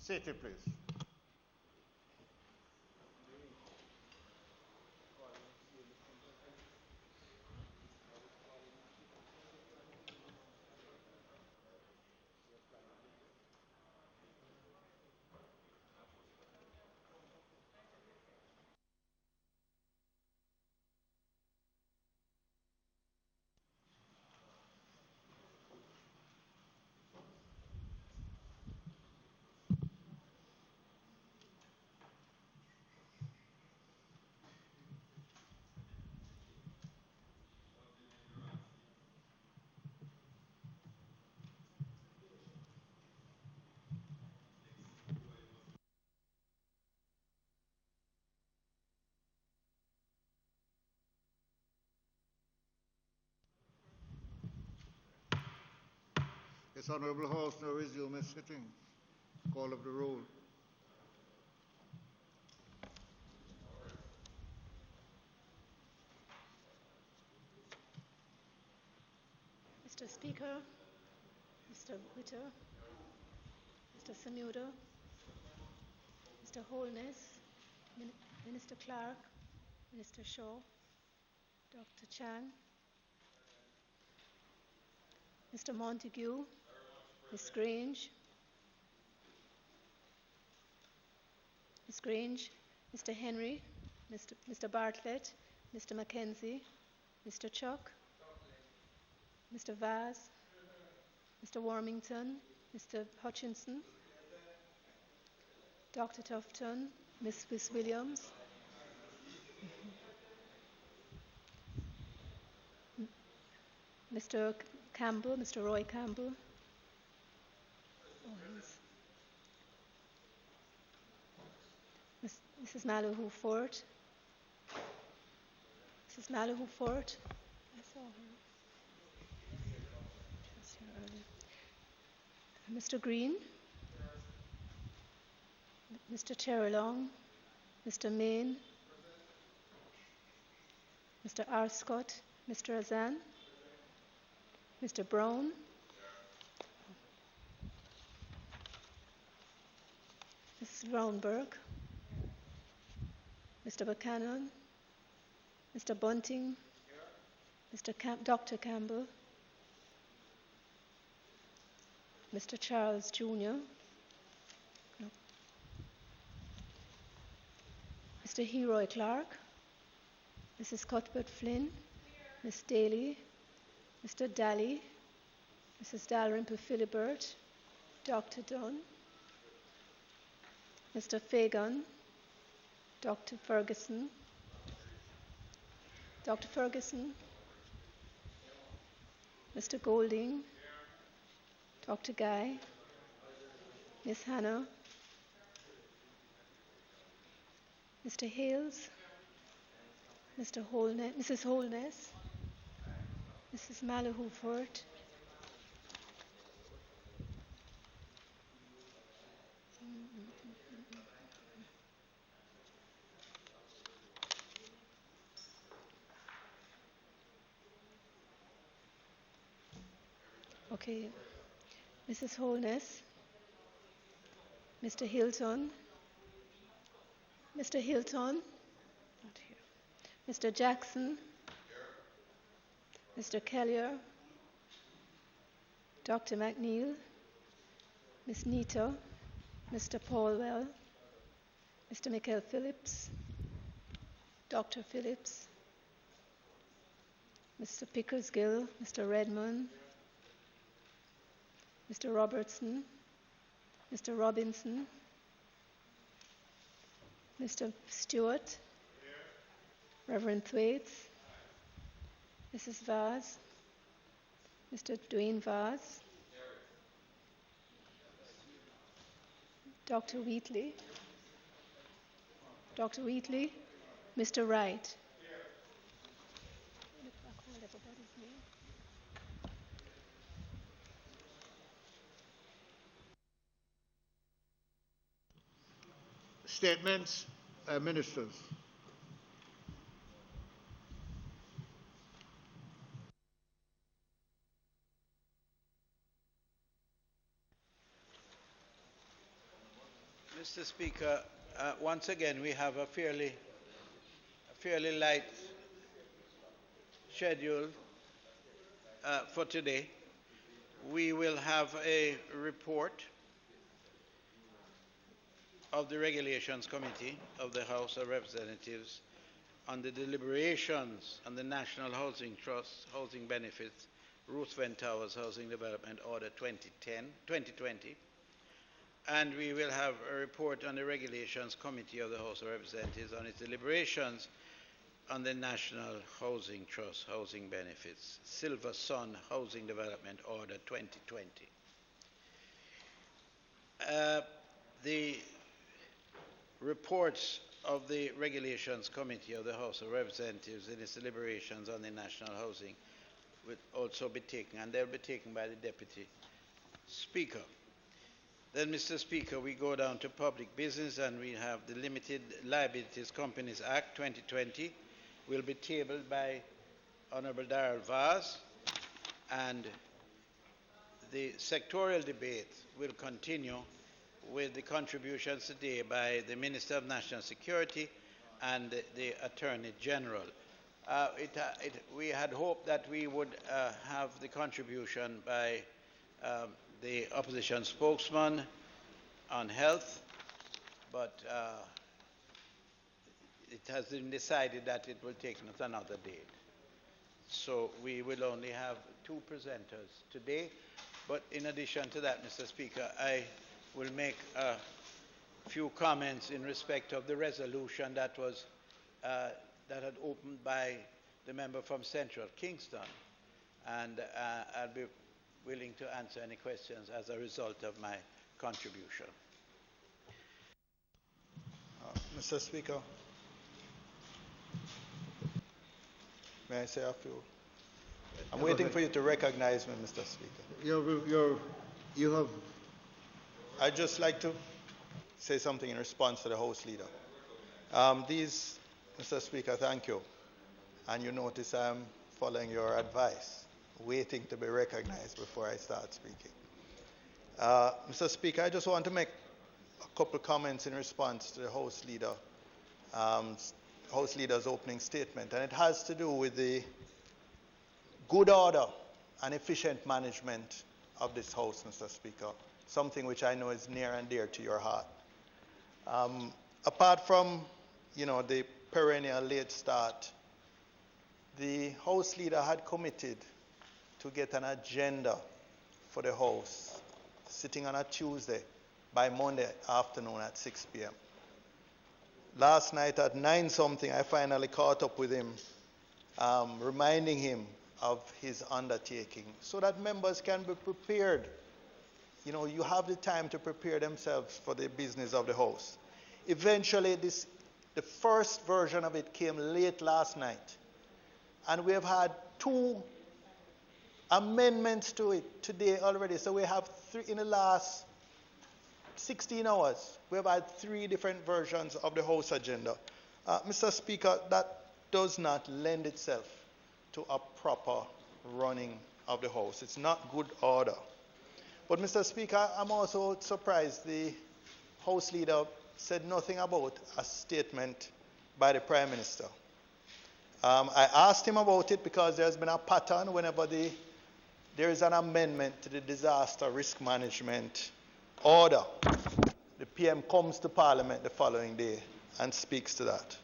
Seated, please. This Honourable House now resume its sitting. Call of the roll. Mr. Speaker, Mr. Witter, Mr. Samuda, Mr. Holness, Minister Clark, Minister Shaw, Dr. Chang, Mr. Montague, Ms. Grange, Mr. Henry, Mr. Bartlett, Mr. Mackenzie, Mr. Chuck, Mr. Vaz, Mr. Warmington, Mr. Hutchinson, Dr. Tufton, Ms. Williams, Mr. Campbell, Mr. Roy Campbell, Mrs. Malahoo Forte, Mrs. Malahoo Forte, I saw her. She was here earlier. Mr. Green, Mr. Terrelong, Mr. Main, Mr. Arscott, Mr. Azan, Mr. Brown, Mrs. Brownberg, Mr. Buchanan, Mr. Bunting, Dr. Campbell, Mr. Charles Jr., Mr. Heroy Clark, Mrs. Cuthbert Flynn, Miss Daly, Mr. Daly, Mrs. Dalrymple Philibert, Dr. Dunn, Mr. Fagan, Dr. Ferguson, Mr. Golding, Dr. Guy, Miss Hannah, Mr. Hales, Mrs. Holness, Mrs. Malahoo Forte, okay, Mrs. Holness, Mr. Hilton, not here, Mr. Jackson, Mr. Kellier, Dr. McNeil, Miss Nita, Mr. Paulwell, Mr. Michael Phillips, Dr. Phillips, Mr. Pickersgill, Mr. Redmond, Mr. Robertson, Mr. Robinson, Mr. Stewart, Reverend Thwaites, Mrs. Vaz, Mr. Dwayne Vaz, Dr. Wheatley, Mr. Wright. Statements, ministers. Mr. Speaker, once again we have a fairly light schedule for today. We will have a report of the Regulations Committee of the House of Representatives on the deliberations on the National Housing Trust Housing Benefits Roosevelt Towers Housing Development Order 2020. And we will have a report on the Regulations Committee of the House of Representatives on its deliberations on the National Housing Trust Housing Benefits Silver Sun Housing Development Order 2020. The reports of the Regulations Committee of the House of Representatives in its deliberations on the National Housing will also be taken, and they'll be taken by the Deputy Speaker. Then, Mr. Speaker, we go down to public business, and we have the Liabilities Companies Act 2020 will be tabled by Honorable Darrell Vaz, and the sectoral debate will continue with the contributions today by the Minister of National Security and the Attorney General. We had hoped that we would have the contribution by the opposition spokesman on health, but it has been decided that it will take another date. So we will only have two presenters today. But in addition to that, Mr. Speaker, I will make a few comments in respect of the resolution that was that had opened by the member from Central Kingston, and I'll be willing to answer any questions as a result of my contribution. Mr. Speaker, may I say a few? I'm waiting for you to recognize me, Mr. Speaker. You have. I'd just like to say something in response to the House Leader. Mr. Speaker, thank you. And you notice I'm following your advice, waiting to be recognized before I start speaking. Mr. Speaker, I just want to make a couple comments in response to the House Leader's opening statement, and it has to do with the good order and efficient management of this House, Mr. Speaker, something which I know is near and dear to your heart. Apart from, the perennial late start, the House Leader had committed to get an agenda for the House sitting on a Tuesday by Monday afternoon at 6 p.m. Last night at 9-something, I finally caught up with him, reminding him of his undertaking so that members can be prepared. You have the time to prepare themselves for the business of the House. Eventually, the first version of it came late last night, and we have had 2 amendments to it today already. So we have 3 in the last 16 hours. We have had 3 different versions of the House agenda. Mr. Speaker, that does not lend itself to a proper running of the House. It's not good order. But Mr. Speaker, I'm also surprised the House Leader said nothing about a statement by the Prime Minister. I asked him about it because there's been a pattern whenever there is an amendment to the disaster risk management order. The PM comes to Parliament the following day and speaks to that.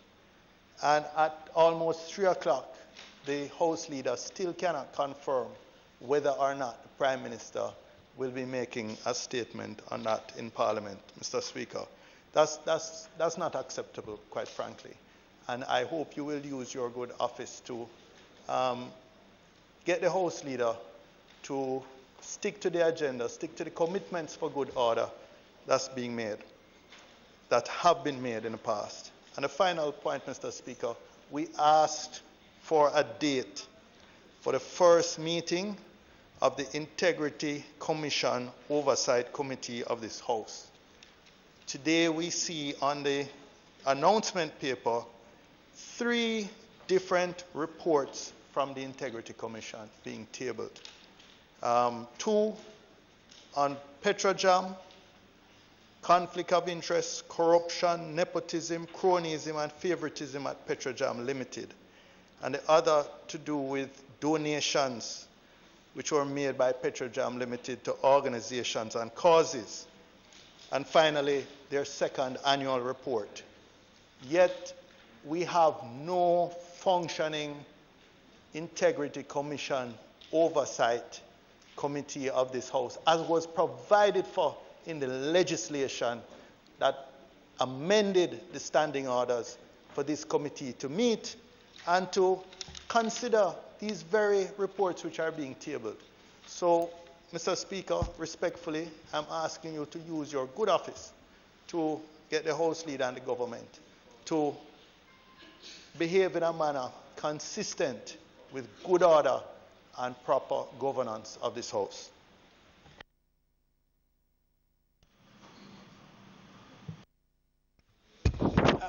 And at almost 3 o'clock, the House Leader still cannot confirm whether or not the Prime Minister will be making a statement on that in Parliament, Mr. Speaker. That's not acceptable, quite frankly. And I hope you will use your good office to get the House Leader to stick to the agenda, stick to the commitments for good order that have been made in the past. And the final point, Mr. Speaker, we asked for a date for the first meeting of the Integrity Commission Oversight Committee of this House. Today we see on the announcement paper 3 different reports from the Integrity Commission being tabled. 2 on Petrojam, conflict of interest, corruption, nepotism, cronyism, and favoritism at Petrojam Limited. And the other to do with donations which were made by Petrojam Limited to organizations and causes. And finally, their second annual report. Yet, we have no functioning integrity commission oversight committee of this House, as was provided for in the legislation that amended the standing orders for this committee to meet and to consider these very reports which are being tabled. So, Mr. Speaker, respectfully, I'm asking you to use your good office to get the House leader and the government to behave in a manner consistent with good order and proper governance of this House.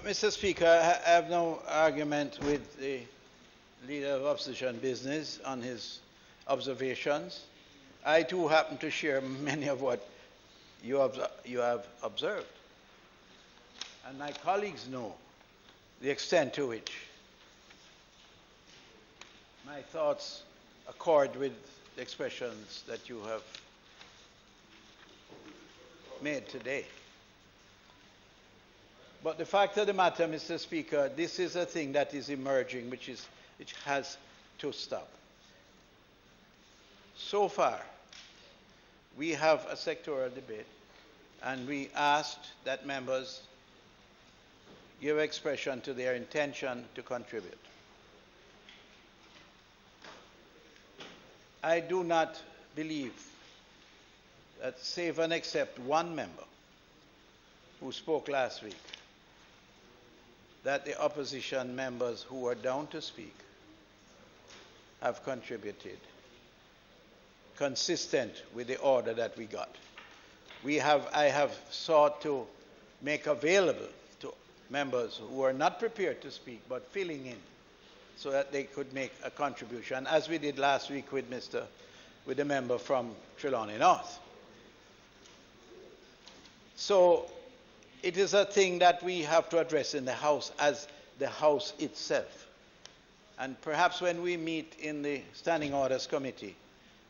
Mr. Speaker, I have no argument with the Leader of Opposition Business on his observations. I too happen to share many of what you have observed. And my colleagues know the extent to which my thoughts accord with the expressions that you have made today. But the fact of the matter, Mr. Speaker, this is a thing that is emerging, which has to stop. So far, we have a sectoral debate, and we asked that members give expression to their intention to contribute. I do not believe that, save and except one member who spoke last week, that the opposition members who were down to speak have contributed consistent with the order that we got. I have sought to make available to members who are not prepared to speak but filling in so that they could make a contribution, as we did last week with the member from Trelawney North. So it is a thing that we have to address in the House as the House itself. And perhaps when we meet in the Standing Orders Committee,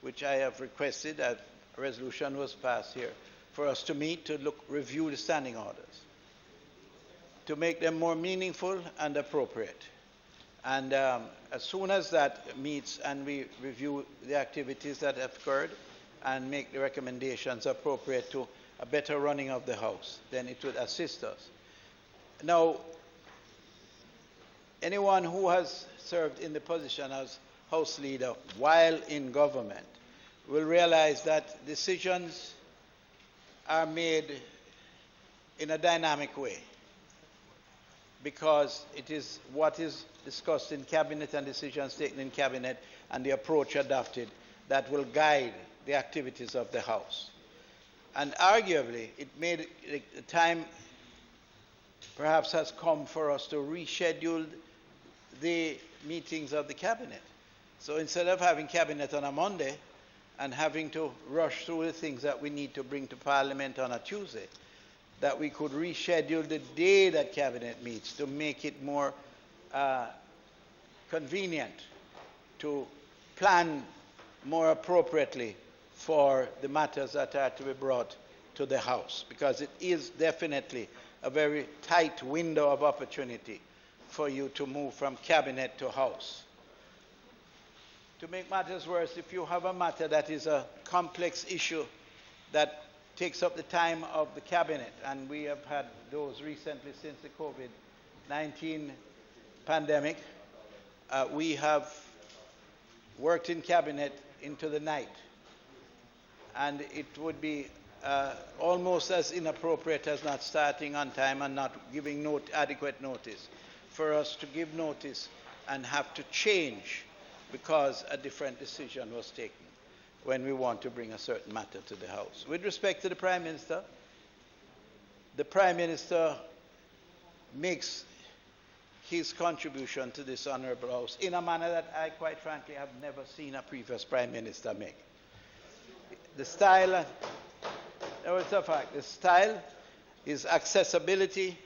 which I have requested, a resolution was passed here, for us to meet to review the standing orders, to make them more meaningful and appropriate. And as soon as that meets and we review the activities that have occurred and make the recommendations appropriate to a better running of the House, then it would assist us. Now, anyone who has served in the position as House Leader while in government will realize that decisions are made in a dynamic way, because it is what is discussed in Cabinet and decisions taken in Cabinet and the approach adopted that will guide the activities of the House. And arguably, the time perhaps has come for us to reschedule the meetings of the Cabinet. So instead of having Cabinet on a Monday and having to rush through the things that we need to bring to Parliament on a Tuesday, that we could reschedule the day that Cabinet meets to make it more convenient to plan more appropriately for the matters that are to be brought to the House, because it is definitely a very tight window of opportunity for you to move from Cabinet to House. To make matters worse, if you have a matter that is a complex issue that takes up the time of the Cabinet, and we have had those recently since the COVID-19 pandemic, we have worked in Cabinet into the night. And it would be almost as inappropriate as not starting on time and not giving adequate notice for us to give notice and have to change because a different decision was taken when we want to bring a certain matter to the House. With respect to the Prime Minister makes his contribution to this Honourable House in a manner that I, quite frankly, have never seen a previous Prime Minister make. The style, no, it's a fact, the style his accessibility,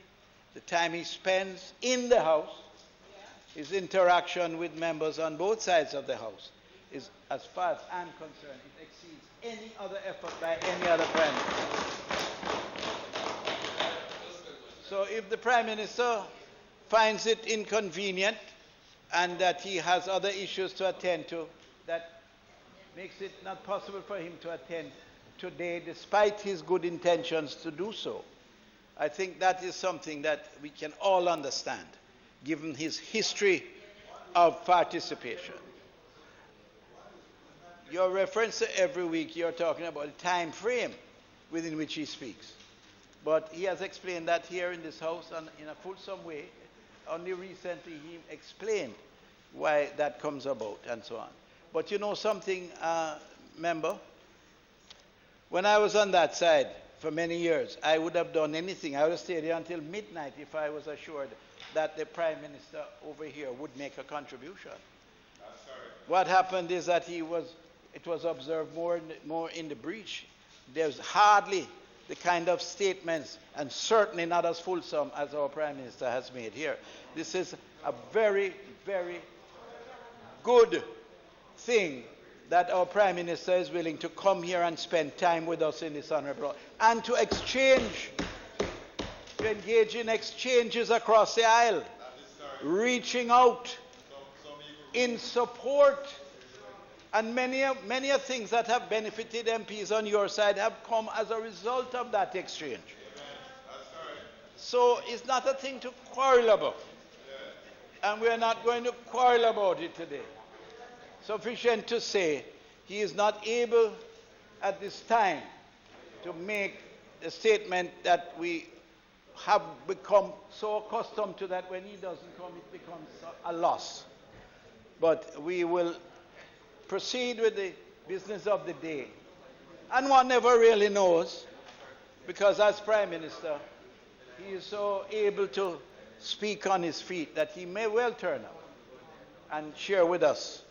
the time he spends in the House, his interaction with members on both sides of the House is, as far as I'm concerned, it exceeds any other effort by any other Prime Minister. So if the Prime Minister finds it inconvenient and that he has other issues to attend to, that makes it not possible for him to attend today, despite his good intentions to do so, I think that is something that we can all understand, given his history of participation. Your reference to every week, you're talking about a time frame within which he speaks. But he has explained that here in this House in a fulsome way. Only recently he explained why that comes about and so on. But you know something, member? When I was on that side for many years, I would have done anything. I would have stayed here until midnight if I was assured that the Prime Minister over here would make a contribution. What happened is that it was observed more in the breach. There's hardly the kind of statements, and certainly not as fulsome as our Prime Minister has made here. This is a very, very good thing that our Prime Minister is willing to come here and spend time with us in this honorable and to engage in exchanges across the aisle, reaching out in support. And many of things that have benefited MPs on your side have come as a result of that exchange. So it's not a thing to quarrel about. And we're not going to quarrel about it today. Sufficient to say he is not able at this time to make the statement that we have become so accustomed to, that when he doesn't come, it becomes a loss. But we will proceed with the business of the day. And one never really knows, because as Prime Minister, he is so able to speak on his feet that he may well turn up and share with us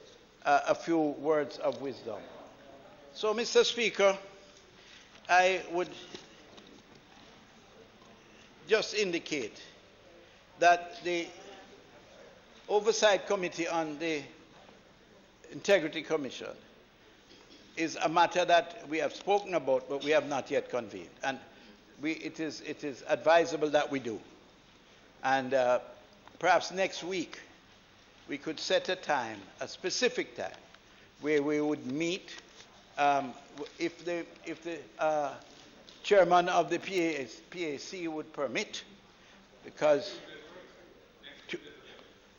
a few words of wisdom. So, Mr. Speaker, I would just indicate that the Oversight Committee on the Integrity Commission is a matter that we have spoken about, but we have not yet convened. And it is advisable that we do. And perhaps next week we could set a time, a specific time, where we would meet, if the chairman of the PAC would permit, because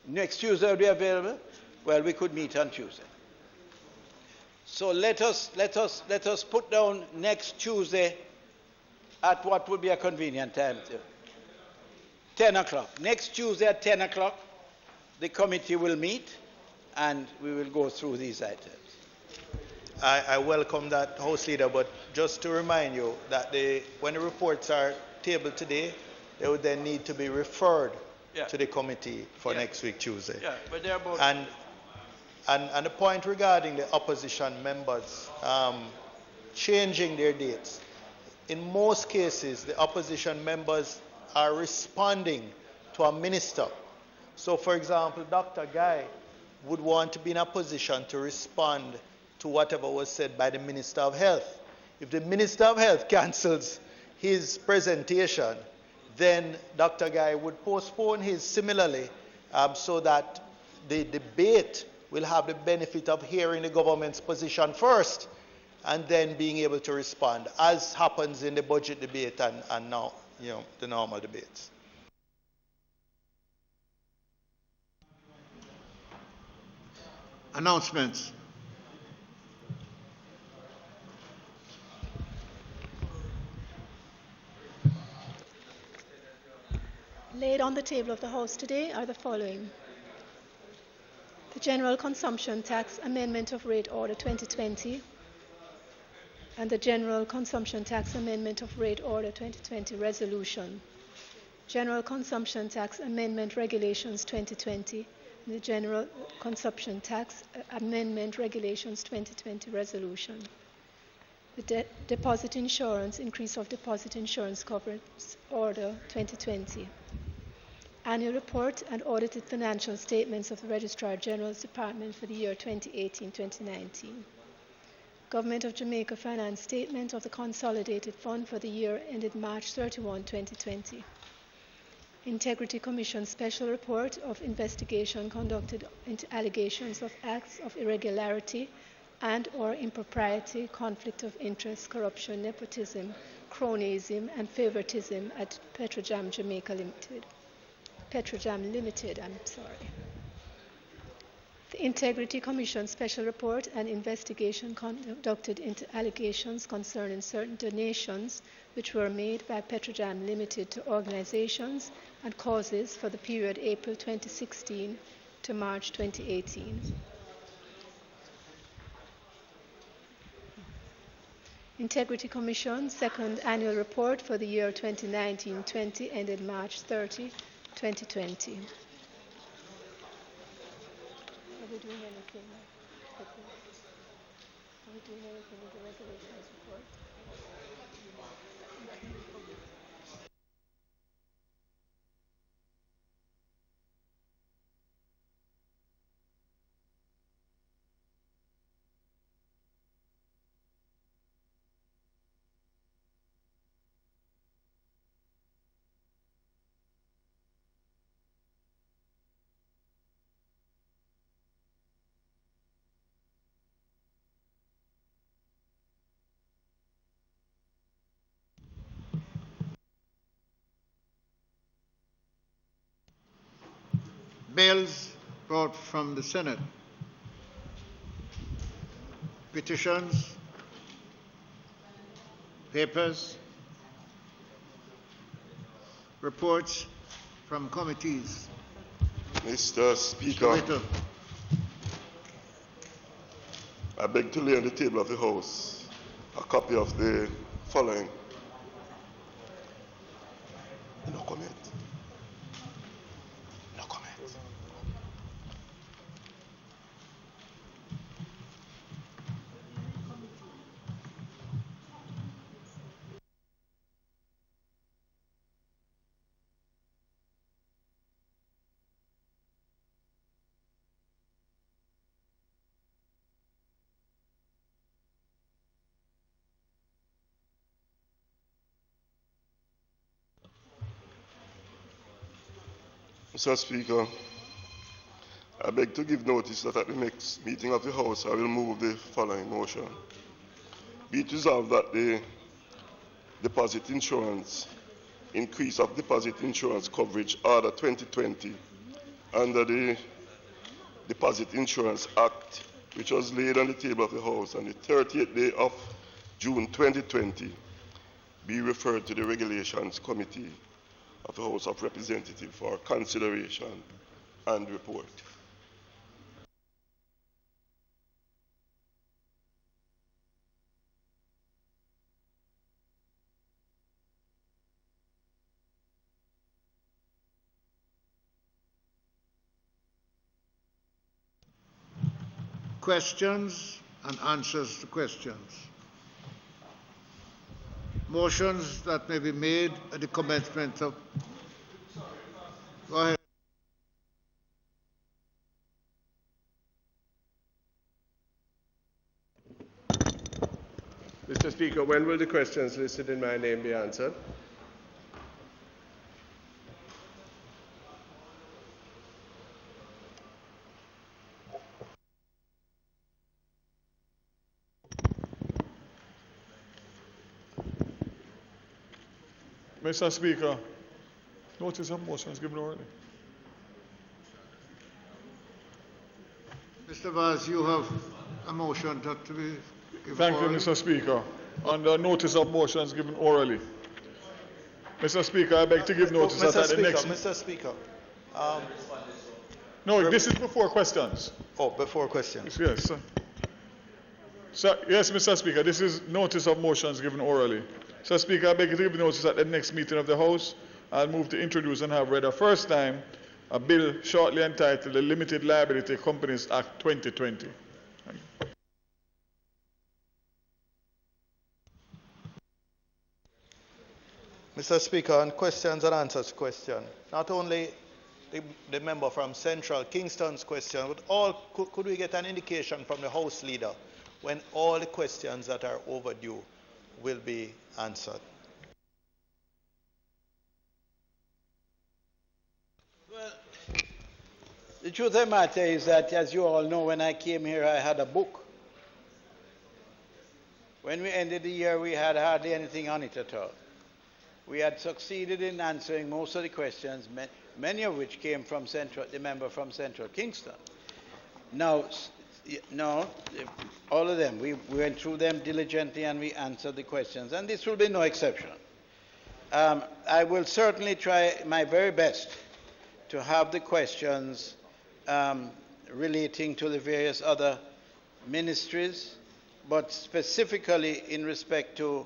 next Tuesday will be available. Well, we could meet on Tuesday. So let us put down next Tuesday at what would be a convenient time. 10 o'clock. Next Tuesday at 10 o'clock, the committee will meet and we will go through these items. I welcome that, House Leader, but just to remind you that when the reports are tabled today, they would then need to be referred to the committee for next week, Tuesday. Yeah, but they're both... And the point regarding the opposition members changing their dates, in most cases, the opposition members are responding to a minister. So, for example, Dr. Guy would want to be in a position to respond to whatever was said by the Minister of Health. If the Minister of Health cancels his presentation, then Dr. Guy would postpone his similarly, so that the debate will have the benefit of hearing the government's position first and then being able to respond, as happens in the budget debate and now, the normal debates. Announcements. Laid on the table of the House today are the following: the General Consumption Tax Amendment of Rate Order 2020 and the General Consumption Tax Amendment of Rate Order 2020 Resolution, General Consumption Tax Amendment Regulations 2020, and the General Consumption Tax Amendment Regulations 2020 Resolution. The Deposit Insurance, Increase of Deposit Insurance Coverage Order 2020. Annual Report and Audited Financial Statements of the Registrar General's Department for the year 2018-2019. Government of Jamaica Finance Statement of the Consolidated Fund for the year ended March 31, 2020. Integrity Commission Special Report of Investigation conducted into allegations of acts of irregularity and/or impropriety, conflict of interest, corruption, nepotism, cronyism, and favoritism at Petrojam Jamaica Limited. Petrojam Limited, The Integrity Commission Special Report and Investigation conducted into allegations concerning certain donations which were made by Petrojam Limited to organizations and causes for the period April 2016 to March 2018. Integrity Commission Second Annual Report for the year 2019-20 ended March 30, 2020. Are we doing anything? Are we doing anything with the regulations report? Bills brought from the Senate. Petitions, papers, reports from committees. Mr. Speaker, Mr. I beg to lay on the table of the House a copy of the following. No comment. No comment. Mr. Speaker, I beg to give notice that at the next meeting of the House, I will move the following motion. Be it resolved that the deposit insurance, increase of deposit insurance coverage order 2020 under the Deposit Insurance Act, which was laid on the table of the House on the 30th day of June 2020, be referred to the Regulations Committee of the House of Representatives for consideration and report. Questions and answers to questions. Motions that may be made at the commencement of... Go ahead. Mr. Speaker, when will the questions listed in my name be answered? Mr. Speaker, notice of motion is given already. Mr. Vaz, you have a motion that to be given Thank orally. you, Mr. Speaker. Under notice of motions given orally. Mr. Speaker, I beg to give notice that at the next... Mr. Speaker. No, this is before questions. Oh, before questions. Yes, sir. Yes, Mr. Speaker, this is notice of motions given orally. Mr. Speaker, I beg to give notice at the next meeting of the House. I'll move to introduce and have read a first time a bill shortly entitled the Limited Liability Companies Act 2020. Mr. Speaker, on questions and answers question, not only the member from Central, Kingston's question, but could we get an indication from the House Leader when all the questions that are overdue will be answered? Well, the truth of the matter is that, as you all know, when I came here, I had a book. When we ended the year, we had hardly anything on it at all. We had succeeded in answering most of the questions, many of which came from the member from Central Kingston. Now, all of them, we went through them diligently and we answered the questions, and this will be no exception. I will certainly try my very best to have the questions relating to the various other ministries, but specifically in respect to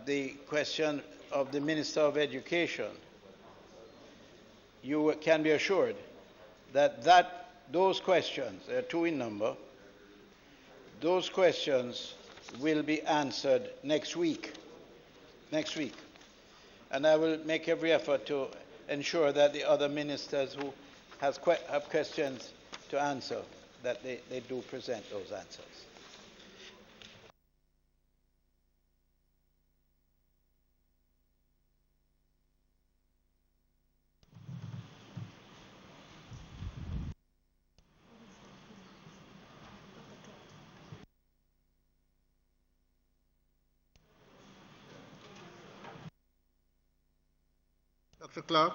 the question of the Minister of Education. You can be assured that those questions, there are two in number, those questions will be answered next week. And I will make every effort to ensure that the other ministers who have questions to answer, that they do present those answers. Dr. Clark.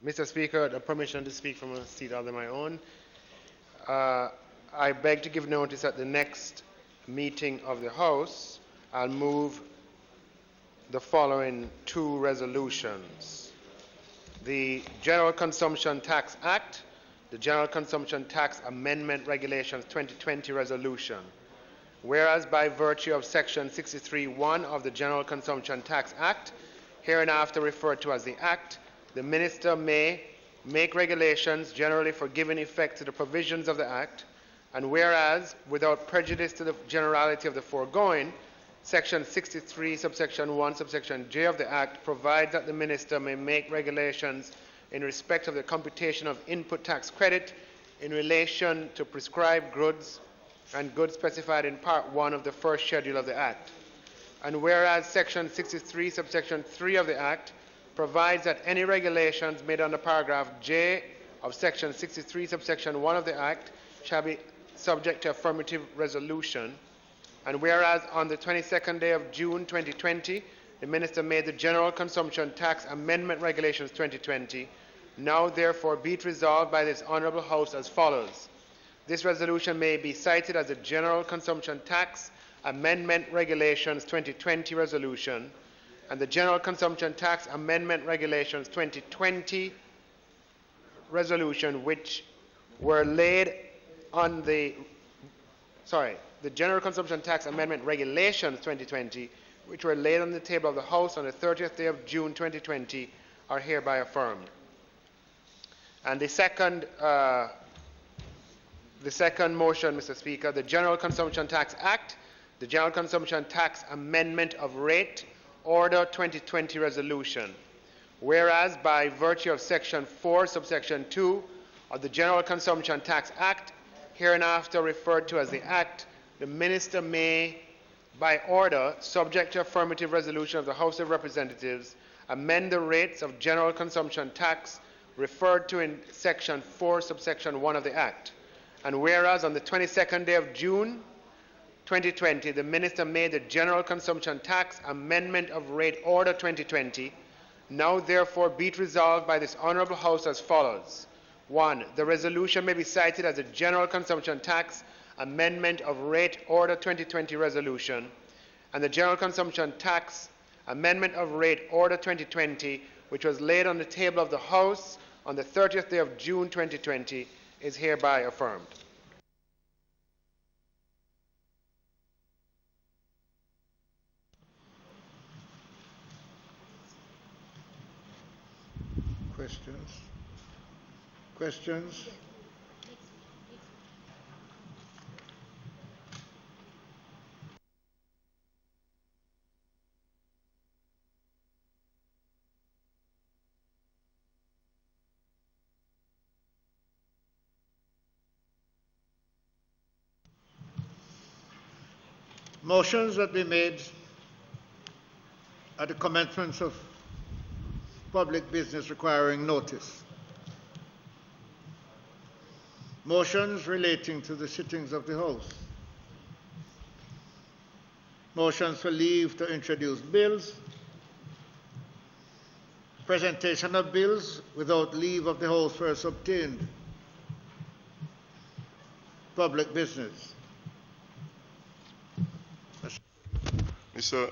Mr. Speaker, the permission to speak from a seat other than my own. I beg to give notice at the next meeting of the House, I'll move the following two resolutions. The General Consumption Tax Act, the General Consumption Tax Amendment Regulations 2020 resolution. Whereas by virtue of Section 63(1) of the General Consumption Tax Act, hereinafter referred to as the Act, the Minister may make regulations generally for giving effect to the provisions of the Act, and whereas, without prejudice to the generality of the foregoing, Section 63, subsection 1, subsection J of the Act provides that the Minister may make regulations in respect of the computation of input tax credit in relation to prescribed goods and goods specified in Part 1 of the first schedule of the Act. And whereas Section 63, subsection 3 of the Act provides that any regulations made under paragraph J of Section 63, subsection 1 of the Act shall be subject to affirmative resolution. And whereas on the 22nd day of June 2020, the Minister made the General Consumption Tax Amendment Regulations 2020, now therefore be it resolved by this Honourable House as follows. This resolution may be cited as the General Consumption Tax Amendment Regulations 2020 resolution, and the General Consumption Tax Amendment Regulations 2020 resolution, which were laid on the General Consumption Tax Amendment Regulations 2020, which were laid on the table of the House on the 30th day of June 2020, are hereby affirmed. And the second motion, Mr. Speaker, the General Consumption Tax Act, the General Consumption Tax Amendment of Rate Order 2020 resolution. Whereas by virtue of Section 4, subsection 2 of the General Consumption Tax Act, hereinafter referred to as the Act, the Minister may, by order, subject to affirmative resolution of the House of Representatives, amend the rates of general consumption tax referred to in Section 4, subsection 1 of the Act. And whereas on the 22nd day of June 2020, the Minister made the General Consumption Tax Amendment of Rate Order 2020, now therefore be it resolved by this Honourable House as follows. 1. The resolution may be cited as a General Consumption Tax Amendment of Rate Order 2020 resolution, and the General Consumption Tax Amendment of Rate Order 2020, which was laid on the table of the House on the 30th day of June 2020, is hereby affirmed. Questions? motions that we made at the commencement of public business requiring notice. Motions relating to the sittings of the House. Motions for leave to introduce bills. Presentation of bills without leave of the House first obtained. Public business. Mr.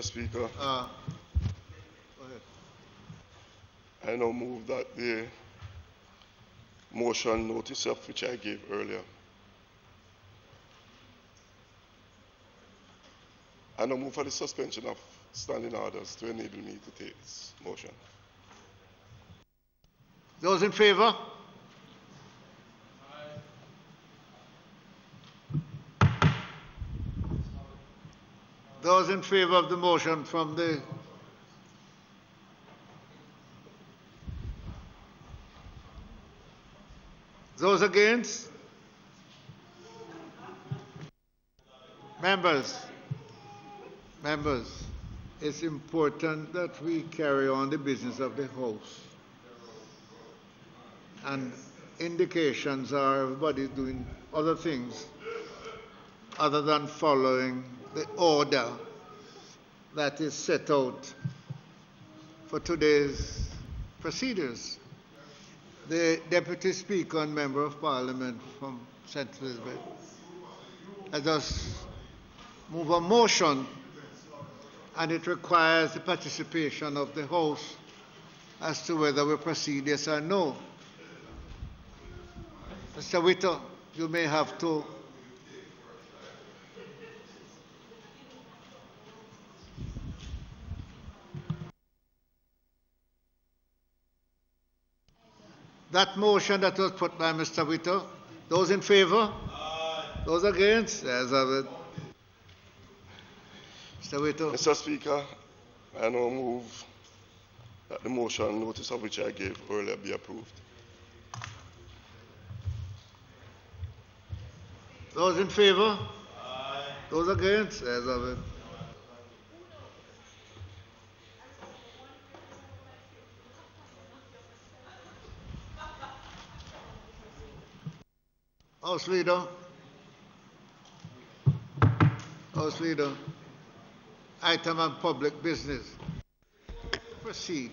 Speaker, Go ahead. I now move that the motion notice of which I gave earlier. I now move for the suspension of standing orders to enable me to take this motion. Those in favor? Those in favor of the motion from the those against? Members, it's important that we carry on the business of the House. And indications are everybody doing other things other than following the order that is set out for today's procedures. The Deputy Speaker and Member of Parliament from Sectoral Debate has just moved a motion, and it requires the participation of the House as to whether we proceed yes or no. Mr. Witter, you may have to that motion that was put by Mr. Witter. Those in favor? Aye. Those against? Yes, have it. Mr. Witter. Mr. Speaker, I now move that the motion notice of which I gave earlier be approved. Those in favor? Aye. Those against? Yes, have it. House Leader. House Leader. Item on public business. Proceed.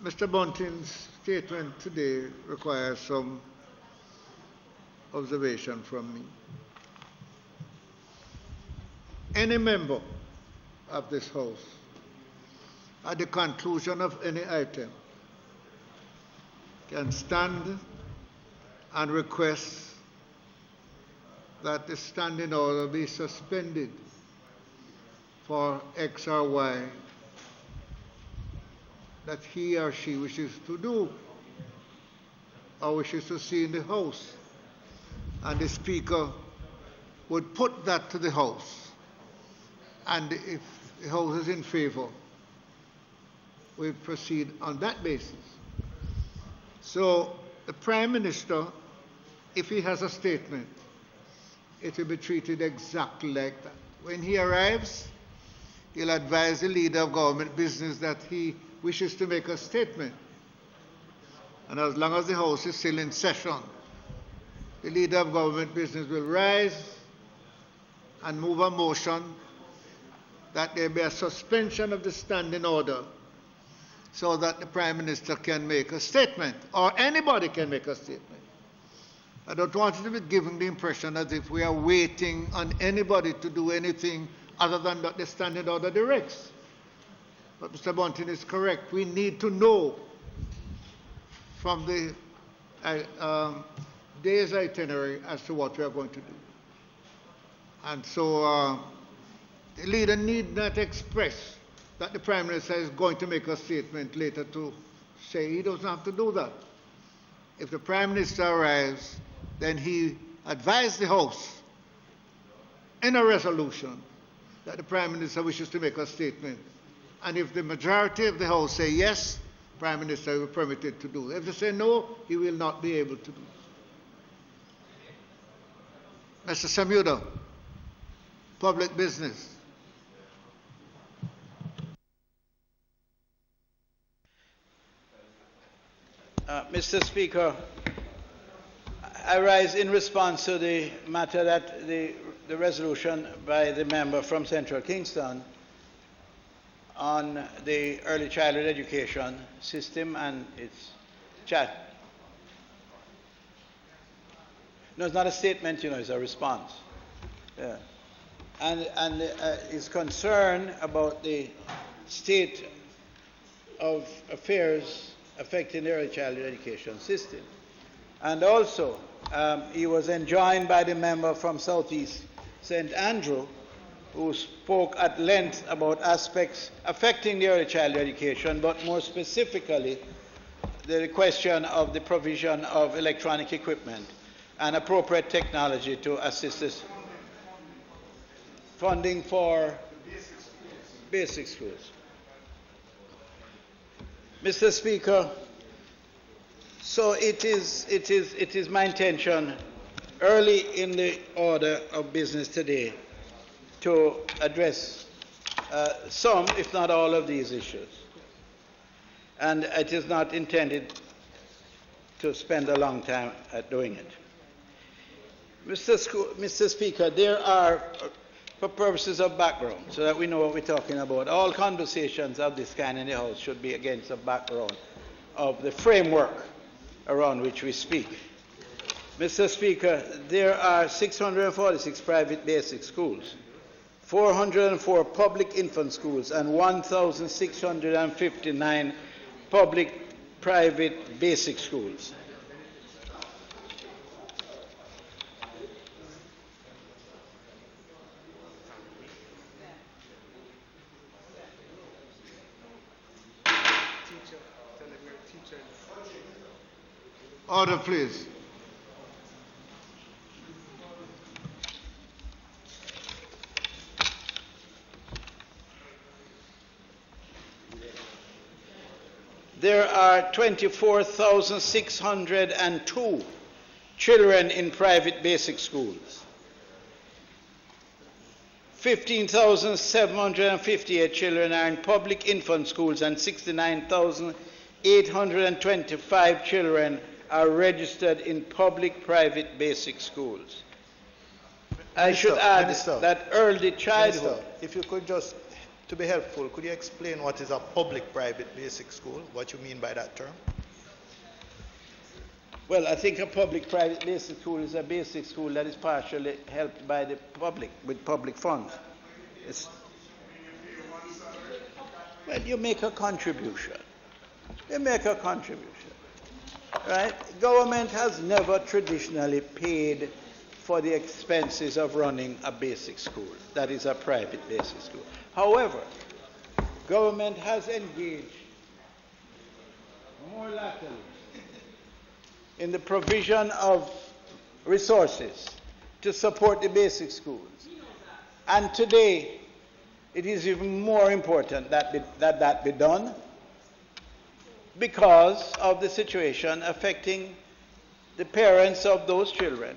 Mr. Bunting's statement today requires some observation from me. Any member of this House, at the conclusion of any item, can stand and request that the standing order be suspended for X or Y that he or she wishes to do or wishes to see in the House. And the Speaker would put that to the House. And if the House is in favor, we proceed on that basis. So the Prime Minister, if he has a statement, it will be treated exactly like that. When he arrives, he'll advise the Leader of Government Business that he wishes to make a statement. And as long as the House is still in session, the Leader of Government Business will rise and move a motion that there be a suspension of the standing order so that the Prime Minister can make a statement, or anybody can make a statement. I don't want it to be given the impression as if we are waiting on anybody to do anything other than that the standing order directs. But Mr. Bunting is correct. We need to know from the day's itinerary as to what we are going to do. And so the leader need not express that the Prime Minister is going to make a statement later to say he doesn't have to do that. If the Prime Minister arrives, then he advised the House in a resolution that the Prime Minister wishes to make a statement. And if the majority of the House say yes, Prime Minister will be permitted to do. If they say no, he will not be able to do. Mr. Samuda, public business. Mr. Speaker, I rise in response to the matter that the resolution by the member from Central Kingston on the early childhood education system and its chat. No, it's not a statement, it's a response. Yeah. And is concerned about the state of affairs affecting the early childhood education system. And also, he was enjoined by the member from Southeast St. Andrew, who spoke at length about aspects affecting the early childhood education, but more specifically, the question of the provision of electronic equipment and appropriate technology to assist us. Funding for basic schools. Mr. Speaker, so it is my intention early in the order of business today to address some, if not all, of these issues. And it is not intended to spend a long time at doing it. Mr. Speaker, there are, for purposes of background, so that we know what we're talking about, all conversations of this kind in the House should be against the background of the framework around which we speak. Mr. Speaker, there are 646 private basic schools, 404 public infant schools, and 1,659 public-private basic schools. Order, please. There are 24,602 children in private basic schools. 15,758 children are in public infant schools, and 69,825 children are registered in public-private basic schools. I should add that early childhood... Minister, if you could just, to be helpful, could you explain what is a public-private basic school, what you mean by that term? Well, I think a public-private basic school is a basic school that is partially helped by the public, with public funds. Well, you make a contribution. You make a contribution. Right? Government has never traditionally paid for the expenses of running a basic school, that is a private basic school. However, government has engaged more latterly in the provision of resources to support the basic schools. And today, it is even more important that that be done, because of the situation affecting the parents of those children,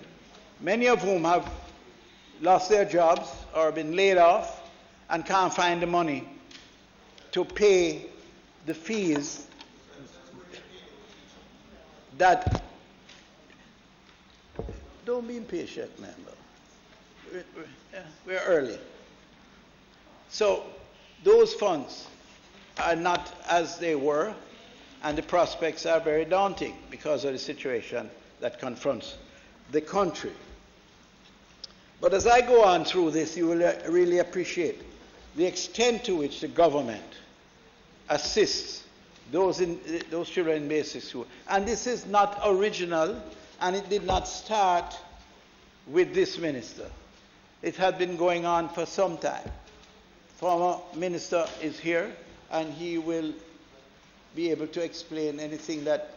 many of whom have lost their jobs or been laid off and can't find the money to pay the fees that... Don't be impatient, member. We're early. So those funds are not as they were, and the prospects are very daunting because of the situation that confronts the country. But as I go on through this, you will really appreciate the extent to which the government assists those children in basic school. And this is not original, and it did not start with this minister. It had been going on for some time. Former minister is here, and he will be able to explain anything that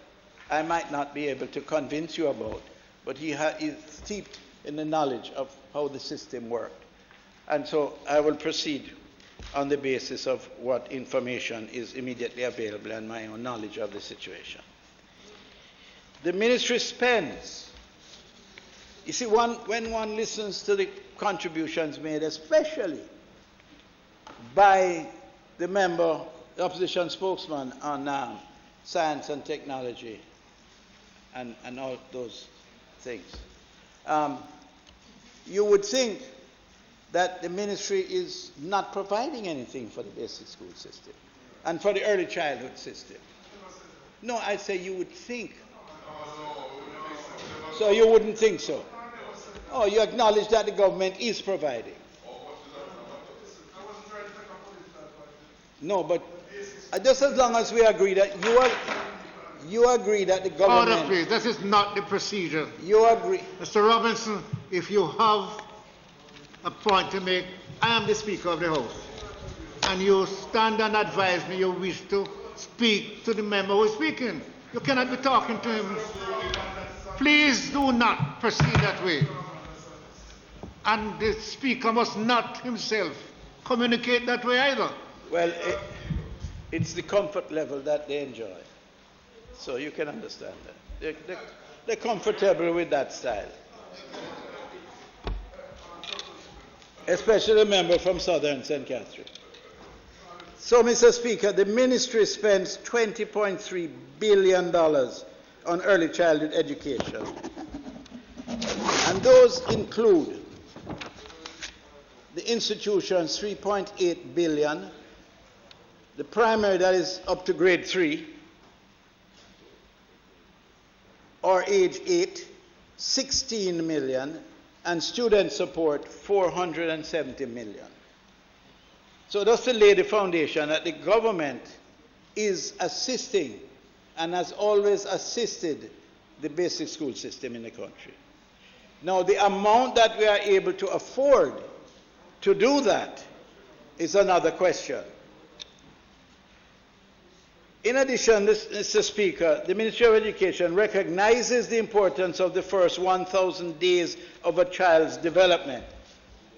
I might not be able to convince you about, but he is steeped in the knowledge of how the system worked. And so I will proceed on the basis of what information is immediately available and my own knowledge of the situation. The ministry spends. You see, when one listens to the contributions made, especially by the member, the opposition spokesman on science and technology and all those things, you would think that the ministry is not providing anything for the basic school system and for the early childhood system. No, I say you would think. So you wouldn't think so. Oh, you acknowledge that the government is providing. No, but just as long as we agree that you agree that the government... Order, please. This is not the procedure. You agree. Mr. Robinson, if you have a point to make, I am the Speaker of the House. And you stand and advise me you wish to speak to the member who is speaking. You cannot be talking to him. Please do not proceed that way. And the Speaker must not himself communicate that way either. Well, it's the comfort level that they enjoy. So you can understand that. They're comfortable with that style. Especially the member from Southern St. Catherine. So, Mr. Speaker, the ministry spends $20.3 billion on early childhood education. And those include the institutions, $3.8 billion, the primary, that is up to grade 3, or age 8, $16 million, and student support, $470 million. So that's to lay the foundation that the government is assisting and has always assisted the basic school system in the country. Now, the amount that we are able to afford to do that is another question. In addition, Mr. Speaker, the Ministry of Education recognizes the importance of the first 1,000 days of a child's development.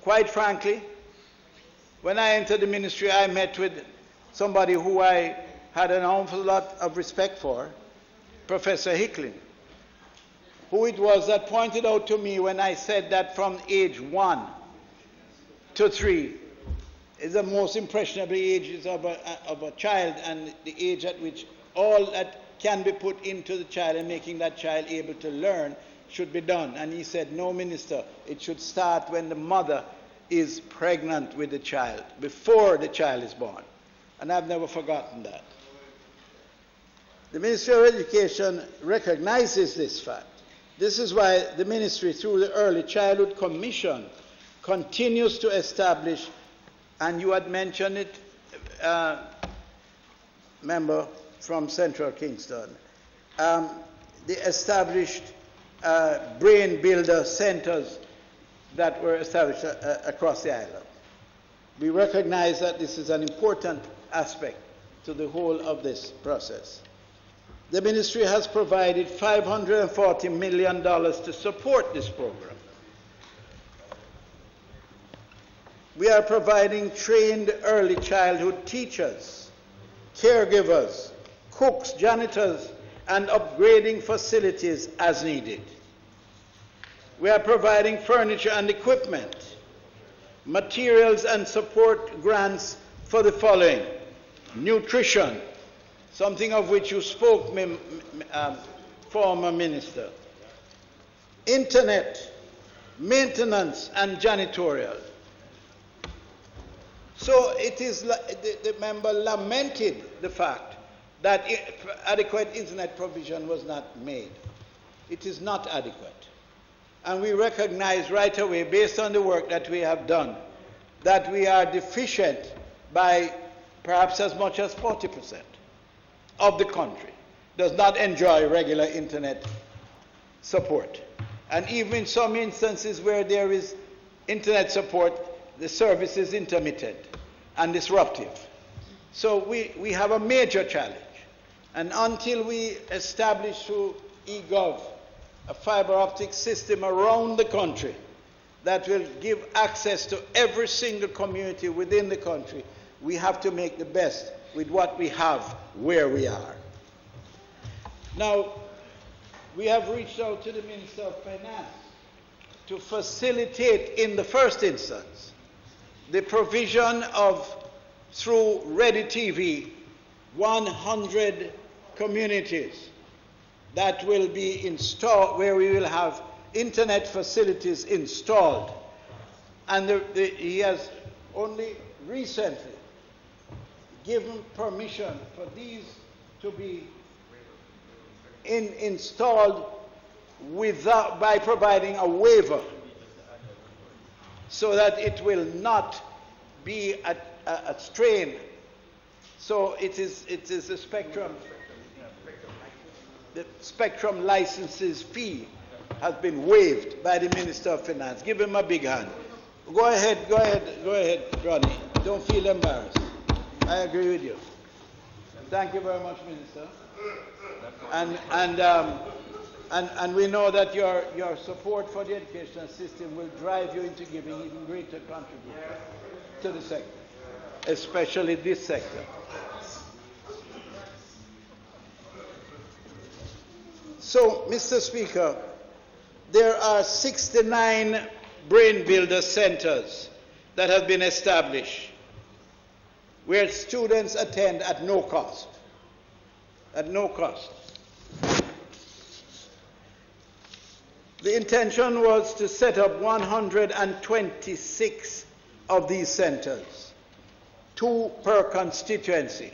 Quite frankly, when I entered the ministry, I met with somebody who I had an awful lot of respect for, Professor Hickling, who it was that pointed out to me when I said that from age 1 to 3 is the most impressionable ages of a child, and the age at which all that can be put into the child and making that child able to learn should be done. And he said, no, Minister, it should start when the mother is pregnant with the child, before the child is born. And I've never forgotten that. The Ministry of Education recognizes this fact. This is why the ministry, through the Early Childhood Commission, continues to establish, and you had mentioned it, member from Central Kingston, the established brain builder centers that were established across the island. We recognize that this is an important aspect to the whole of this process. The ministry has provided $540 million to support this program. We are providing trained early childhood teachers, caregivers, cooks, janitors, and upgrading facilities as needed. We are providing furniture and equipment, materials and support grants for the following: nutrition, something of which you spoke, former minister, internet, maintenance, and janitorial. So it is, the member lamented the fact that adequate internet provision was not made. It is not adequate. And we recognize right away, based on the work that we have done, that we are deficient by perhaps as much as 40% of the country does not enjoy regular internet support. And even in some instances where there is internet support, the service is intermittent and disruptive. So we have a major challenge. And until we establish through eGov a fiber optic system around the country that will give access to every single community within the country we have to make the best with what we have where we are. Now, we have reached out to the Minister of Finance to facilitate, in the first instance, the provision of, through Ready TV, 100 communities that will be installed, where we will have internet facilities installed. And he has only recently given permission for these to be installed by providing a waiver, so that it will not be a strain. So it is a spectrum. The spectrum licenses fee has been waived by the Minister of Finance. Give him a big hand. Go ahead, Ronnie. Don't feel embarrassed. I agree with you. Thank you very much, Minister. And we know that your support for the educational system will drive you into giving even greater contribution to the sector, especially this sector. So, Mr. Speaker, there are 69 brain builder centers that have been established where students attend at no cost. At no cost. The intention was to set up 126 of these centers, 2 per constituency,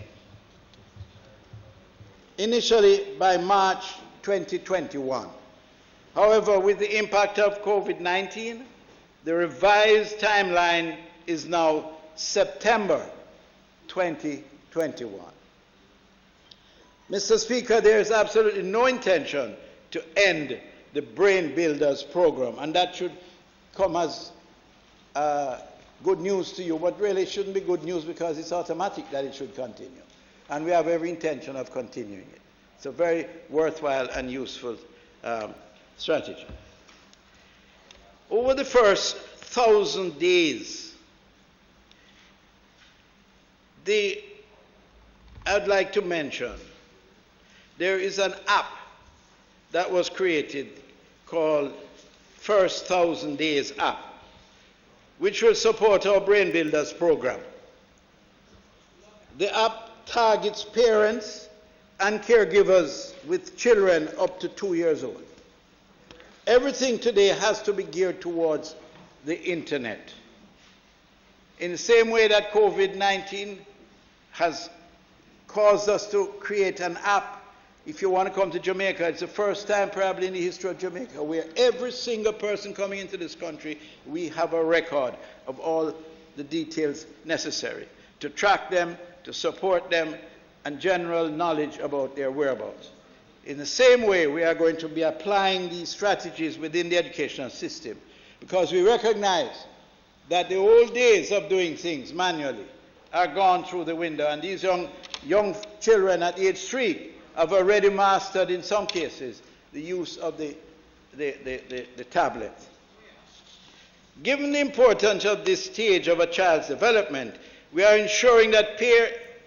initially by March 2021. However, with the impact of COVID-19, the revised timeline is now September 2021. Mr. Speaker, there is absolutely no intention to end the Brain Builders program, and that should come as good news to you, but really it shouldn't be good news because it's automatic that it should continue. And we have every intention of continuing it. It's a very worthwhile and useful strategy. Over the first 1,000 days, I'd like to mention there is an app that was created called First 1,000 Days app, which will support our Brain Builders program. The app targets parents and caregivers with children up to 2 years old. Everything today has to be geared towards the internet. In the same way that COVID-19 has caused us to create an app. If you want to come to Jamaica, it's the first time probably in the history of Jamaica where every single person coming into this country, we have a record of all the details necessary to track them, to support them, and general knowledge about their whereabouts. In the same way, we are going to be applying these strategies within the educational system, because we recognize that the old days of doing things manually are gone through the window, and these young children at age 3 have already mastered, in some cases, the use of the tablet. Given the importance of this stage of a child's development, we are ensuring that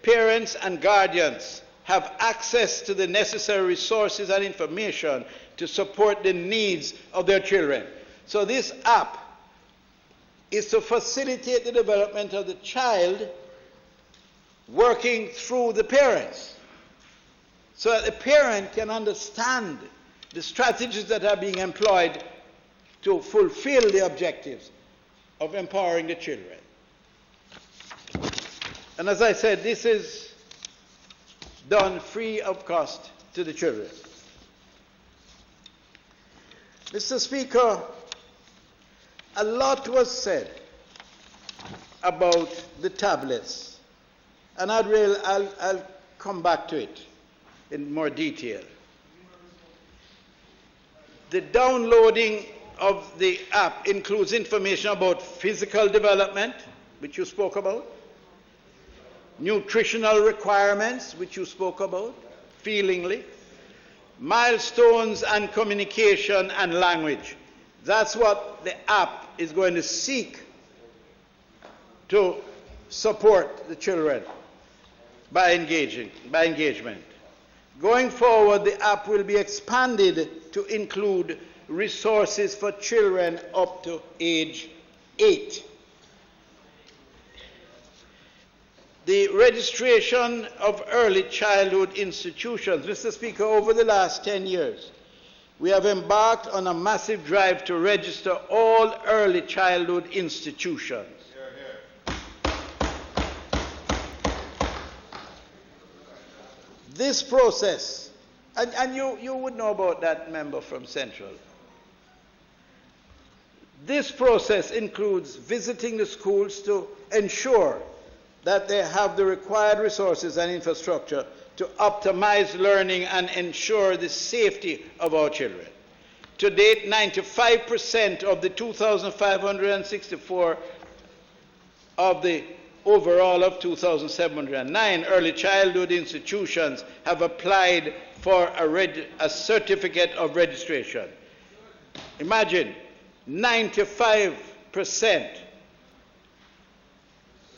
parents and guardians have access to the necessary resources and information to support the needs of their children. So this app is to facilitate the development of the child working through the parents, so that the parent can understand the strategies that are being employed to fulfill the objectives of empowering the children. And as I said, this is done free of cost to the children. Mr. Speaker, a lot was said about the tablets, and I'll come back to it in more detail. The downloading of the app includes information about physical development, which you spoke about, nutritional requirements, which you spoke about, feelingly, milestones and communication and language. That's what the app is going to seek to support the children by engagement. Going forward, the app will be expanded to include resources for children up to age 8. The registration of early childhood institutions. Mr. Speaker, over the last 10 years, we have embarked on a massive drive to register all early childhood institutions. This process, and you would know about that member from Central. This process includes visiting the schools to ensure that they have the required resources and infrastructure to optimize learning and ensure the safety of our children. To date, 95% of the 2,564 of the overall of 2,709 early childhood institutions have applied for a certificate of registration. Imagine, 95%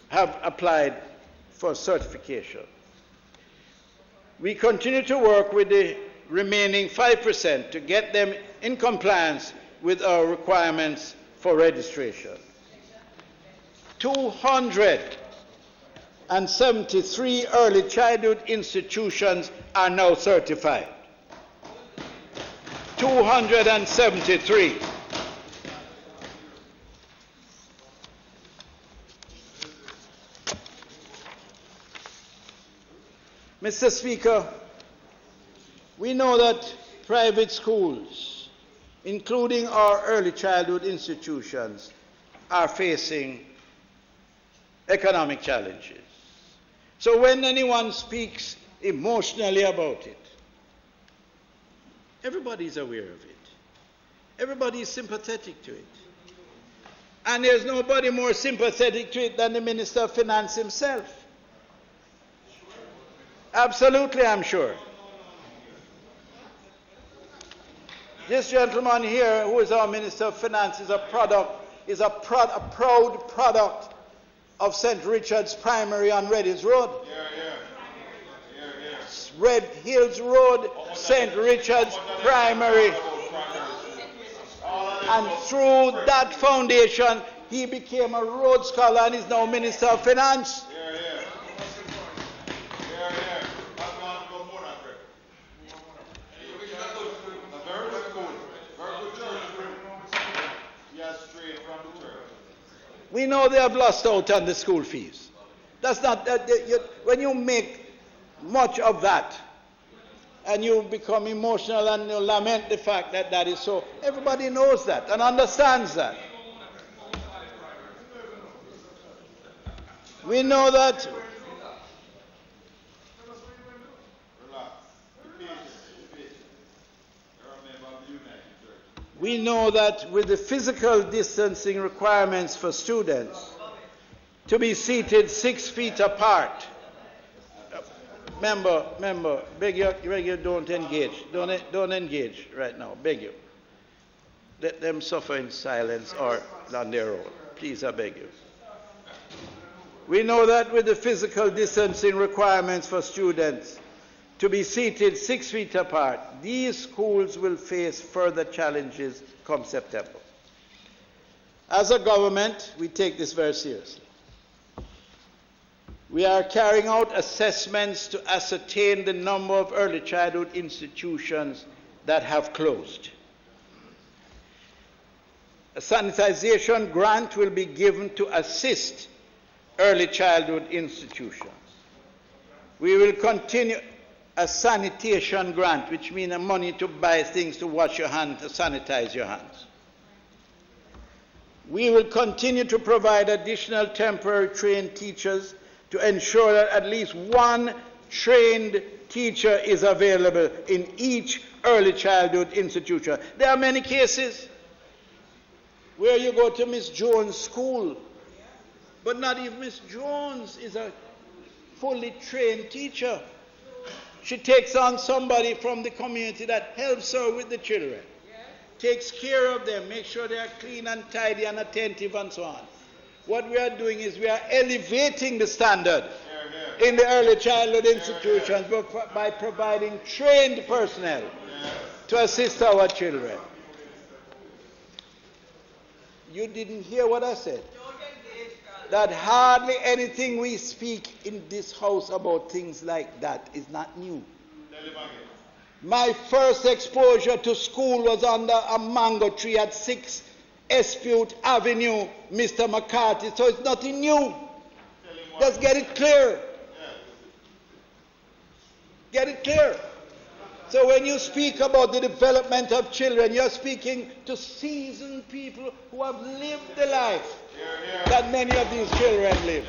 have applied for certification. We continue to work with the remaining 5% to get them in compliance with our requirements for registration. 273 early childhood institutions are now certified. 273. Mr. Speaker, we know that private schools, including our early childhood institutions, are facing economic challenges. So when anyone speaks emotionally about it, everybody is aware of it. Everybody is sympathetic to it. And there's nobody more sympathetic to it than the Minister of Finance himself. Absolutely, I'm sure. This gentleman here, who is our Minister of Finance, is a proud product of St. Richard's Primary on Red Hills Road. Red Hills Road, St. Richard's Primary. And through that foundation, he became a Rhodes Scholar and is now Minister of Finance. We know they have lost out on the school fees. That's not when you make much of that and you become emotional and you lament the fact that that is so. Everybody knows that and understands that. We know that. We know that with the physical distancing requirements for students to be seated 6 feet apart. Member, beg you, don't engage. Don't engage right now, beg you. Let them suffer in silence or on their own. Please, I beg you. We know that with the physical distancing requirements for students to be seated 6 feet apart, these schools will face further challenges come September. As a government, we take this very seriously. We are carrying out assessments to ascertain the number of early childhood institutions that have closed. A sanitization grant will be given to assist early childhood institutions. We will continue a sanitation grant, which means money to buy things to wash your hands, to sanitize your hands. We will continue to provide additional temporary trained teachers to ensure that at least one trained teacher is available in each early childhood institution. There are many cases where you go to Miss Jones' school, but not even Miss Jones is a fully trained teacher. She takes on somebody from the community that helps her with the children, takes care of them, makes sure they are clean and tidy and attentive and so on. What we are doing is we are elevating the standard in the early childhood institutions by providing trained personnel to assist our children. You didn't hear what I said. That hardly anything we speak in this house about things like that is not new. My first exposure to school was under a mango tree at 6 Espute Avenue, Mr. McCarthy, so it's nothing new. Just get it clear. Get it clear. So when you speak about the development of children, you're speaking to seasoned people who have lived the life that many of these children live.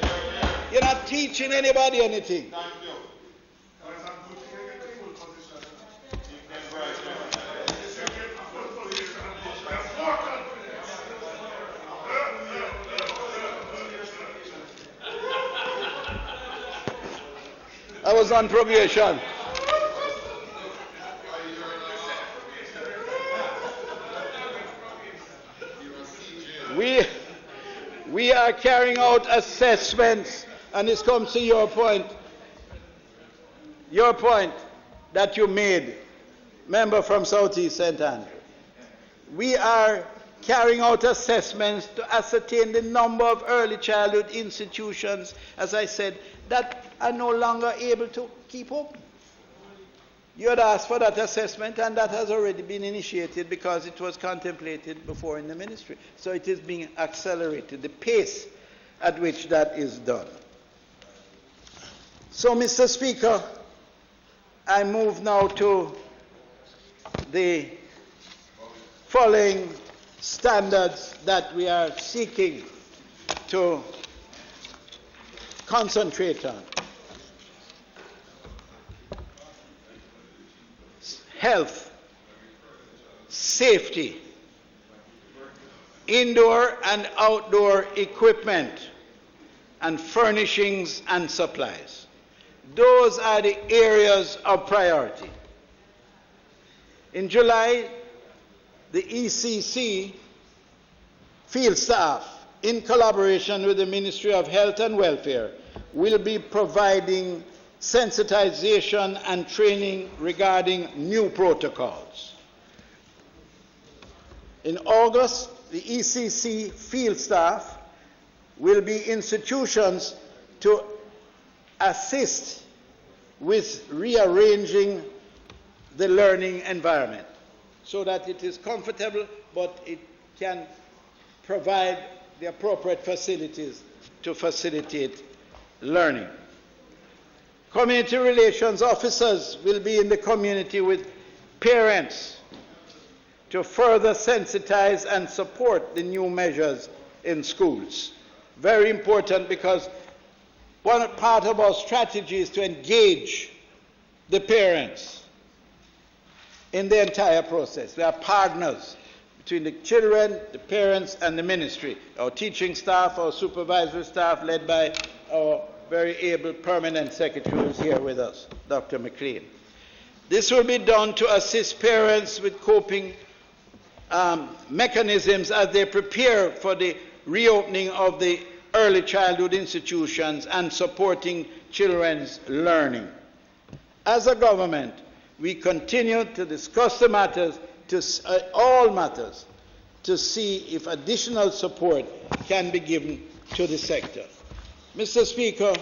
You're not teaching anybody anything. I was on probation. We are carrying out assessments, and this comes to your point that you made, member from Southeast St. Andrew. We are carrying out assessments to ascertain the number of early childhood institutions, as I said, that are no longer able to keep open. You had asked for that assessment, and that has already been initiated because it was contemplated before in the ministry. So it is being accelerated, the pace at which that is done. So, Mr. Speaker, I move now to the following standards that we are seeking to concentrate on. Health, safety, indoor and outdoor equipment, and furnishings and supplies. Those are the areas of priority. In July, the ECC field staff, in collaboration with the Ministry of Health and Welfare, will be providing sensitization and training regarding new protocols. In August, the ECC field staff will be institutions to assist with rearranging the learning environment so that it is comfortable, but it can provide the appropriate facilities to facilitate learning. Community relations officers will be in the community with parents to further sensitize and support the new measures in schools. Very important, because one part of our strategy is to engage the parents in the entire process. We are partners between the children, the parents, and the ministry. Our teaching staff, our supervisory staff, led by our very able permanent secretary who is here with us, Dr. McLean. This will be done to assist parents with coping mechanisms as they prepare for the reopening of the early childhood institutions and supporting children's learning. As a government, we continue to discuss the matters, all matters, to see if additional support can be given to the sector. Mr. Speaker,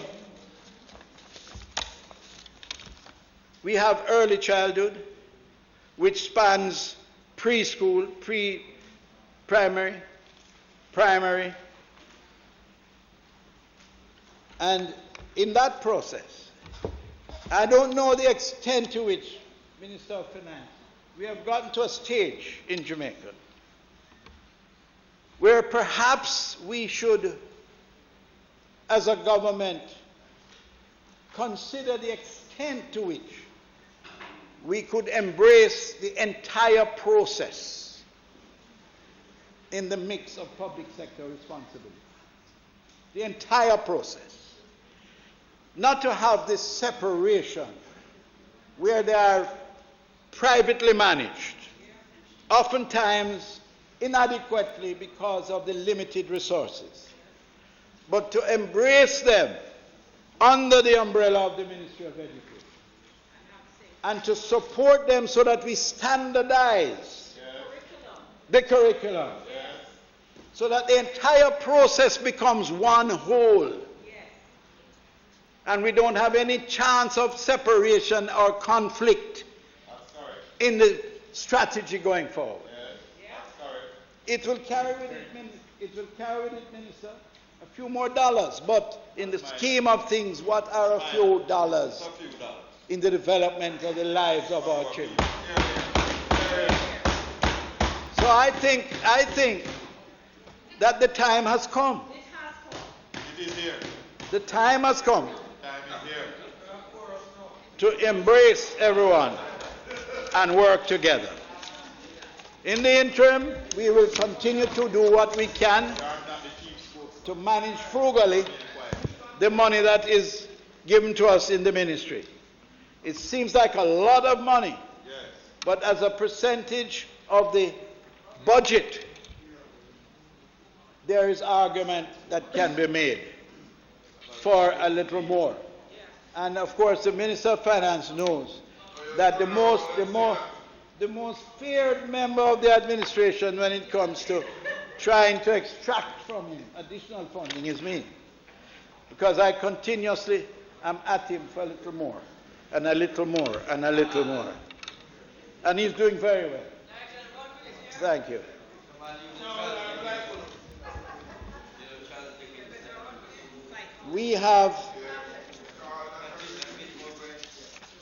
we have early childhood, which spans preschool, pre-primary, primary, and in that process, I don't know the extent to which, Minister of Finance, we have gotten to a stage in Jamaica where perhaps we should, as a government, consider the extent to which we could embrace the entire process in the mix of public sector responsibility. The entire process. Not to have this separation where they are privately managed, oftentimes inadequately because of the limited resources. but to embrace them under the umbrella of the Ministry of Education and to support them so that we standardize the curriculum so that the entire process becomes one whole. And we don't have any chance of separation or conflict in the strategy going forward. It will carry with it, Minister, a few more dollars, but in the scheme of things, what are a few dollars in the development of the lives of our children? So I think that the time has come. It is here. The time has come Time is here. to embrace everyone and work together. In the interim, we will continue to do what we can to manage frugally the money that is given to us in the ministry. It seems like a lot of money, but as a percentage of the budget, there is argument that can be made for a little more. And of course, the Minister of Finance knows that the most feared member of the administration when it comes to trying to extract from him additional funding is me. Because I continuously am at him for a little more, and a little more, and a little more. And he's doing very well. Thank you.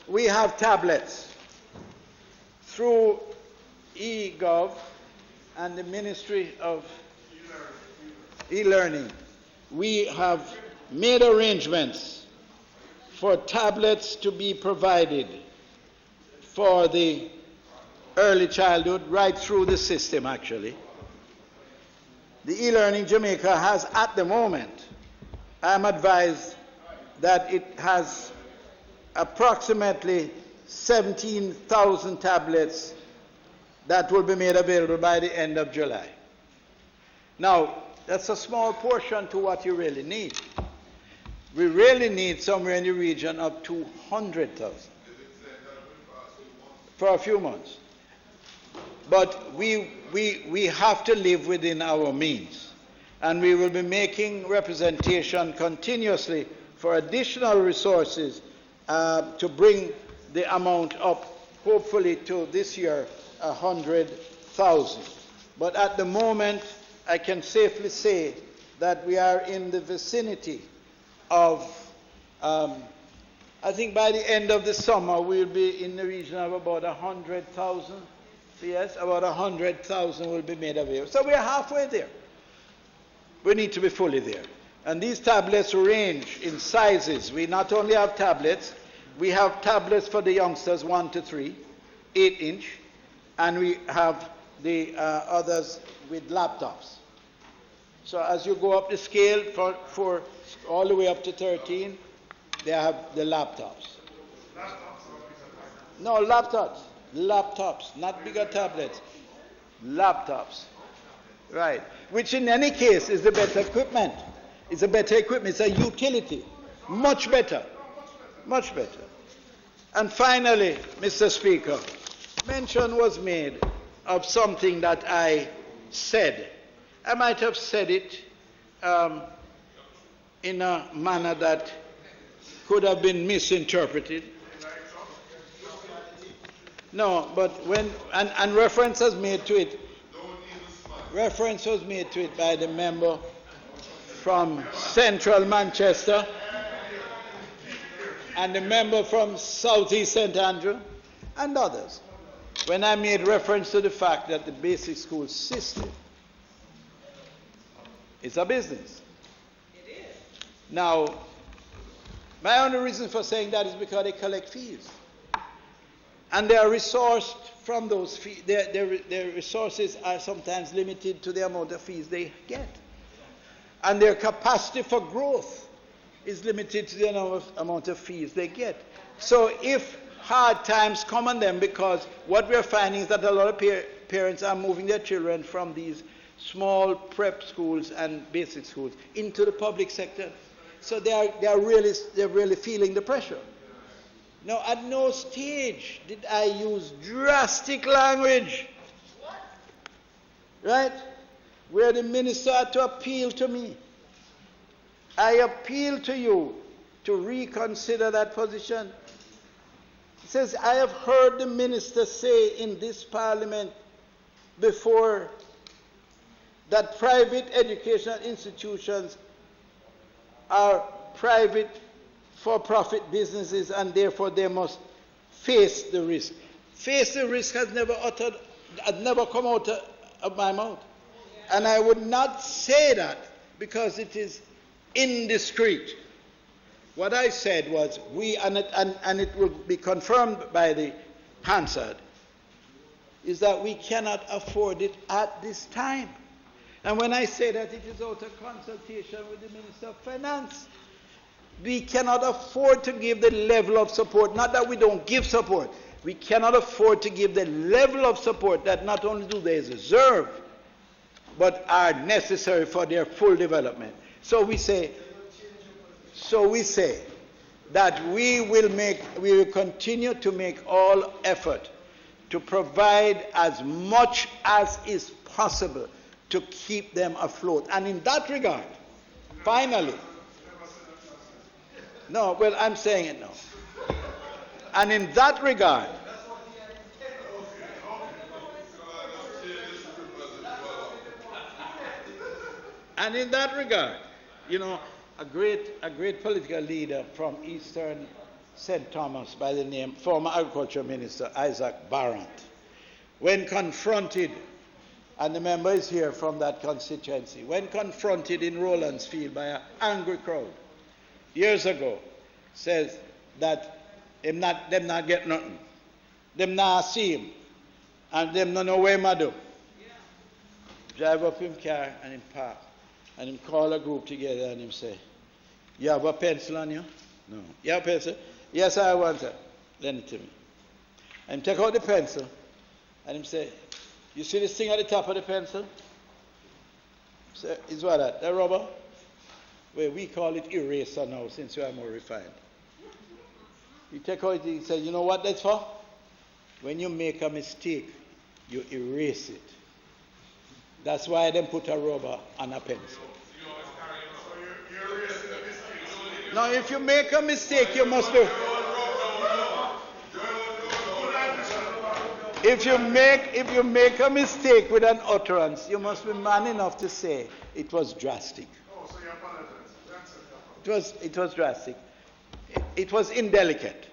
We have tablets through eGov and the Ministry of E-Learning. We have made arrangements for tablets to be provided for the early childhood right through the system, actually. The E-Learning Jamaica has, at the moment, I'm advised that it has approximately 17,000 tablets that will be made available by the end of July. Now, that's a small portion to what you really need. We really need somewhere in the region of 200,000 for a few months. But we have to live within our means. And we will be making representation continuously for additional resources to bring the amount up, hopefully to this year, 100,000. But at the moment, I can safely say that we are in the vicinity of, I think by the end of the summer, we'll be in the region of about 100,000. Yes, about 100,000 will be made available. So we are halfway there. We need to be fully there. And these tablets range in sizes. We not only have tablets, we have tablets for the youngsters 1 to 3, 8-inch, and we have the others with laptops. So as you go up the scale for all the way up to 13, they have the laptops. No, laptops, not bigger tablets, laptops. Right, which in any case is the better equipment. It's a better equipment, it's a utility. Much better. Much better. And finally, Mr. Speaker, mention was made of something that I said. I might have said it in a manner that could have been misinterpreted. No, but when, and reference was made to it. Reference was made to it by the member from Central Manchester and the member from Southeast St. Andrew and others, when I made reference to the fact that the basic school system is a business. It is. Now, my only reason for saying that is because they collect fees. And they are resourced from those fees. Their resources are sometimes limited to the amount of fees they get. And their capacity for growth is limited to the amount of fees they get. So if hard times come on them, because what we're finding is that a lot of parents are moving their children from these small prep schools and basic schools into the public sector. So they're really feeling the pressure. Now, at no stage did I use drastic language, right? Where the minister had to appeal to me. I appeal to you to reconsider that position. He says, I have heard the minister say in this parliament before that private educational institutions are private for-profit businesses and therefore they must face the risk. Face the risk has never come out of my mouth. And I would not say that because it is indiscreet. What I said was, and it will be confirmed by the Hansard, is that we cannot afford it at this time. And when I say that, it is out of consultation with the Minister of Finance. We cannot afford to give the level of support, not that we don't give support, we cannot afford to give the level of support that not only do they deserve, but are necessary for their full development. So we say that we will continue to make all effort to provide as much as is possible to keep them afloat. And in that regard, finally, no, well, I'm saying it now. And in that regard, you know, a great political leader from Eastern St. Thomas by the name, former Agriculture Minister Isaac Barrant, when confronted, and the member is here from that constituency, when confronted in Rowlandsfield by an angry crowd years ago, says that them not get nothing, them not see him, and them not know where him do. Drive up him car and him park, and him call a group together and him say, you have a pencil on you? No. You have a pencil? Yes, I want it. Lend it to me. And take out the pencil and him say, you see this thing at the top of the pencil? Say, is what that? The rubber? Well, we call it eraser now since we are more refined. You take out it, he says, you know what that's for? When you make a mistake, you erase it. That's why they put a rubber on a pencil. Now, if you make a mistake, you must be. If you make a mistake with an utterance, you must be man enough to say it was drastic. It was drastic. It was indelicate.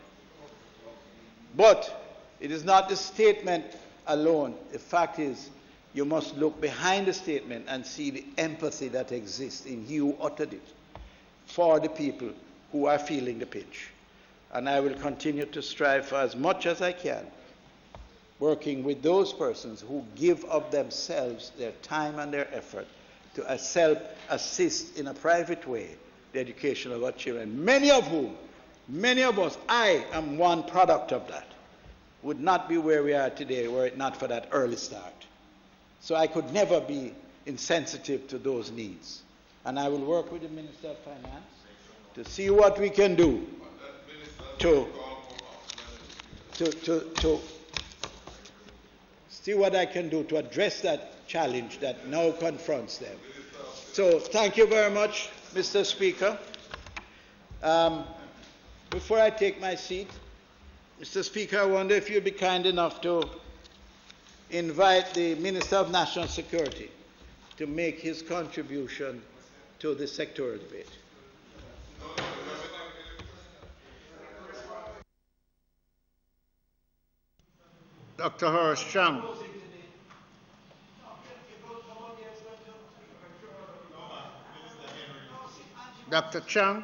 But it is not the statement alone. The fact is, you must look behind the statement and see the empathy that exists in he who uttered it for the people who are feeling the pinch. And I will continue to strive for as much as I can, working with those persons who give of themselves, their time and their effort to assist in a private way the education of our children, many of us, I am one product of that, would not be where we are today were it not for that early start. So I could never be insensitive to those needs. And I will work with the Minister of Finance to see what we can do to see what I can do to address that challenge that now confronts them. So thank you very much, Mr. Speaker. Before I take my seat, Mr. Speaker, I wonder if you'd be kind enough to invite the Minister of National Security to make his contribution to the sectoral debate. Dr. Horace Chang. Dr. Chang.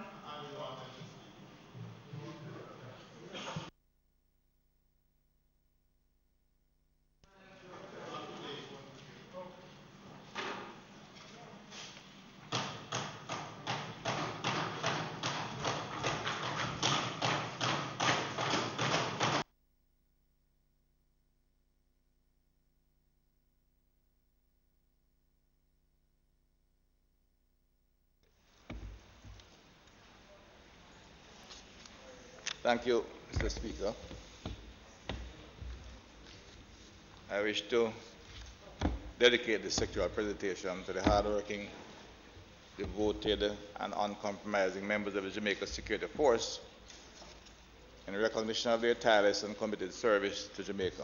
Thank you, Mr. Speaker. I wish to dedicate this sectoral presentation to the hardworking, devoted, and uncompromising members of the Jamaica Security Force in recognition of their tireless and committed service to Jamaica.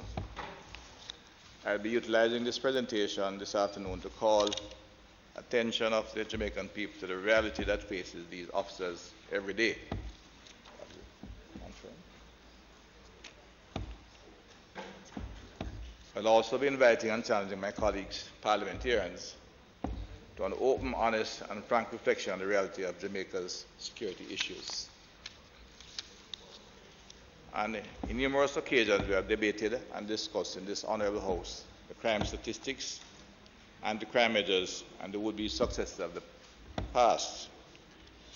I'll be utilizing this presentation this afternoon to call attention of the Jamaican people to the reality that faces these officers every day. I'll also be inviting and challenging my colleagues, parliamentarians, to an open, honest, and frank reflection on the reality of Jamaica's security issues. And in numerous occasions, we have debated and discussed in this honorable House the crime statistics and the crime measures and the would-be successes of the past.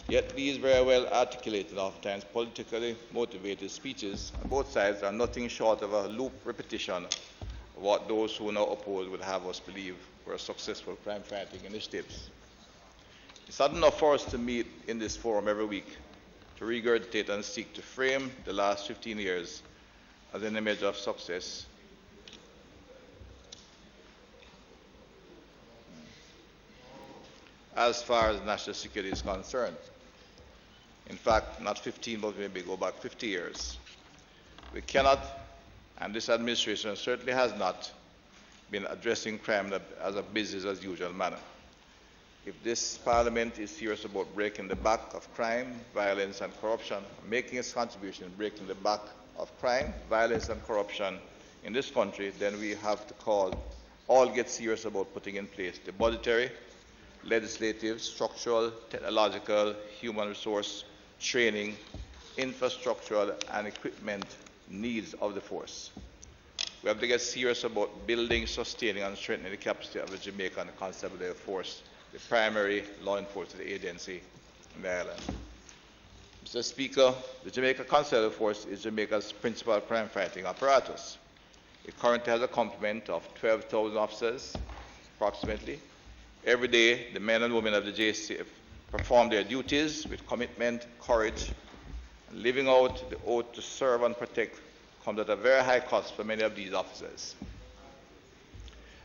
Yet these very well articulated, oftentimes politically motivated speeches on both sides are nothing short of a loop repetition of what those who now oppose would have us believe were successful crime-fighting initiatives. It's not enough for us to meet in this forum every week to regurgitate and seek to frame the last 15 years as an image of success. As far as national security is concerned. In fact, not 15, but maybe go back 50 years. We cannot, and this administration certainly has not, been addressing crime as a business as usual manner. If this Parliament is serious about breaking the back of crime, violence, and corruption, making its contribution in breaking the back of crime, violence, and corruption in this country, then we have to all get serious about putting in place the budgetary, legislative, structural, technological, human resource, training, infrastructural, and equipment needs of the force. We have to get serious about building, sustaining, and strengthening the capacity of the Jamaican Constabulary Force, the primary law enforcement agency in the island. Mr. Speaker, the Jamaica Constabulary Force is Jamaica's principal crime-fighting apparatus. It currently has a complement of 12,000 officers, approximately. Every day, the men and women of the JCF perform their duties with commitment, courage, and living out the oath to serve and protect comes at a very high cost for many of these officers.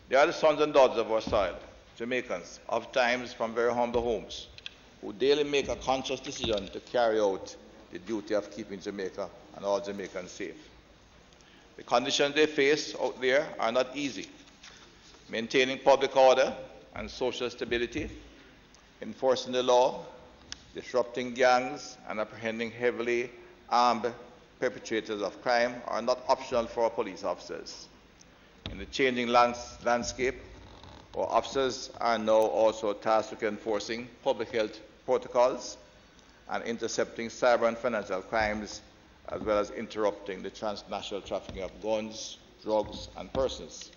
They are the sons and daughters of our soil, Jamaicans, oftentimes from very humble homes, who daily make a conscious decision to carry out the duty of keeping Jamaica and all Jamaicans safe. The conditions they face out there are not easy. Maintaining public order and social stability, enforcing the law, disrupting gangs, and apprehending heavily armed perpetrators of crime are not optional for our police officers. In the changing landscape, our officers are now also tasked with enforcing public health protocols and intercepting cyber and financial crimes, as well as interrupting the transnational trafficking of guns, drugs, and persons.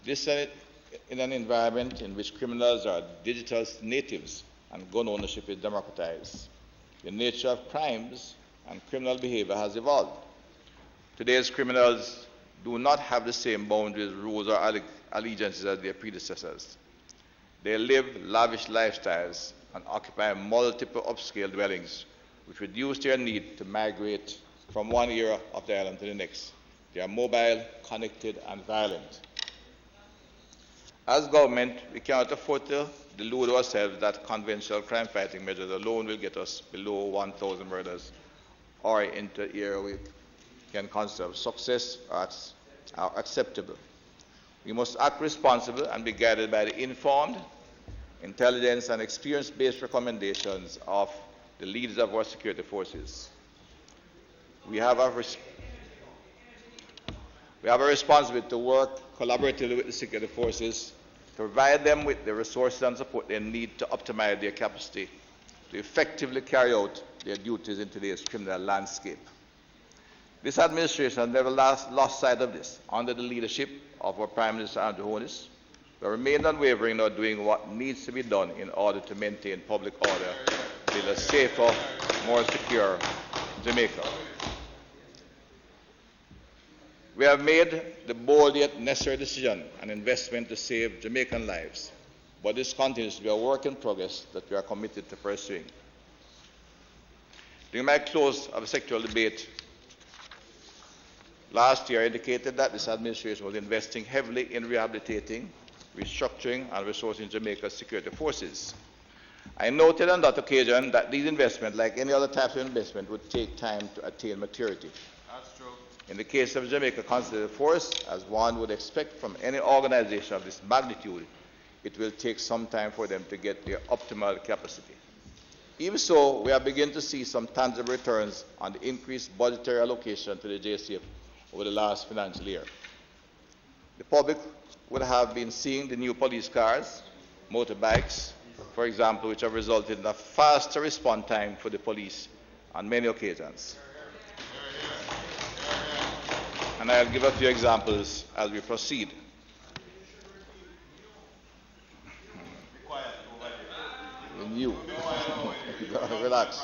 This in an environment in which criminals are digital natives and gun ownership is democratized. The nature of crimes and criminal behavior has evolved. Today's criminals do not have the same boundaries, rules, or allegiances as their predecessors. They live lavish lifestyles and occupy multiple upscale dwellings, which reduce their need to migrate from one era of the island to the next. They are mobile, connected, and violent. As government, we cannot afford to delude ourselves that conventional crime-fighting measures alone will get us below 1,000 murders or into an era we can consider success or acceptable. We must act responsible and be guided by the informed, intelligence, and experience-based recommendations of the leaders of our security forces. We have a responsibility to work collaboratively with the security forces to provide them with the resources and support they need to optimize their capacity to effectively carry out their duties in today's criminal landscape. This administration has never lost sight of this. Under the leadership of our Prime Minister Andrew Holness, we remain unwavering in doing what needs to be done in order to maintain public order, build a safer, more secure Jamaica. We have made the bold yet necessary decision and investment to save Jamaican lives, but this continues to be a work in progress that we are committed to pursuing. During my close of a sectoral debate last year, I indicated that this administration was investing heavily in rehabilitating, restructuring, and resourcing Jamaica's security forces. I noted on that occasion that these investments, like any other type of investment, would take time to attain maturity. That's true. In the case of Jamaica Conservative Force, as one would expect from any organization of this magnitude, it will take some time for them to get their optimal capacity. Even so, we are beginning to see some tangible returns on the increased budgetary allocation to the JCF over the last financial year. The public would have been seeing the new police cars, motorbikes, for example, which have resulted in a faster response time for the police on many occasions. And I'll give a few examples as we proceed. You. Relax.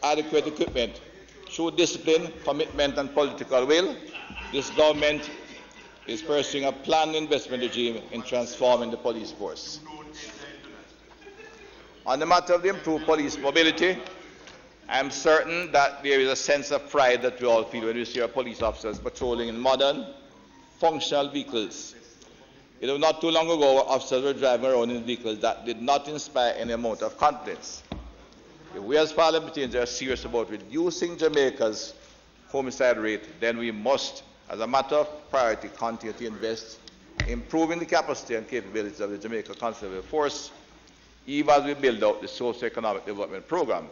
Adequate equipment. Through discipline, commitment, and political will, this government is pursuing a planned investment regime in transforming the police force. On the matter of the improved police mobility, I am certain that there is a sense of pride that we all feel when we see our police officers patrolling in modern, functional vehicles. It was not too long ago where officers were driving around in vehicles that did not inspire any amount of confidence. If we as parliamentarians are serious about reducing Jamaica's homicide rate, then we must, as a matter of priority, continue to invest in improving the capacity and capabilities of the Jamaica Conservative Force, even as we build out the socio-economic development program,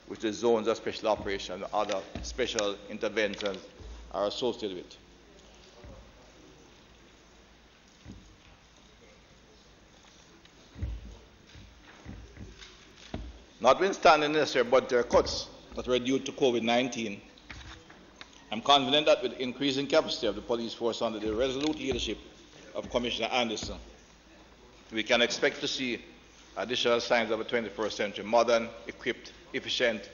which the zones of special operations and other special interventions are associated with. Notwithstanding the necessary budgetary cuts that were due to COVID-19, I'm confident that with increasing capacity of the police force under the resolute leadership of Commissioner Anderson, we can expect to see additional signs of a 21st century modern, equipped, efficient,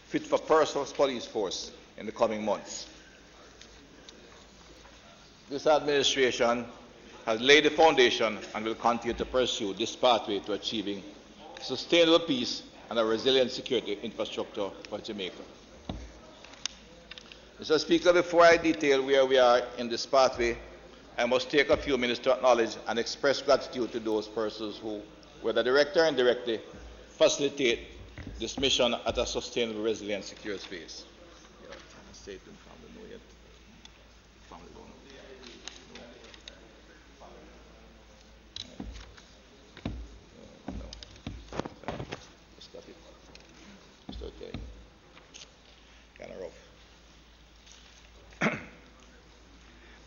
fit-for-purpose police force in the coming months. This administration has laid the foundation and will continue to pursue this pathway to achieving sustainable peace and a resilient security infrastructure for Jamaica. Mr. Speaker, before I detail where we are in this pathway, I must take a few minutes to acknowledge and express gratitude to those persons who, whether directly or indirectly, facilitate this mission at a sustainable, resilient, secure space.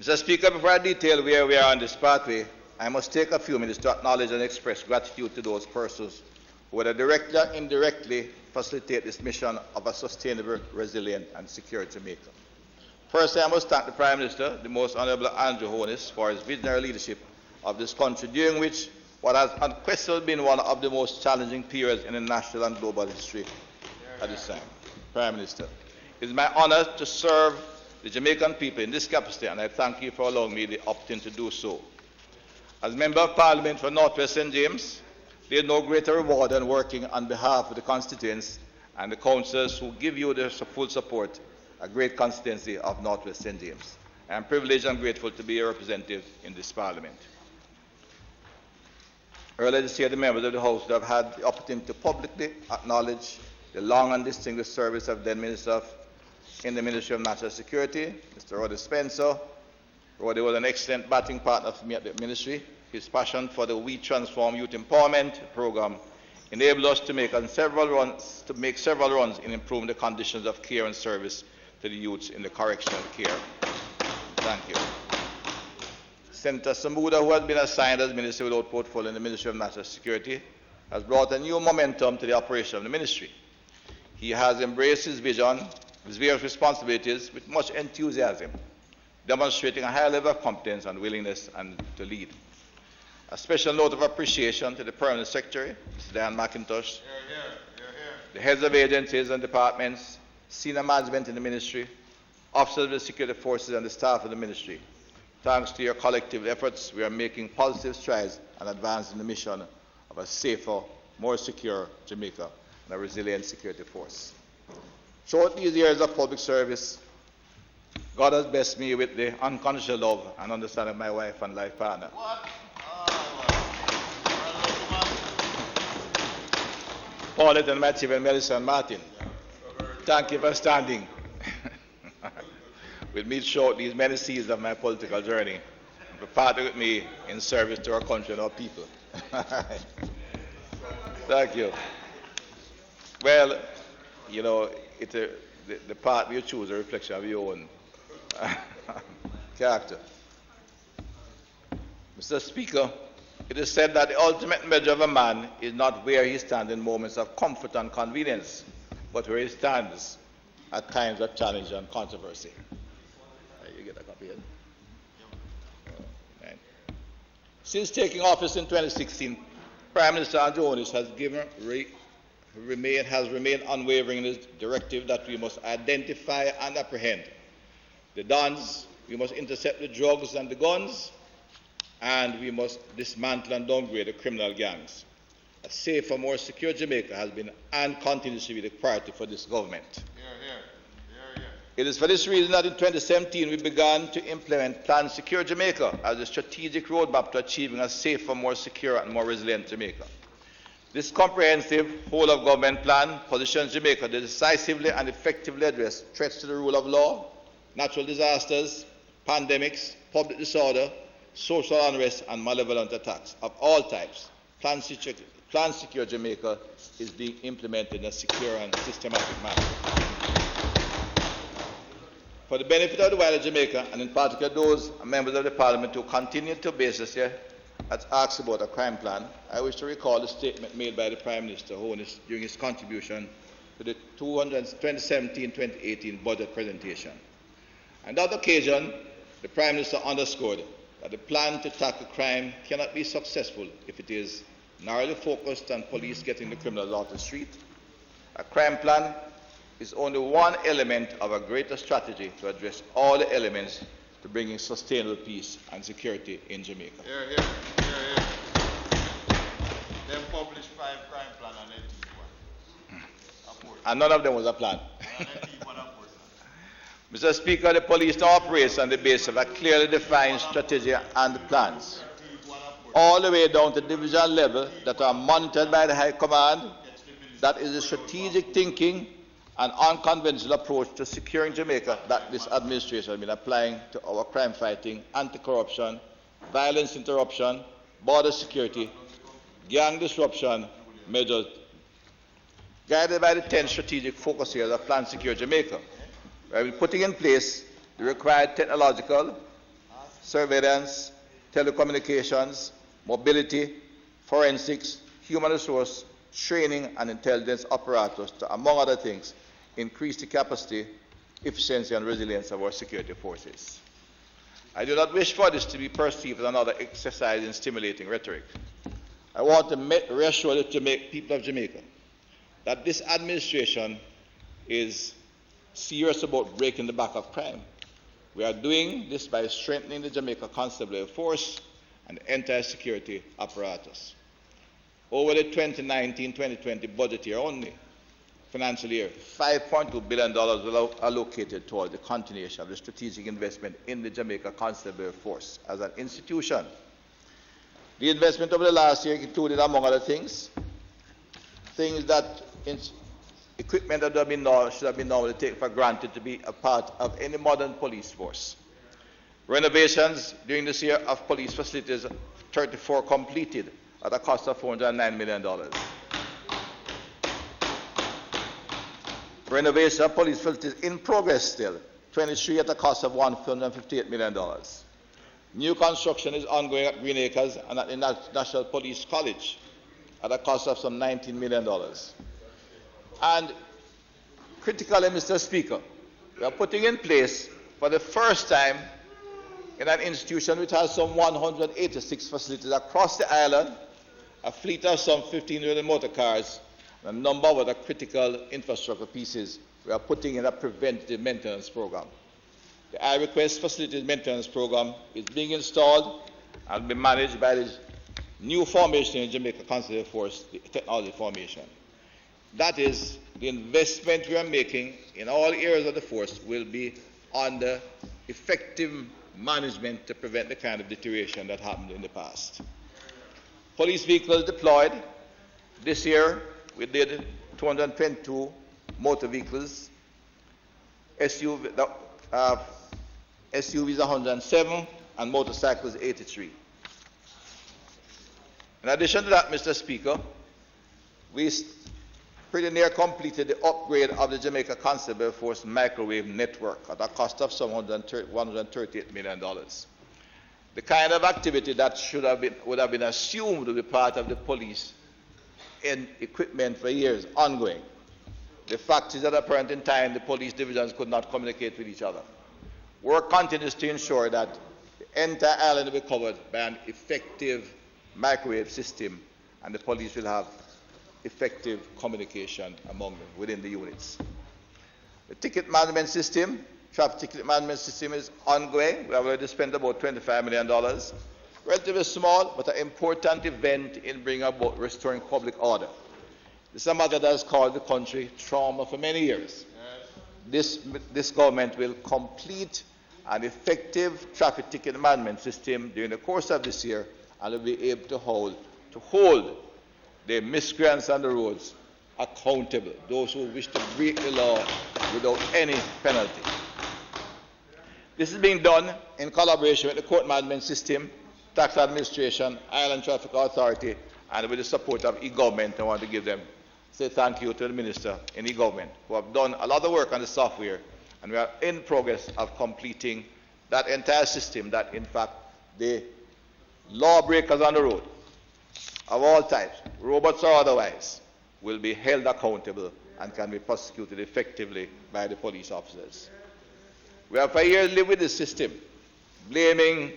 Mr. Speaker, before I detail where we are on this pathway, I must take a few minutes to acknowledge and express gratitude to those persons who, whether directly or indirectly, facilitate this mission of a sustainable, resilient, and secure Jamaica. Firstly, I must thank the Prime Minister, the Most Honourable Andrew Holness, for his visionary leadership of this country, during which what has unquestionably been one of the most challenging periods in the national and global history at this time. Prime Minister, it is my honour to serve the Jamaican people in this capacity, and I thank you for allowing me the opportunity to do so. As Member of Parliament for North West St. James, there is no greater reward than working on behalf of the constituents and the councillors who give you their full support, a great constituency of North West St. James. I am privileged and grateful to be a representative in this Parliament. Earlier this year, the members of the House have had the opportunity to publicly acknowledge the long and distinguished service of then Minister in the Ministry of National Security, Mr. Roddy Spencer. Roddy was an excellent batting partner for me at the Ministry. His passion for the We Transform Youth Empowerment program enabled us to make several runs in improving the conditions of care and service to the youths in the correctional care. Thank you. Senator Samuda, who has been assigned as Minister without portfolio in the Ministry of National Security, has brought a new momentum to the operation of the Ministry. He has embraced his vision, his various responsibilities with much enthusiasm, demonstrating a high level of competence and willingness to lead. A special note of appreciation to the Permanent Secretary, Mr. Dan McIntosh, the heads of agencies and departments, senior management in the Ministry, officers of the security forces and the staff of the Ministry. Thanks to your collective efforts, we are making positive strides and advancing the mission of a safer, more secure Jamaica and a resilient security force. Throughout these years of public service, God has blessed me with the unconditional love and understanding of my wife and life partner. Paulette and my children, Melissa and Martin. Thank you for standing with me throughout these many seasons of my political journey, for partnering with me in service to our country and our people. Thank you. Well, you know, the path you choose is a reflection of your own character. Mr. Speaker, it is said that the ultimate measure of a man is not where he stands in moments of comfort and convenience, but where he stands at times of challenge and controversy. You get a copy here? Right. Since taking office in 2016, Prime Minister Andrew has remained unwavering in his directive that we must identify and apprehend the dons, we must intercept the drugs and the guns, and we must dismantle and downgrade the criminal gangs. A safer, more secure Jamaica has been and continues to be the priority for this government. It is for this reason that in 2017 we began to implement Plan Secure Jamaica as a strategic roadmap to achieving a safer, more secure and more resilient Jamaica. This comprehensive whole-of-government plan positions Jamaica to decisively and effectively address threats to the rule of law, natural disasters, pandemics, public disorder, social unrest and malevolent attacks of all types. Plan Secure Jamaica is being implemented in a secure and systematic manner. For the benefit of the wider Jamaica, and in particular those members of the Parliament who continue to base this here has asked about a crime plan, I wish to recall the statement made by the Prime Minister during his contribution to the 2017-2018 budget presentation. On that occasion, the Prime Minister underscored that the plan to tackle crime cannot be successful if it is narrowly focused on police getting the criminals off the street. A crime plan is only one element of a greater strategy to address all the elements to bringing sustainable peace and security in Jamaica. They published 5 crime plans and they keep one. And none of them was a plan. Mr. Speaker, the police now operates on the basis of a clearly defined strategy and plans, all the way down to division level that are monitored by the High Command. That is the strategic thinking and unconventional approach to securing Jamaica that this administration has been applying to our crime fighting, anti-corruption, violence interruption, border security, gang disruption measures, guided by the 10 strategic focus areas of Plan Secure Jamaica. We have been putting in place the required technological, surveillance, telecommunications, mobility, forensics, human resource, training and intelligence apparatus to, among other things, increase the capacity, efficiency and resilience of our security forces. I do not wish for this to be perceived as another exercise in stimulating rhetoric. I want to reassure the people of Jamaica that this administration is serious about breaking the back of crime. We are doing this by strengthening the Jamaica Constabulary Force and the entire security apparatus. Over the 2019-2020 budget year only, financial year, $5.2 billion were allocated toward the continuation of the strategic investment in the Jamaica Constabulary Force as an institution. The investment over the last year included, among other things, that equipment that should have been normally taken for granted to be a part of any modern police force. Renovations during this year of police facilities, 34 completed at a cost of $409 million. Renovation of police facilities in progress still, 23 at a cost of $158 million. New construction is ongoing at Green Acres and at the National Police College at a cost of some $19 million. And critically, Mr. Speaker, we are putting in place for the first time in an institution which has some 186 facilities across the island, a fleet of some 15 motor cars, and a number of other critical infrastructure pieces. We are putting in a preventive maintenance program. The I Request Facilities Maintenance Program is being installed and will be managed by the new formation in Jamaica Constabulary Force, the technology formation. That is, the investment we are making in all areas of the force will be under effective management to prevent the kind of deterioration that happened in the past. Police vehicles deployed. This year, we did 222 motor vehicles, SUVs 107, and motorcycles 83. In addition to that, Mr. Speaker, we pretty near completed the upgrade of the Jamaica Constable Force microwave network at a cost of some $138 million. The kind of activity that would have been assumed to be part of the police in equipment for years, ongoing. The fact is that at a point in time, the police divisions could not communicate with each other. Work continues to ensure that the entire island will be covered by an effective microwave system, and the police will have effective communication among them within the units. The ticket management system, traffic ticket management system is ongoing. We have already spent about $25 million. Relatively small, but an important event in bringing about restoring public order. This is a matter that has caused the country trauma for many years. This government will complete an effective traffic ticket management system during the course of this year, and will be able to hold the miscreants on the roads accountable, those who wish to break the law without any penalty. This is being done in collaboration with the court management system, tax administration, Island Traffic Authority, and with the support of e-government. I want to say thank you to the Minister in e-government, who have done a lot of work on the software, and we are in progress of completing that entire system that, in fact, the lawbreakers on the road of all types, robots or otherwise, will be held accountable and can be prosecuted effectively by the police officers. We have for years lived with this system, blaming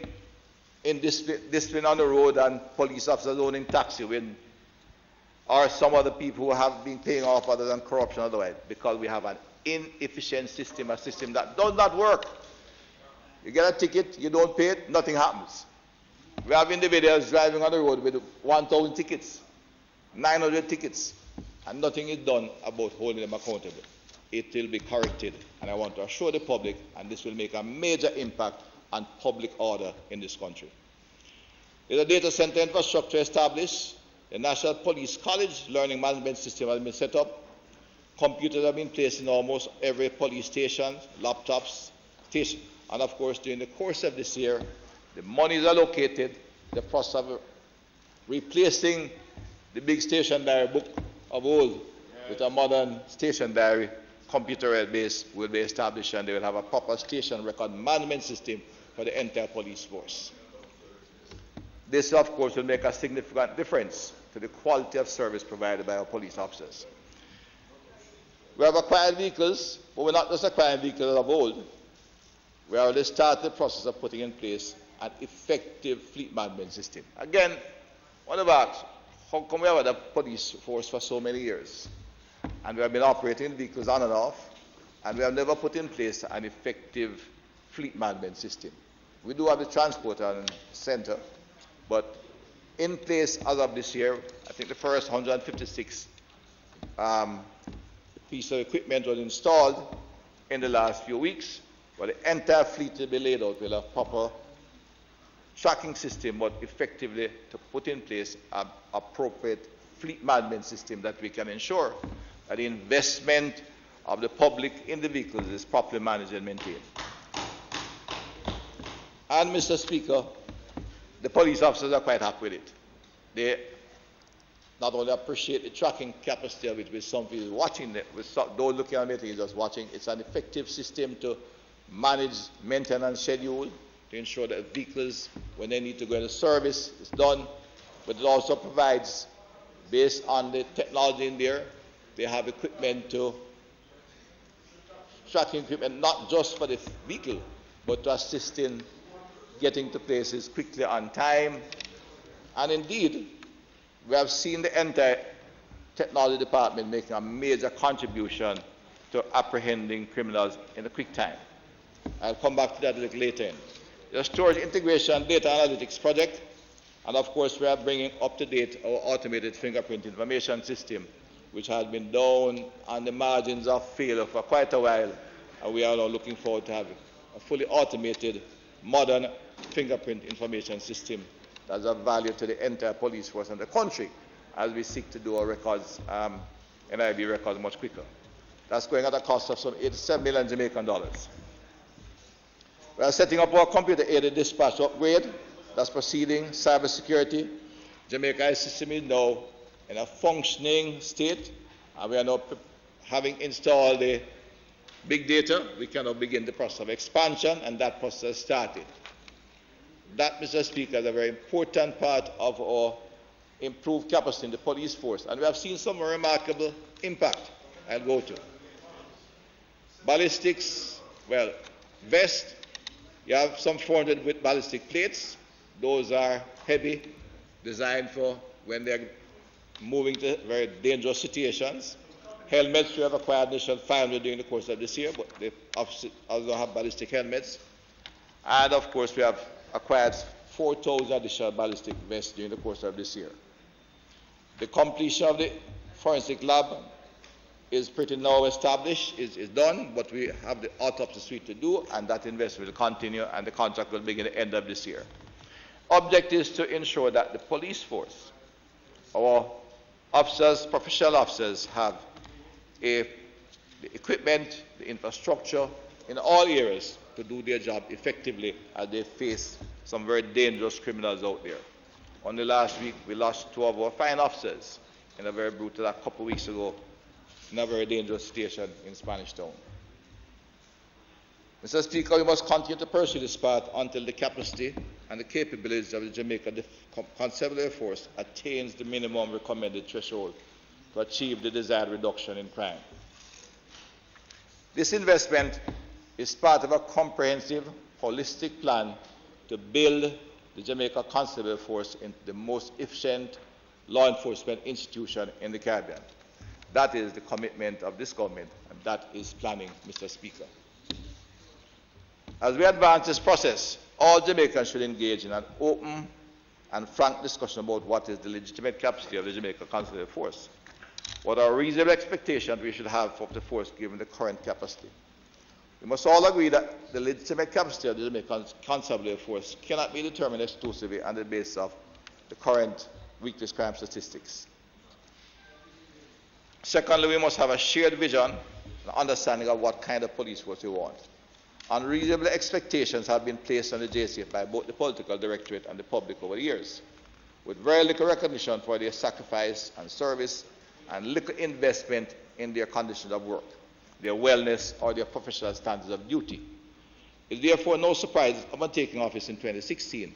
indiscipline on the road and police officers owning taxi when, or some other people who have been paying off other than corruption otherwise, because we have an inefficient system, a system that does not work. You get a ticket, you don't pay it, nothing happens. We have individuals driving on the road with 1,000 tickets, 900 tickets, and nothing is done about holding them accountable. It will be corrected, and I want to assure the public, and this will make a major impact on public order in this country. There's a data center infrastructure established. The National Police College Learning Management System has been set up. Computers have been placed in almost every police station, laptops, station. And of course, during the course of this year, the money is allocated. The process of replacing the big station diary book of old with a modern station diary computer base will be established, and they will have a proper station record management system for the entire police force. This, of course, will make a significant difference to the quality of service provided by our police officers. We have acquired vehicles, but we're not just acquiring vehicles of old. We already started the process of putting in place an effective fleet management system. Again, one of us, how come we have had a police force for so many years? And we have been operating vehicles on and off, and we have never put in place an effective fleet management system. We do have the transporter center, but in place as of this year, I think the first 156 piece of equipment was installed in the last few weeks, but the entire fleet will be laid out with a proper tracking system, but effectively to put in place an appropriate fleet management system that we can ensure that the investment of the public in the vehicles is properly managed and maintained. And Mr. Speaker, the police officers are quite happy with it. They not only appreciate the tracking capacity of it, with some people watching it, with those looking at it, just watching. It's an effective system to manage maintenance schedule, to ensure that vehicles, when they need to go into service, is done. But it also provides, based on the technology in there, they have equipment to, tracking equipment, not just for the vehicle, but to assist in getting to places quickly on time. And indeed, we have seen the entire technology department making a major contribution to apprehending criminals in a quick time. I'll come back to that a little later. The storage integration data analytics project, and of course we are bringing up to date our automated fingerprint information system, which has been down on the margins of failure for quite a while, and we are now looking forward to having a fully automated, modern fingerprint information system that's of value to the entire police force and the country as we seek to do our records, NIB records much quicker. That's going at a cost of some 87 million Jamaican dollars. We are setting up our computer-aided dispatch upgrade. That's proceeding. Cybersecurity. Jamaica's system is now in a functioning state, and we are now having installed the big data. We can now begin the process of expansion, and that process has started. That, Mr. Speaker, is a very important part of our improved capacity in the police force, and we have seen some remarkable impact. I'll go to ballistics. Well, vest, you have some 400 with ballistic plates. Those are heavy, designed for when they're moving to very dangerous situations. Helmets, we have acquired additional 500 during the course of this year, but they also have ballistic helmets. And of course, we have acquired 4,000 additional ballistic vests during the course of this year. The completion of the forensic lab is pretty now established, is done, but we have the autopsy suite to do, and that investment will continue, and the contract will begin at the end of this year. Objective is to ensure that the police force, our officers, professional officers, have the equipment, the infrastructure in all areas to do their job effectively as they face some very dangerous criminals out there. Only last week, we lost 2 of our fine officers in a very brutal, a couple of weeks ago, in a very dangerous station in Spanish Town. Mr. Speaker, we must continue to pursue this path until the capacity and the capabilities of the Jamaica Constabulary Force attains the minimum recommended threshold to achieve the desired reduction in crime. This investment is part of a comprehensive, holistic plan to build the Jamaica Constabulary Force into the most efficient law enforcement institution in the Caribbean. That is the commitment of this government, and that is planning, Mr. Speaker. As we advance this process, all Jamaicans should engage in an open and frank discussion about what is the legitimate capacity of the Jamaica Constabulary Force, what are reasonable expectations we should have of the force given the current capacity. We must all agree that the legitimate capacity of the Jamaica Constabulary Force cannot be determined exclusively on the basis of the current weekly crime statistics. Secondly, we must have a shared vision and understanding of what kind of police force we want. Unreasonable expectations have been placed on the JCF by both the political directorate and the public over the years, with very little recognition for their sacrifice and service and little investment in their conditions of work, their wellness, or their professional standards of duty. It is therefore no surprise that upon taking office in 2016,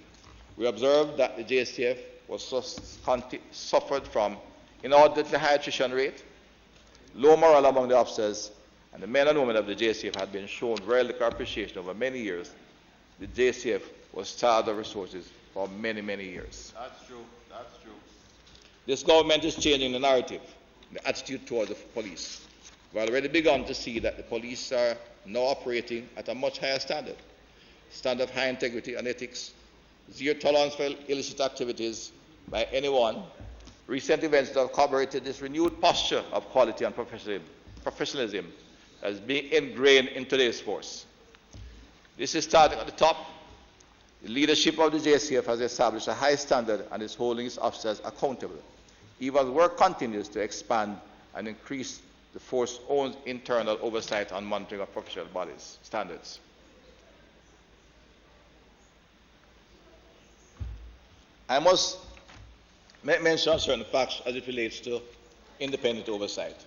we observed that the JCF suffered from inordinately high attrition rate, low morale among the officers, and the men and women of the JCF had been shown very little appreciation over many years. The JCF was starved of resources for many, many years. That's true. That's true. This government is changing the narrative, the attitude towards the police. We've already begun to see that the police are now operating at a much higher standard of high integrity and ethics, zero tolerance for illicit activities by anyone. Recent events have corroborated this renewed posture of quality and professionalism as being ingrained in today's force. This is starting at the top. The leadership of the JCF has established a high standard and is holding its officers accountable, even as work continues to expand and increase the force's own internal oversight and monitoring of professional bodies standards. I must make mention of certain facts as it relates to independent oversight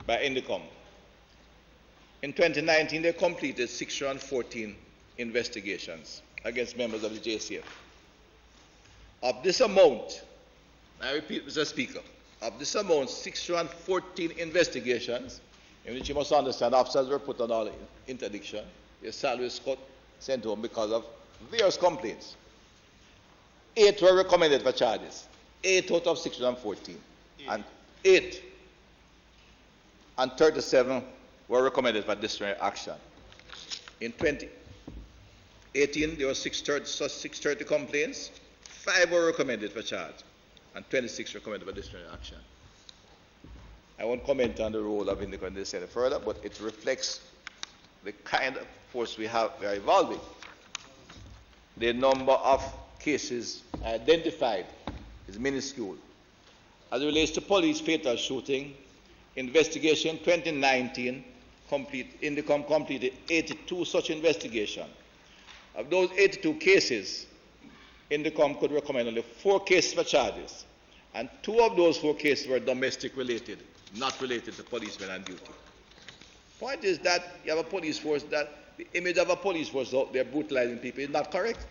by INDECOM. In 2019, they completed 614 investigations against members of the JCF. Of this amount, I repeat, Mr. Speaker, of this amount, 614 investigations, in which you must understand officers were put on all interdiction, their salaries cut, sent home because of various complaints. 8 were recommended for charges. 8 out of 614. And 8 and 37 were recommended for disciplinary action. In 2018, there were 630 complaints, 5 were recommended for charge, and 26 recommended for disciplinary action. I won't comment on the role of independent Senate further, but it reflects the kind of force we are evolving. The number of cases identified is minuscule. As it relates to police fatal shooting, investigation 2019 Indicom completed 82 such investigations. Of those 82 cases, Indicom could recommend only 4 cases for charges, and 2 of those 4 cases were domestic related, not related to policemen on duty. Point is that you have a police force that the image of a police force out there brutalizing people is not correct.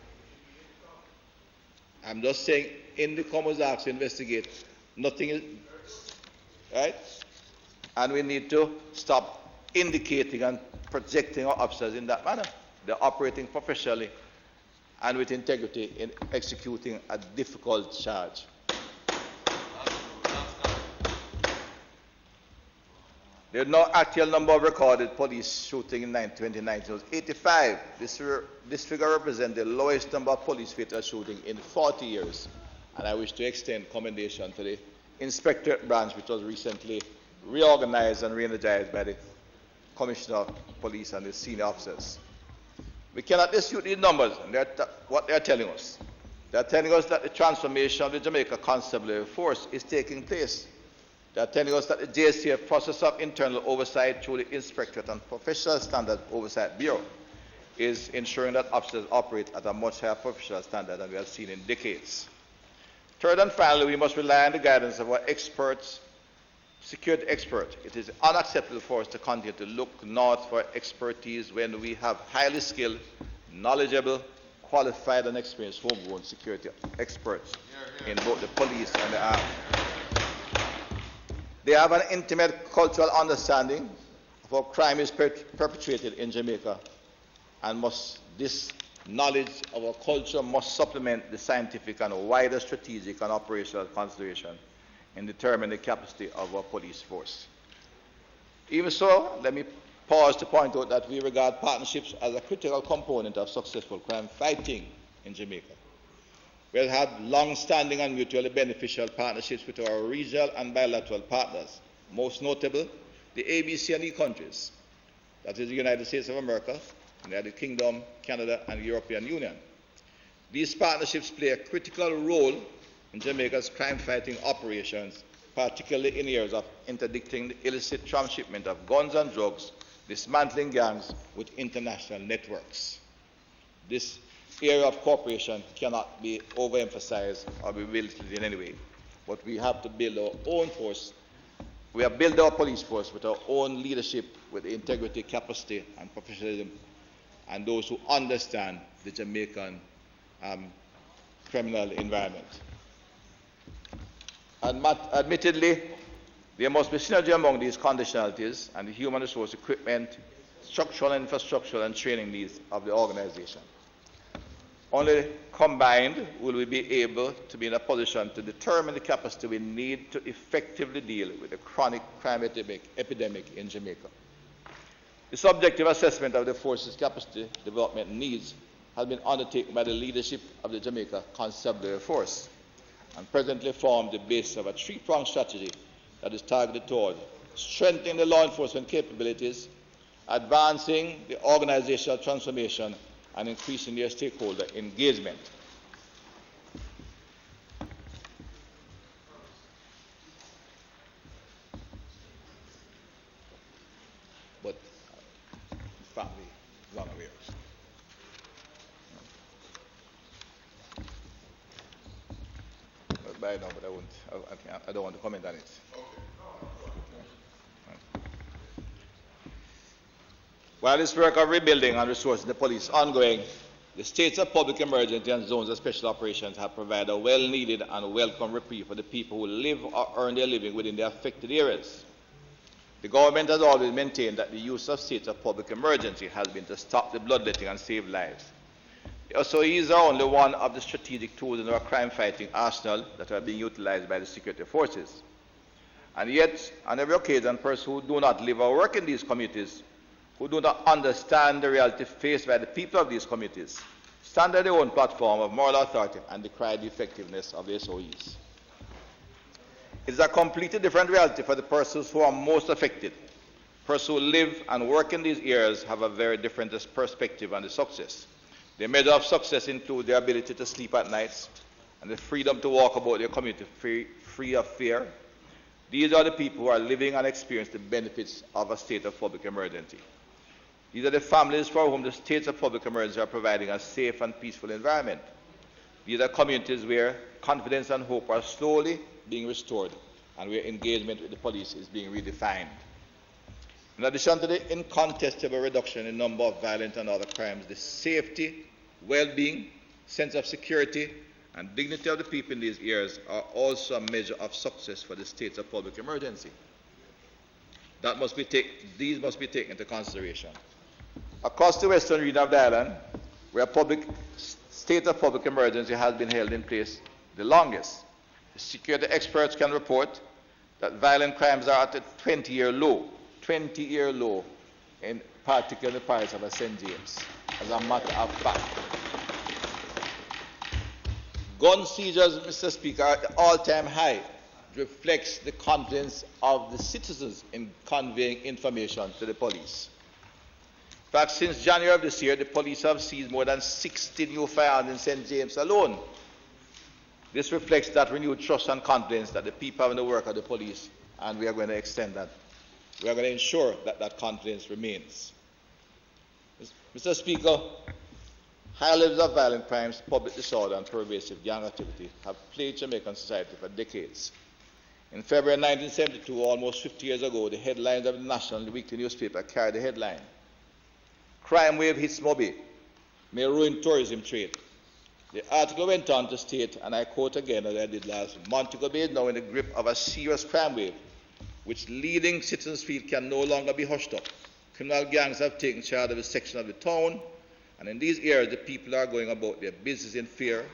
I'm just saying Indicom was asked to investigate. Nothing is right, and we need to stop indicating and projecting our officers in that manner. They're operating professionally and with integrity in executing a difficult charge. The actual number of recorded police shooting in 2019 was 85. This figure represents the lowest number of police fatal shootings in 40 years. And I wish to extend commendation to the Inspectorate branch, which was recently reorganized and re-energized by the Commissioner of Police and the senior officers. We cannot dispute these numbers and what they are telling us. They are telling us that the transformation of the Jamaica Constabulary Force is taking place. They are telling us that the JSCF process of internal oversight through the Inspectorate and Professional Standard Oversight Bureau is ensuring that officers operate at a much higher professional standard than we have seen in decades. Third and finally, we must rely on the guidance of our experts, security experts. It is unacceptable for us to continue to look north for expertise when we have highly skilled, knowledgeable, qualified and experienced homegrown security experts in both the police and the army. They have an intimate cultural understanding of how crime is perpetrated in Jamaica, and this knowledge of our culture must supplement the scientific and wider strategic and operational consideration in determining the capacity of our police force. Even so, let me pause to point out that we regard partnerships as a critical component of successful crime fighting in Jamaica. We have had long-standing and mutually beneficial partnerships with our regional and bilateral partners, most notable the ABCNE countries, that is the United States of America, United Kingdom, Canada, and the European Union. These partnerships play a critical role in Jamaica's crime-fighting operations, particularly in areas of interdicting the illicit transshipment of guns and drugs, dismantling gangs with international networks. This area of cooperation cannot be overemphasized or be belittled in any way. But we have to build our own force. We have built our police force with our own leadership, with integrity, capacity, and professionalism, and those who understand the Jamaican criminal environment. Admittedly, there must be synergy among these conditionalities and the human resource equipment, structural and infrastructural and training needs of the organization. Only combined will we be able to be in a position to determine the capacity we need to effectively deal with the chronic crime epidemic in Jamaica. The subjective assessment of the force's capacity development needs has been undertaken by the leadership of the Jamaica Constabulary Force and presently form the basis of a 3-pronged strategy that is targeted toward strengthening the law enforcement capabilities, advancing the organizational transformation, and increasing their stakeholder engagement. But family is unaware. By now, but I don't want to comment on it. While this work of rebuilding and resourcing the police is ongoing, the states of public emergency and zones of special operations have provided a well-needed and welcome reprieve for the people who live or earn their living within the affected areas. The government has always maintained that the use of states of public emergency has been to stop the bloodletting and save lives. The SOEs are only one of the strategic tools in our crime-fighting arsenal that are being utilized by the security forces. And yet, on every occasion, persons who do not live or work in these communities, who do not understand the reality faced by the people of these communities, stand on their own platform of moral authority and decry the effectiveness of the SOEs. It's a completely different reality for the persons who are most affected. Persons who live and work in these areas have a very different perspective on the success. The measure of success include their ability to sleep at nights and the freedom to walk about their community free of fear. These are the people who are living and experience the benefits of a state of public emergency. These are the families for whom the states of public emergency are providing a safe and peaceful environment. These are communities where confidence and hope are slowly being restored and where engagement with the police is being redefined. In addition to the incontestable reduction in number of violent and other crimes, the safety, well-being, sense of security, and dignity of the people in these areas are also a measure of success for the states of public emergency. These must be taken into consideration. Across the western region of the island, where state of public emergency has been held in place the longest, the security experts can report that violent crimes are at a 20-year low, in particular the parish of St. James, as a matter of fact. Gun seizures, Mr. Speaker, are at the all-time high. It reflects the confidence of the citizens in conveying information to the police. In fact, since January of this year, the police have seized more than 60 new firearms in St. James alone. This reflects that renewed trust and confidence that the people have in the work of the police, and we are going to extend that. We are going to ensure that that confidence remains. Mr. Speaker, high levels of violent crimes, public disorder, and pervasive gang activity have plagued Jamaican society for decades. In February 1972, almost 50 years ago, the headlines of the national weekly newspaper carried the headline, "Crime Wave Hits Mobi, May Ruin Tourism Trade." The article went on to state, and I quote again as I did last week, Montego Bay is now in the grip of a serious crime wave, which leading citizens feel can no longer be hushed up. Criminal gangs have taken charge of a section of the town, and in these areas the people are going about their business in fear.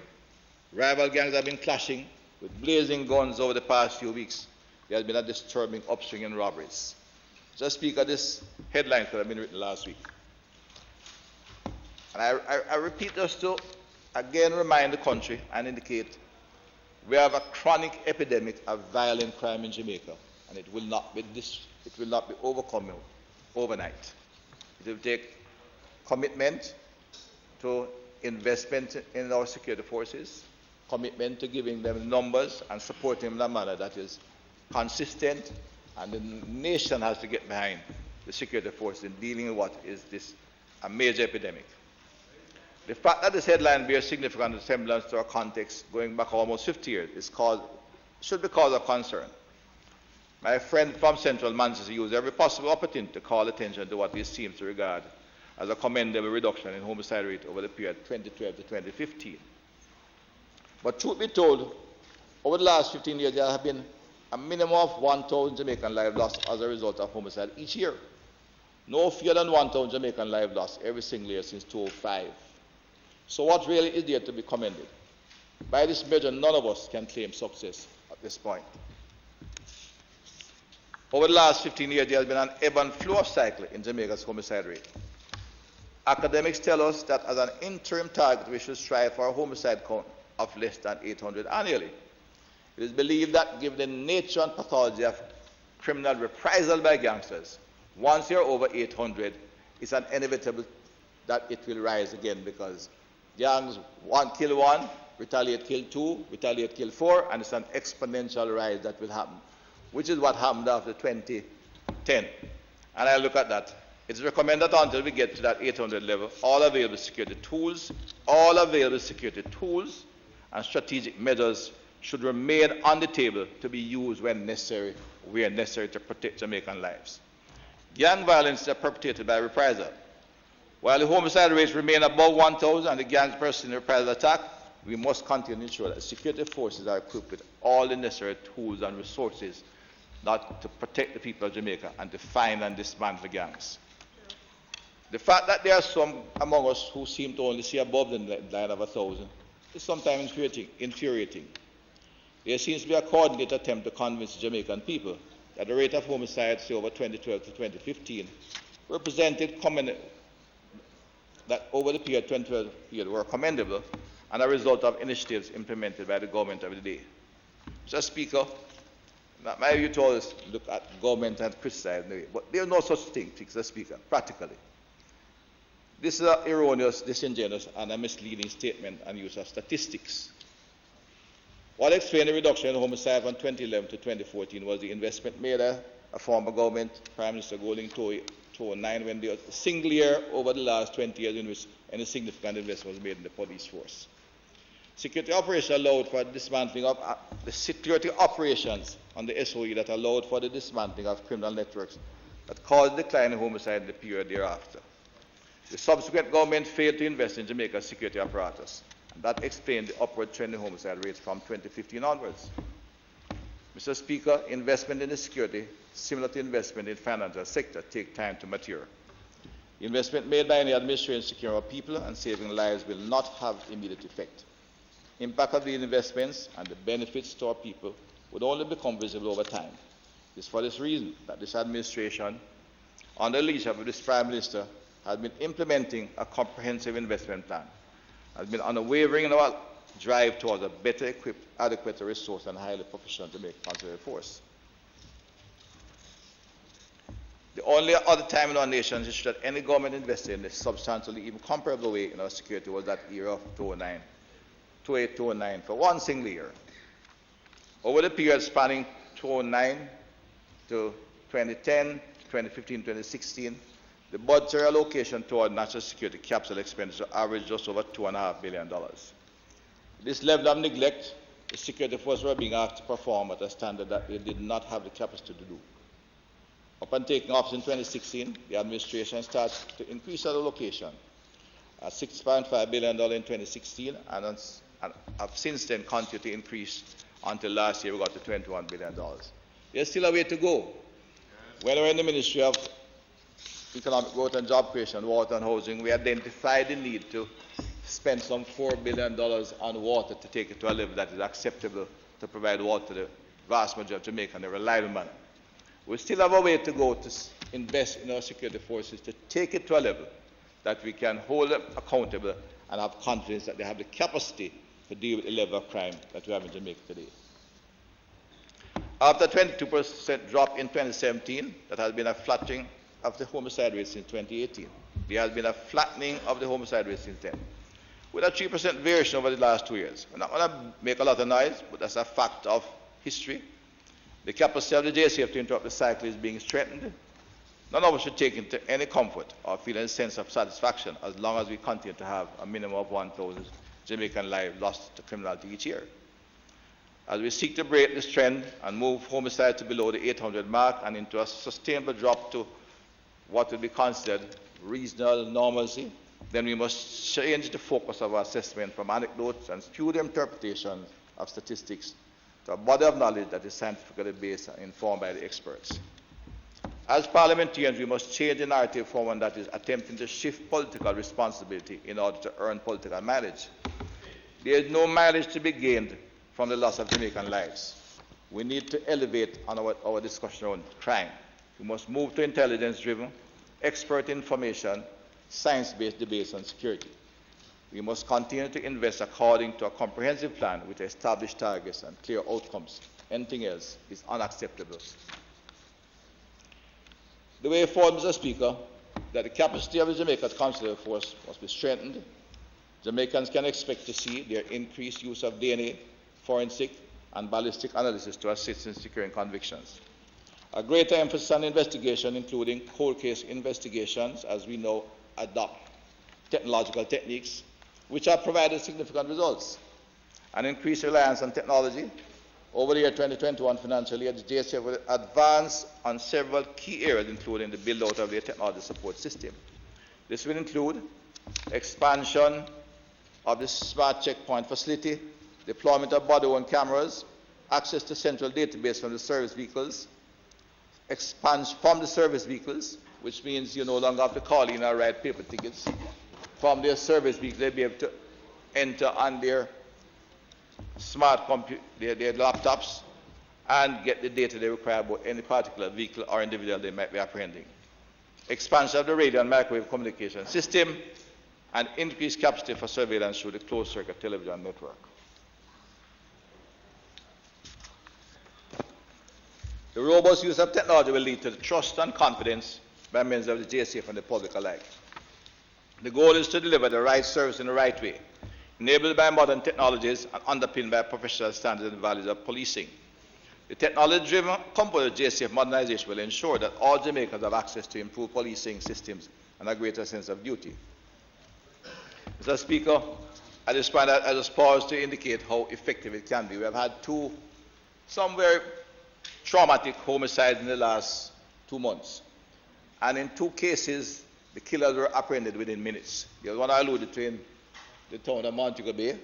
Rival gangs have been clashing with blazing guns over the past few weeks. There has been a disturbing upswing in robberies. Mr. Speaker, this headline could have been written last week. And I repeat this to again remind the country and indicate we have a chronic epidemic of violent crime in Jamaica, and it will not be overcome overnight. It will take commitment to investment in our security forces, commitment to giving them numbers and supporting them in a manner that is consistent, and the nation has to get behind the security force in dealing with what is a major epidemic. The fact that this headline bears significant resemblance to our context going back almost 50 years should be cause of concern. My friend from Central Manchester used every possible opportunity to call attention to what he seems to regard as a commendable reduction in homicide rate over the period 2012 to 2015. But truth be told, over the last 15 years, there have been a minimum of 1,000 Jamaican lives lost as a result of homicide each year. No fewer than 1,000 Jamaican lives lost every single year since 2005. So what really is there to be commended? By this measure, none of us can claim success at this point. Over the last 15 years, there has been an ebb and flow cycle in Jamaica's homicide rate. Academics tell us that as an interim target, we should strive for a homicide count of less than 800 annually. It is believed that given the nature and pathology of criminal reprisal by gangsters, once you're over 800, it's an inevitable that it will rise again because gangs kill one, retaliate kill two, retaliate kill four, and it's an exponential rise that will happen, which is what happened after 2010. And I look at that. It's recommended that until we get to that 800 level, all available security tools and strategic measures should remain on the table to be used when necessary, where necessary to protect Jamaican lives. Gang violence is perpetrated by reprisal. While the homicide rates remain above 1,000 and the gangs pursuing reprisal attack, we must continue to ensure that security forces are equipped with all the necessary tools and resources not to protect the people of Jamaica and to find and dismantle the gangs. The fact that there are some among us who seem to only see above the line of 1,000 is sometimes infuriating. There seems to be a coordinated attempt to convince the Jamaican people that the rate of homicides, say, over 2012 to 2015 represented that over the period 2012 period were commendable and a result of initiatives implemented by the government of the day. Mr. Speaker, Now, my view to always look at government and criticize it, but there is no such thing, Mr. Speaker, practically. This is an erroneous, disingenuous, and a misleading statement and use of statistics. What explained the reduction in homicide from 2011 to 2014 was the investment made by a former government, Prime Minister Golding 2009, when there was a single year over the last 20 years in which any significant investment was made in the police force. Security operations allowed for dismantling of the security operations on the SOE that allowed for the dismantling of criminal networks that caused a decline in homicide in the period thereafter. The subsequent government failed to invest in Jamaica's security apparatus, and that explained the upward trend in homicide rates from 2015 onwards. Mr. Speaker, investment in the security, similar to investment in the financial sector, take time to mature. The investment made by any administration securing our people and saving lives will not have immediate effect. Impact of these investments and the benefits to our people would only become visible over time. It is for this reason that this administration, under the leadership of this Prime Minister, has been implementing a comprehensive investment plan, has been unwavering in our drive towards a better equipped, adequate resource and highly professional Jamaican consular force. The only other time in our nation's history that any government invested in a substantially even comparable way in our security was that era of 2008-2009 for one single year. Over the period spanning 2009 to 2010, 2015, 2016, the budgetary allocation toward national security capital expenditure averaged just over $2.5 billion. This level of neglect, the security forces were being asked to perform at a standard that they did not have the capacity to do. Upon taking office in 2016, the administration started to increase the allocation at $6.5 billion in 2016, and have since then continued to increase until last year we got to $21 billion. There's still a way to go. When we were in the Ministry of Economic Growth and Job Creation, Water and Housing, we identified the need to spend some $4 billion on water to take it to a level that is acceptable to provide water to the vast majority of Jamaica in a reliable manner. We still have a way to go to invest in our security forces to take it to a level that we can hold them accountable and have confidence that they have the capacity to deal with the level of crime that we have in Jamaica today. After a 22% drop in 2017, that has been a flattening of the homicide rate since 2018. There has been a flattening of the homicide rate since then, with a 3% variation over the last 2 years. I'm not going to make a lot of noise, but that's a fact of history. The capacity of the JCF to interrupt the cycle is being strengthened. None of us should take into any comfort or feel any sense of satisfaction as long as we continue to have a minimum of 1,000 Jamaican lives lost to criminality each year. As we seek to break this trend and move homicide to below the 800 mark and into a sustainable drop to what will be considered reasonable normalcy, then we must change the focus of our assessment from anecdotes and skewed interpretations of statistics to a body of knowledge that is scientifically based and informed by the experts. As parliamentarians, we must change the narrative from one that is attempting to shift political responsibility in order to earn political mileage. There is no mileage to be gained from the loss of Jamaican lives. We need to elevate on our discussion around crime. We must move to intelligence-driven, expert information, science-based debates on security. We must continue to invest according to a comprehensive plan with established targets and clear outcomes. Anything else is unacceptable. The way forward, Mr. Speaker, that the capacity of the Jamaica Consular Force must be strengthened. Jamaicans can expect to see their increased use of DNA, forensic, and ballistic analysis to assist in securing convictions. A greater emphasis on investigation, including cold case investigations, as we now adopt technological techniques, which have provided significant results. An increased reliance on technology. Over the year 2021 financial year, the JSF will advance on several key areas, including the build-out of their technology support system. This will include expansion of the smart checkpoint facility, deployment of body-worn cameras, access to central database from the service vehicles, expansion from the service vehicles, which means you no longer have to call in or write paper tickets. From their service vehicle, they'll be able to enter on their smart their laptops and get the data they require about any particular vehicle or individual they might be apprehending. Expansion of the radio and microwave communication system, and increased capacity for surveillance through the closed-circuit television network. The robust use of technology will lead to the trust and confidence by members of the JCF and the public alike. The goal is to deliver the right service in the right way, enabled by modern technologies and underpinned by professional standards and values of policing. The technology-driven component of JCF modernization will ensure that all Jamaicans have access to improved policing systems and a greater sense of duty. Mr. Speaker, at this point, I just pause to indicate how effective it can be. We have had some very traumatic homicides in the last 2 months. And in 2 cases, the killers were apprehended within minutes. The one I alluded to in the town of Montego Bay.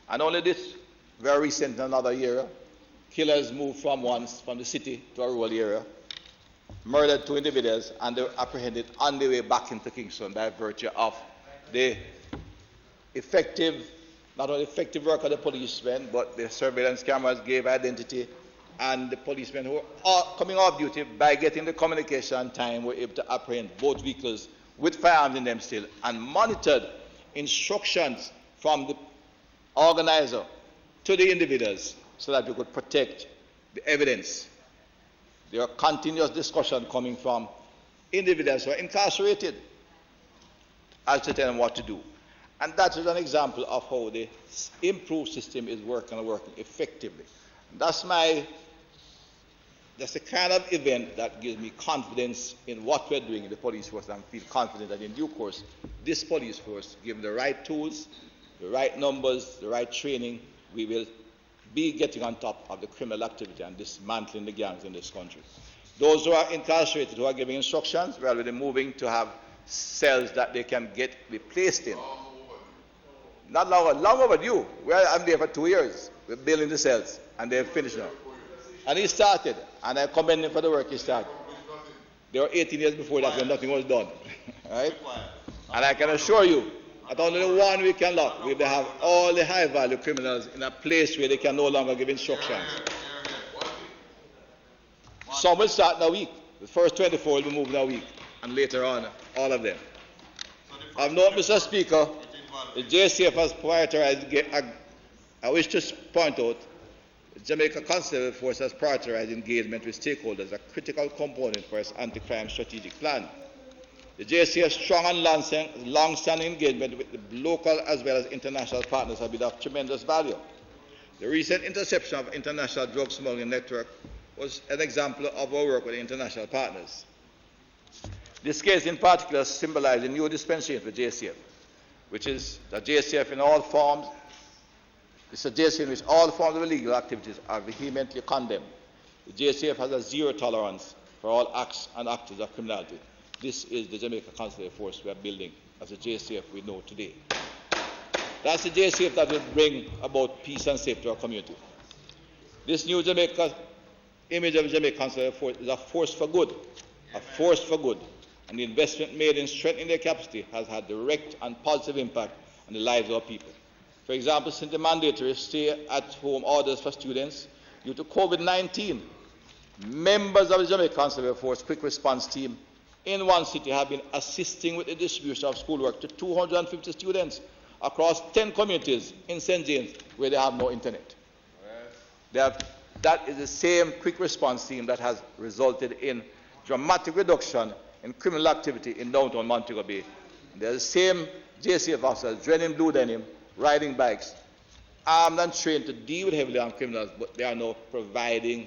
And only this very recent, another year, killers moved from the city to a rural area, murdered 2 individuals, and they were apprehended on their way back into Kingston by virtue of the not only effective work of the policemen, but the surveillance cameras gave identity, and the policemen who were coming off duty, by getting the communication time, were able to apprehend both vehicles with firearms in them still, and monitored instructions from the organizer to the individuals so that we could protect the evidence. There are continuous discussions coming from individuals who are incarcerated as to tell them what to do. And that is an example of how the improved system is working effectively. That's the kind of event that gives me confidence in what we're doing in the police force, and feel confident that in due course, this police force, given the right tools, the right numbers, the right training, we will be getting on top of the criminal activity and dismantling the gangs in this country. Those who are incarcerated, who are giving instructions, we are already moving to have cells that they can be placed in. Not long overdue. I'm there for 2 years. We're building the cells, and they're finished now. And he started, and I commend him for the work he started. There were 18 years before that when nothing was done. Right? And I can assure you, at only 1 week can lock, we will have all the high-value criminals in a place where they can no longer give instructions. Some will start in a week. The first 24 will be moved in a week, and later on, all of them. I've noted, Mr. Speaker, the JCF has prioritized, I wish to point out, the Jamaica Constable Force has prioritized engagement with stakeholders, a critical component for its anti-crime strategic plan. The JCF's strong and long-standing engagement with the local as well as international partners have been of tremendous value. The recent interception of international drug smuggling network was an example of our work with international partners. This case in particular symbolized a new dispensation for JCF, which is that JCF in all forms, it's a JCF in which all forms of illegal activities are vehemently condemned. The JCF has a zero tolerance for all acts and actors of criminality. This is the Jamaica Constable Force we are building as a JCF we know today. That's the JCF that will bring about peace and safety to our community. This new Jamaica image of the Jamaica Constable Force is a force for good, and the investment made in strengthening their capacity has had direct and positive impact on the lives of our people. For example, since the mandatory stay-at-home orders for students due to COVID-19, members of the Jamaica Constable Force Quick Response Team in one city have been assisting with the distribution of schoolwork to 250 students across 10 communities in St. James where they have no internet. That is the same quick response team that has resulted in dramatic reduction in criminal activity in downtown Montego Bay. They're the same JCF officers, dreading in blue denim, riding bikes, armed and trained to deal with heavily armed criminals, but they are now providing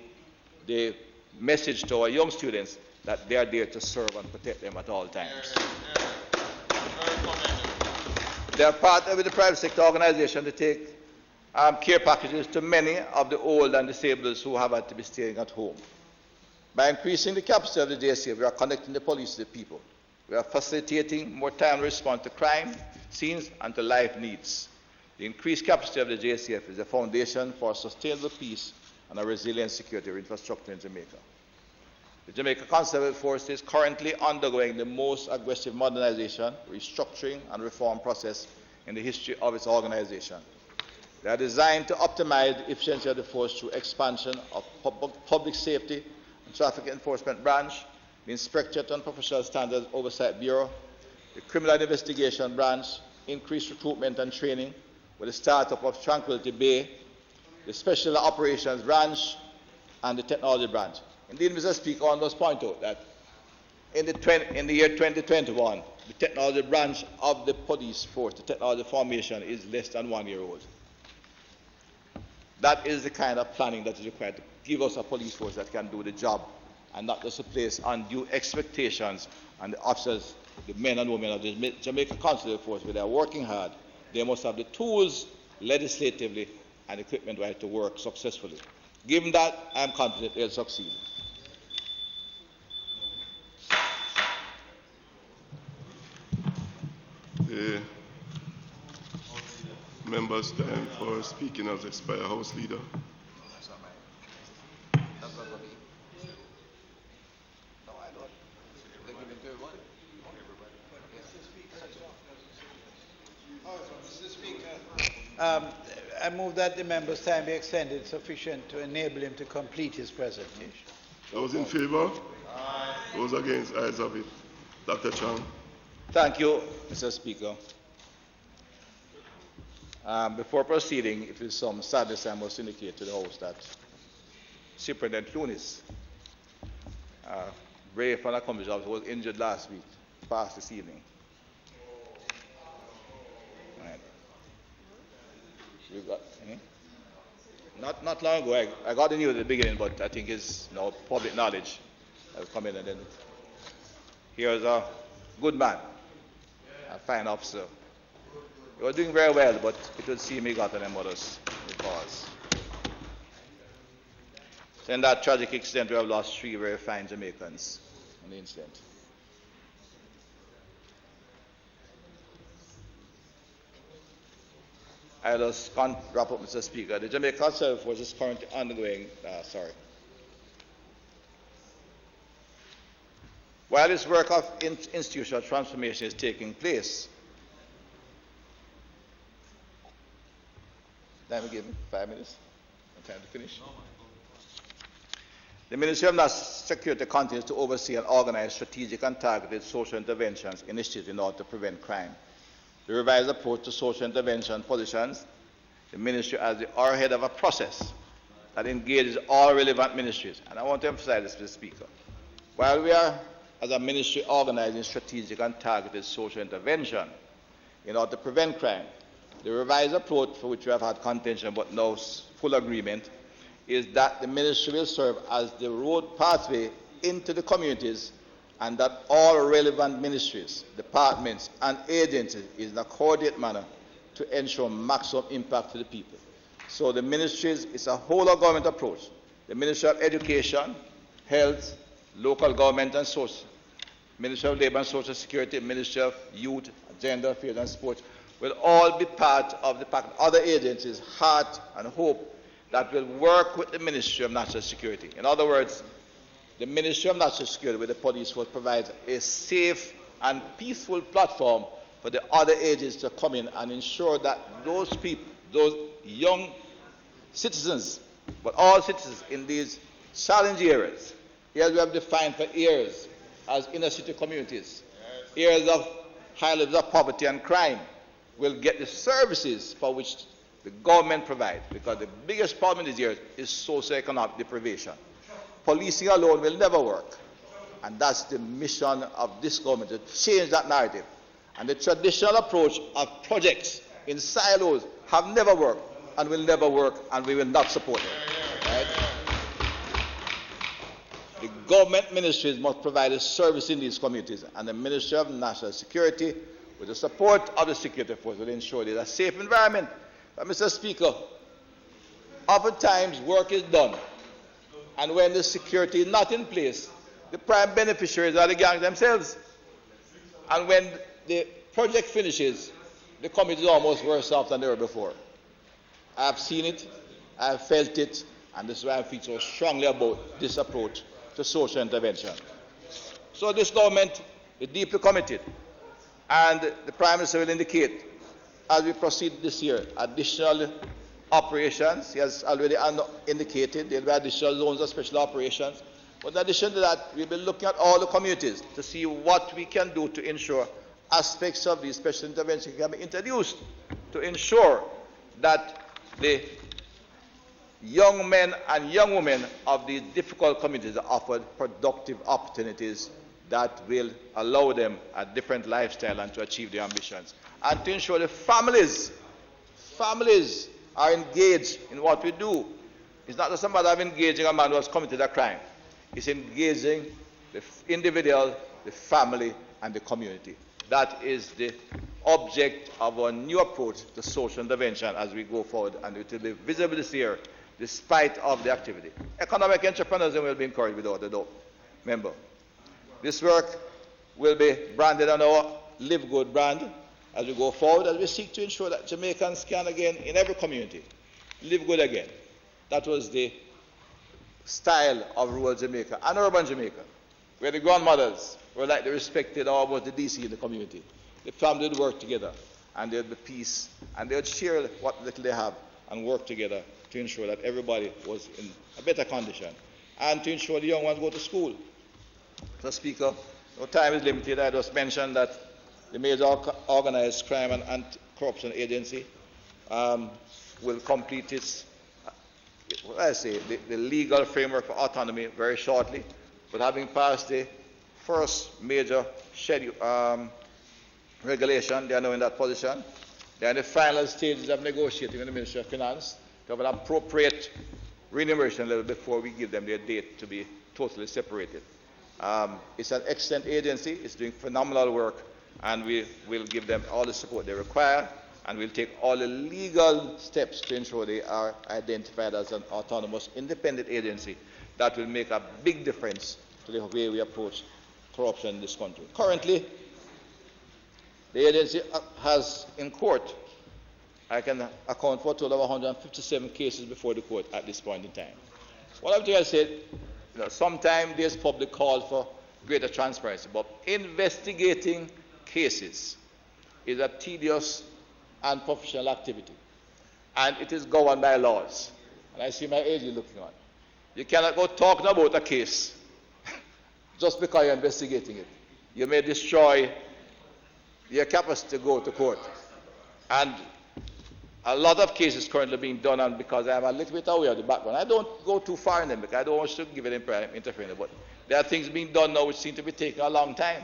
the message to our young students that they are there to serve and protect them at all times. They are partnered with the private sector organization to take care packages to many of the old and disabled who have had to be staying at home. By increasing the capacity of the JCF, we are connecting the police to the people. We are facilitating more timely response to crime scenes and to life needs. The increased capacity of the JCF is the foundation for sustainable peace and a resilient security infrastructure in Jamaica. The Jamaica Constable Force is currently undergoing the most aggressive modernization, restructuring, and reform process in the history of its organization. They are designed to optimize the efficiency of the force through expansion of public safety and traffic enforcement branch, the Inspectorate and Professional Standards Oversight Bureau, the Criminal Investigation Branch, increased recruitment and training with the startup of Tranquility Bay, the Special Operations Branch, and the Technology Branch. Indeed, Mr. Speaker, I must point out that in the year 2021, the technology branch of the police force, the technology formation, is less than 1 year old. That is the kind of planning that is required to give us a police force that can do the job and not just to place undue expectations on the officers, the men and women of the Jamaica Consular Force, where they are working hard. They must have the tools legislatively and equipment-wise to work successfully. Given that, I am confident they'll succeed. The members' time for speaking has expired. House Leader. Mr. Speaker, I move that the member's time be extended sufficient to enable him to complete his presentation. Those in favour? Aye. Those against? Ayes have it. Dr. Chang. Thank you, Mr. Speaker. Before proceeding, it is some sadness I must indicate to the House that Superintendent Lunis, brave and accomplished officer, was injured last week, passed this evening. Right. Not long ago, I got the news at the beginning, but I think it's public knowledge. I'll come in and then here's a good man, a fine officer. He was doing very well, but it would seem he got on them others because. So in that tragic incident, we have lost 3 very fine Jamaicans in the incident. I just can't wrap up, Mr. Speaker. The Jamaica Consular Force is currently undergoing, While this work of institutional transformation is taking place, time to give me 5 minutes. Time to finish. The Ministry of National Security continues to oversee and organize strategic and targeted social interventions initiatives in order to prevent crime. The revised approach to social intervention positions the Ministry as the arrowhead of a process that engages all relevant ministries. And I want to emphasize this, Mr. Speaker. While we are, as a ministry, organizing strategic and targeted social intervention in order to prevent crime, the revised approach, for which we have had contention but now full agreement, is that the ministry will serve as the road pathway into the communities and that all relevant ministries, departments and agencies is in a coordinated manner to ensure maximum impact to the people. So the ministries, it's a whole of government approach. The Ministry of Education, Health, Local Government and Social, Ministry of Labour and Social Security, Ministry of Youth, Gender Affairs and Sports will all be part of the pact. Other agencies, Heart and Hope, that will work with the Ministry of National Security. In other words, the Ministry of National Security with the police force provides a safe and peaceful platform for the other agencies to come in and ensure that those people, those young citizens, but all citizens in these challenging areas, here we have defined for areas as inner city communities, areas of high levels of poverty and crime, will get the services for which the government provides, because the biggest problem in these areas is socioeconomic deprivation. Policing alone will never work, and that's the mission of this government, to change that narrative. And the traditional approach of projects in silos have never worked and will never work, and we will not support it. Right? The government ministries must provide a service in these communities, and the Ministry of National Security, with the support of the security force, will ensure there's a safe environment. But Mr. Speaker, oftentimes work is done, and when the security is not in place, the prime beneficiaries are the gangs themselves. And when the project finishes, the community is almost worse off than they were before. I have seen it, I have felt it, and this is why I feel so strongly about this approach to social intervention. So this government is deeply committed, and the Prime Minister will indicate, as we proceed this year, additional operations. He has already indicated there will be additional zones of special operations. But in addition to that, we'll be looking at all the communities to see what we can do to ensure aspects of these special interventions can be introduced to ensure that the young men and young women of these difficult communities are offered productive opportunities that will allow them a different lifestyle and to achieve their ambitions. And to ensure the families are engaged in what we do. It's not just a matter of engaging a man who has committed a crime. It's engaging the individual, the family, and the community. That is the object of our new approach to social intervention as we go forward, and it will be visible this year despite of the activity. Economic entrepreneurs will be encouraged without a doubt. Remember, this work will be branded on our Live Good brand as we go forward, as we seek to ensure that Jamaicans can again, in every community, live good again. That was the style of rural Jamaica and urban Jamaica, where the grandmothers were like the respected, or almost the DC in the community. The family would work together, and there would be peace, and they would share what little they have and work together to ensure that everybody was in a better condition, and to ensure the young ones go to school. Mr. Speaker, no time is limited. I just mentioned that the major organized crime and anti-corruption agency will complete its, the legal framework for autonomy very shortly. But having passed the first major schedule, regulation, they are now in that position. They are in the final stages of negotiating with the Ministry of Finance to have an appropriate remuneration level before we give them their date to be totally separated. It's an excellent agency. It's doing phenomenal work, and we will give them all the support they require, and we'll take all the legal steps to ensure they are identified as an autonomous, independent agency that will make a big difference to the way we approach corruption in this country. Currently, the agency has in court, I can account for a total of 157 cases before the court at this point in time. One of the things I said, sometimes there's public call for greater transparency, but investigating cases is a tedious and professional activity, and it is governed by laws. And I see my agent looking on. You cannot go talking about a case just because you're investigating it. You may destroy your capacity to go to court. And a lot of cases currently being done on because I'm a little bit aware of the background. I don't go too far in them because I don't want to give it interference. But there are things being done now which seem to be taking a long time.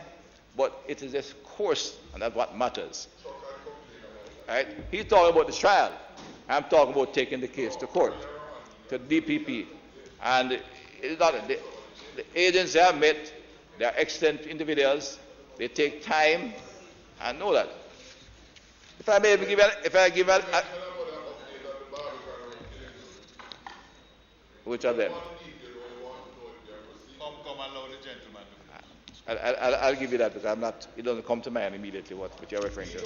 But it is this course, and that's what matters. Right? He's talking about the trial. I'm talking about taking the case to court, to DPP. And it's not, the agents I have met, they are excellent individuals. They take time. I know that. If I may give which of them? Come allow the gentleman. I'll give you that because I'm not. It doesn't come to mind immediately what you're referring to.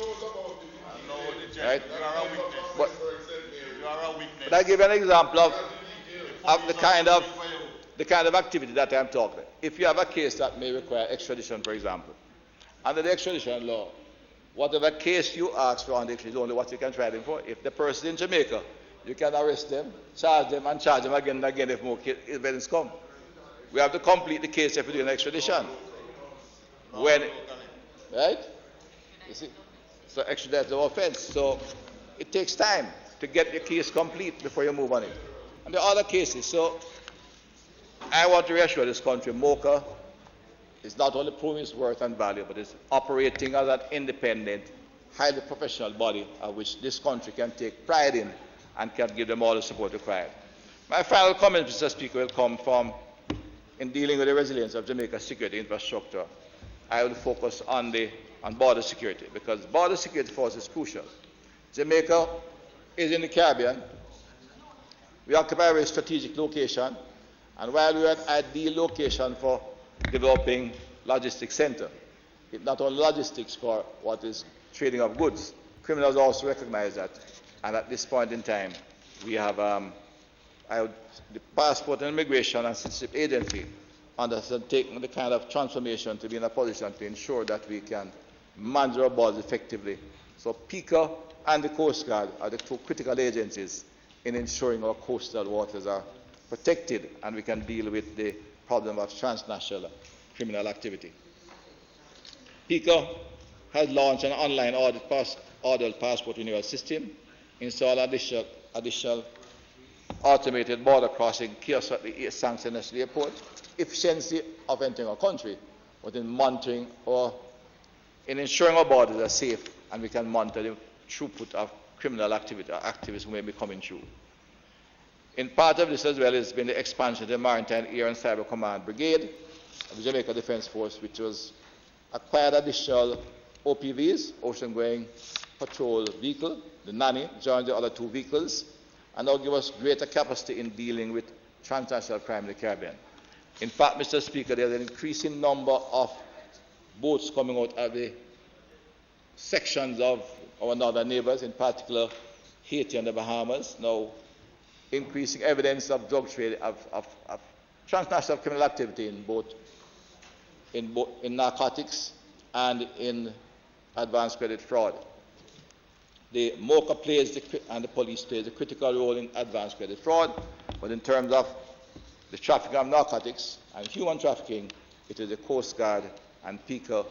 Right? You are a witness. You are a witness. But I give you an example of the kind of activity that I'm talking about. If you have a case that may require extradition, for example, under the extradition law, whatever case you ask for on the extradition is only what you can try them for. If the person is in Jamaica, you can arrest them, charge them again and again if more evidence come. We have to complete the case if we do an extradition. Right? You see? So extradite the offense. So it takes time to get your case complete before you move on it. And there are other cases. So I want to reassure this country, MOCA is not only proving its worth and value, but it's operating as an independent, highly professional body of which this country can take pride in and can give them all the support required. My final comment, Mr. Speaker, will come from in dealing with the resilience of Jamaica's security infrastructure. I will focus on border security because border security for us is crucial. Jamaica is in the Caribbean. We occupy a very strategic location, and while we are an ideal location for developing logistics center, it's not only logistics for what is trading of goods. Criminals also recognize that, and at this point in time, we have the Passport and Immigration and Citizenship Agency undertaking the kind of transformation to be in a position to ensure that we can manage our borders effectively. So PICA and the Coast Guard are the two critical agencies in ensuring our coastal waters are protected and we can deal with the problem of transnational criminal activity. PICA has launched an online adult passport renewal system, installed additional automated border crossing, kiosk at the Sanction National Airport, efficiency of entering our country, but in monitoring or in ensuring our borders are safe and we can monitor the throughput of criminal activity or activities who may be coming through. In part of this as well has been the expansion of the Maritime Air and Cyber Command Brigade of the Jamaica Defence Force, which was acquired additional OPVs, ocean-going patrol vehicle, the Nanny, joined the other two vehicles, and now give us greater capacity in dealing with transnational crime in the Caribbean. In fact, Mr. Speaker, there's an increasing number of boats coming out of the sections of our northern neighbors, in particular Haiti and the Bahamas, now increasing evidence of drug trade, of transnational criminal activity in narcotics and in advanced credit fraud. The MOCA plays and the police plays a critical role in advanced credit fraud, but in terms of the trafficking of narcotics and human trafficking, it is the Coast Guard and PICA,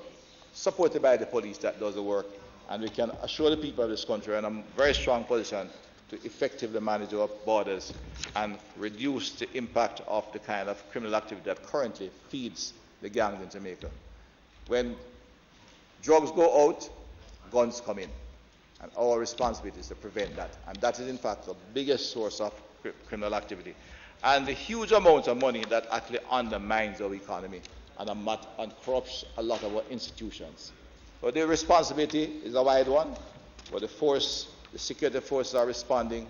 supported by the police, that does the work, and we can assure the people of this country in a very strong position to effectively manage our borders and reduce the impact of the kind of criminal activity that currently feeds the gangs in Jamaica. When drugs go out, guns come in, and our responsibility is to prevent that, and that is in fact the biggest source of criminal activity, and the huge amounts of money that actually undermines our economy and corrupts a lot of our institutions. So the responsibility is a wide one, but the security forces are responding,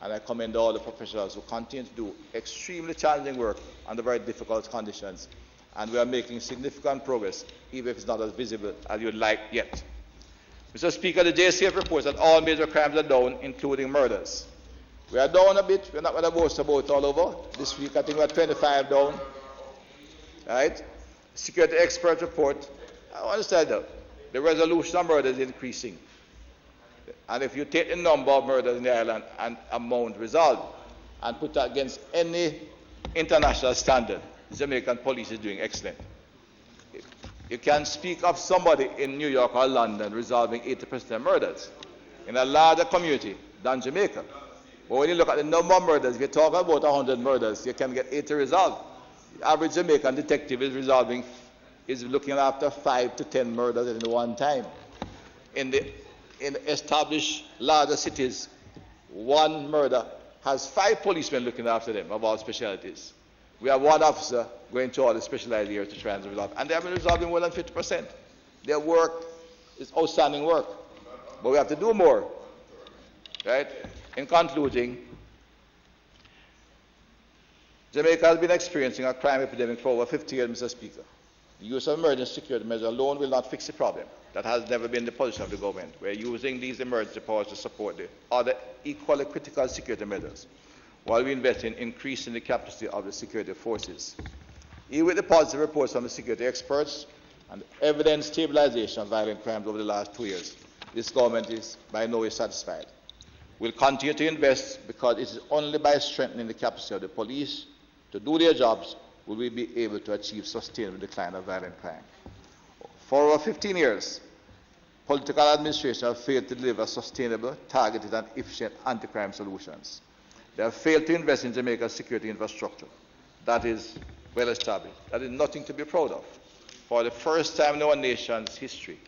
and I commend all the professionals who continue to do extremely challenging work under very difficult conditions, and we are making significant progress, even if it's not as visible as you'd like yet. Mr. Speaker, the JCF reports that all major crimes are down, including murders. We are down a bit. We're not going to boast about it all over. This week, I think we're 25 down. Right? Security expert report. I want to tell you, the resolution of murders is increasing. And if you take the number of murders in the island and amount resolved and put that against any international standard, the Jamaican police is doing excellent. You can speak of somebody in New York or London resolving 80% of murders in a larger community than Jamaica. But when you look at the number of murders, if you talk about 100 murders, you can get 80 resolved. The average Jamaican detective is looking after 5 to 10 murders at one time. In established larger cities, one murder has 5 policemen looking after them of all specialties. We have one officer going to all the specialized areas to try and resolve, and they have been resolving more than 50%. Their work is outstanding work, but we have to do more. Right? In concluding, Jamaica has been experiencing a crime epidemic for over 50 years, Mr. Speaker. The use of emergency security measures alone will not fix the problem. That has never been the position of the government. We're using these emergency powers to support the other equally critical security measures, while we invest in increasing the capacity of the security forces. Even with the positive reports from the security experts and evidence stabilization of violent crimes over the last 2 years, this government is by no way satisfied. We'll continue to invest because it is only by strengthening the capacity of the police to do their jobs will we be able to achieve sustainable decline of violent crime. For over 15 years, political administration have failed to deliver sustainable, targeted and efficient anti-crime solutions. They have failed to invest in Jamaica's security infrastructure. That is well established. That is nothing to be proud of. For the first time in our nation's history,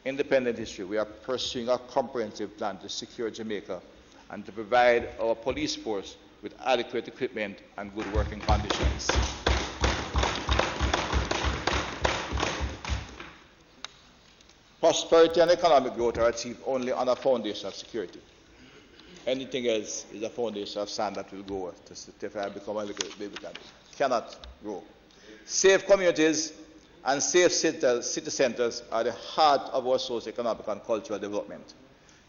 independent history, we are pursuing a comprehensive plan to secure Jamaica and to provide our police force with adequate equipment and good working conditions. Prosperity and economic growth are achieved only on a foundation of security. Anything else is a foundation of sand that will go to become a little baby country. Cannot grow. Safe communities and safe city centers are the heart of our socio-economic and cultural development.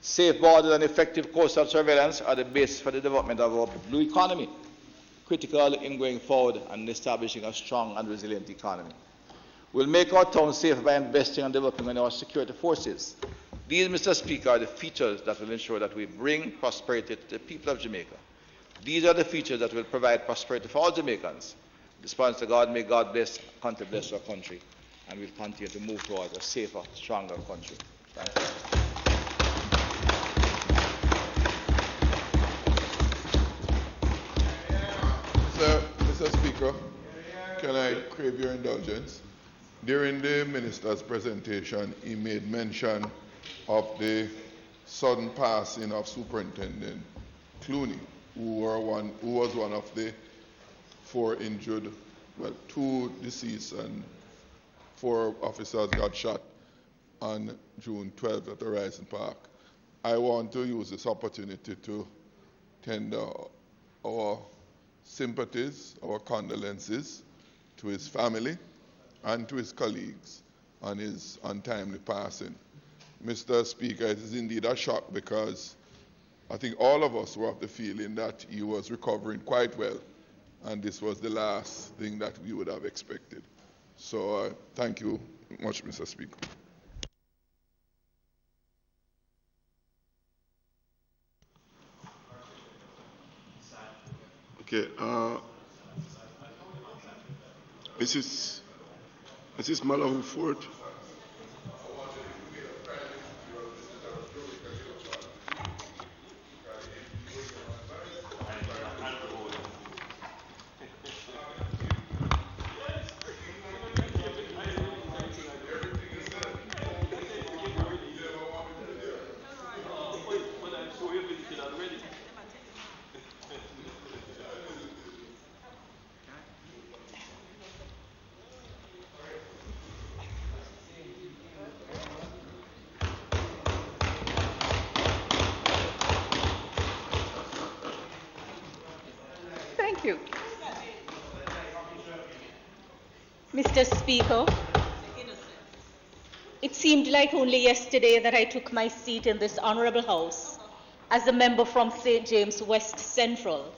Safe borders and effective coastal surveillance are the basis for the development of our blue economy, critical in going forward and establishing a strong and resilient economy. We'll make our town safer by investing and developing in our security forces. These, Mr. Speaker, are the features that will ensure that we bring prosperity to the people of Jamaica. These are the features that will provide prosperity for all Jamaicans. Response to God, may God bless our country, and we'll continue to move towards a safer, stronger country. Thank you. Mr. Speaker, can I crave your indulgence? During the minister's presentation, he made mention of the sudden passing of Superintendent Clooney, who was one of the 4 injured, well, 2 deceased and 4 officers got shot on June 12th at Horizon Park. I want to use this opportunity to tender our sympathies, our condolences to his family and to his colleagues on his untimely passing. Mr. Speaker, it is indeed a shock because I think all of us were of the feeling that he was recovering quite well, and this was the last thing that we would have expected. So thank you much, Mr. Speaker. Okay, Mrs. Malahoo Forte. Thank you. Mr. Speaker, it seemed like only yesterday that I took my seat in this honorable house as a member from St. James West Central,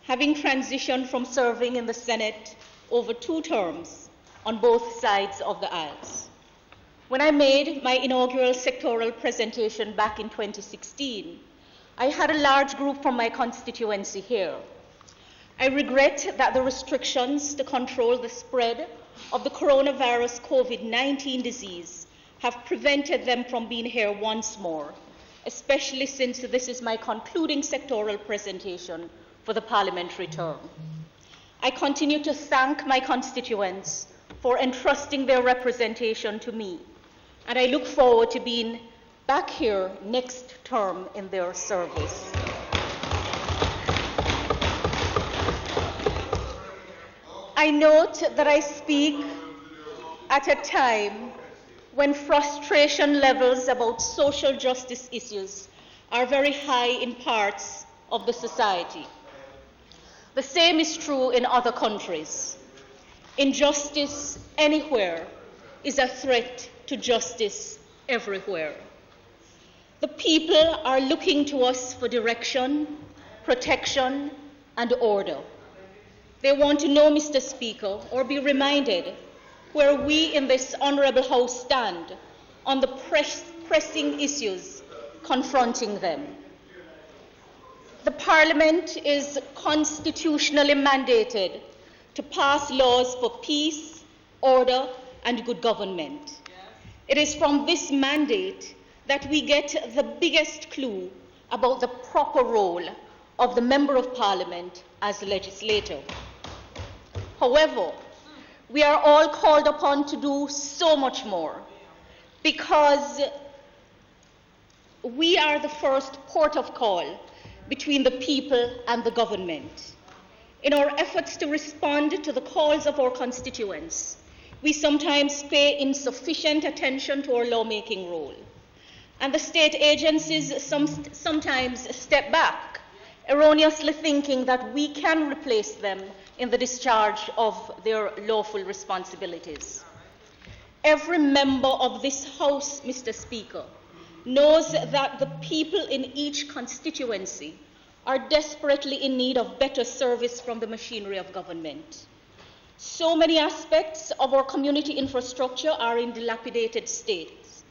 having transitioned from serving in the Senate over 2 terms on both sides of the aisles. When I made my inaugural sectoral presentation back in 2016, I had a large group from my constituency here. I regret that the restrictions to control the spread of the coronavirus COVID-19 disease have prevented them from being here once more, especially since this is my concluding sectoral presentation for the parliamentary term. I continue to thank my constituents for entrusting their representation to me, and I look forward to being back here next term in their service. I note that I speak at a time when frustration levels about social justice issues are very high in parts of the society. The same is true in other countries. Injustice anywhere is a threat to justice everywhere. The people are looking to us for direction, protection, and order. They want to know, Mr. Speaker, or be reminded where we in this honorable house stand on the pressing issues confronting them. The Parliament is constitutionally mandated to pass laws for peace, order, and good government. It is from this mandate that we get the biggest clue about the proper role of the Member of Parliament as legislator. However, we are all called upon to do so much more because we are the first port of call between the people and the government. In our efforts to respond to the calls of our constituents, we sometimes pay insufficient attention to our lawmaking role. And the state agencies sometimes step back, erroneously thinking that we can replace them in the discharge of their lawful responsibilities. Every member of this House, Mr. Speaker, knows that the people in each constituency are desperately in need of better service from the machinery of government. So many aspects of our community infrastructure are in dilapidated states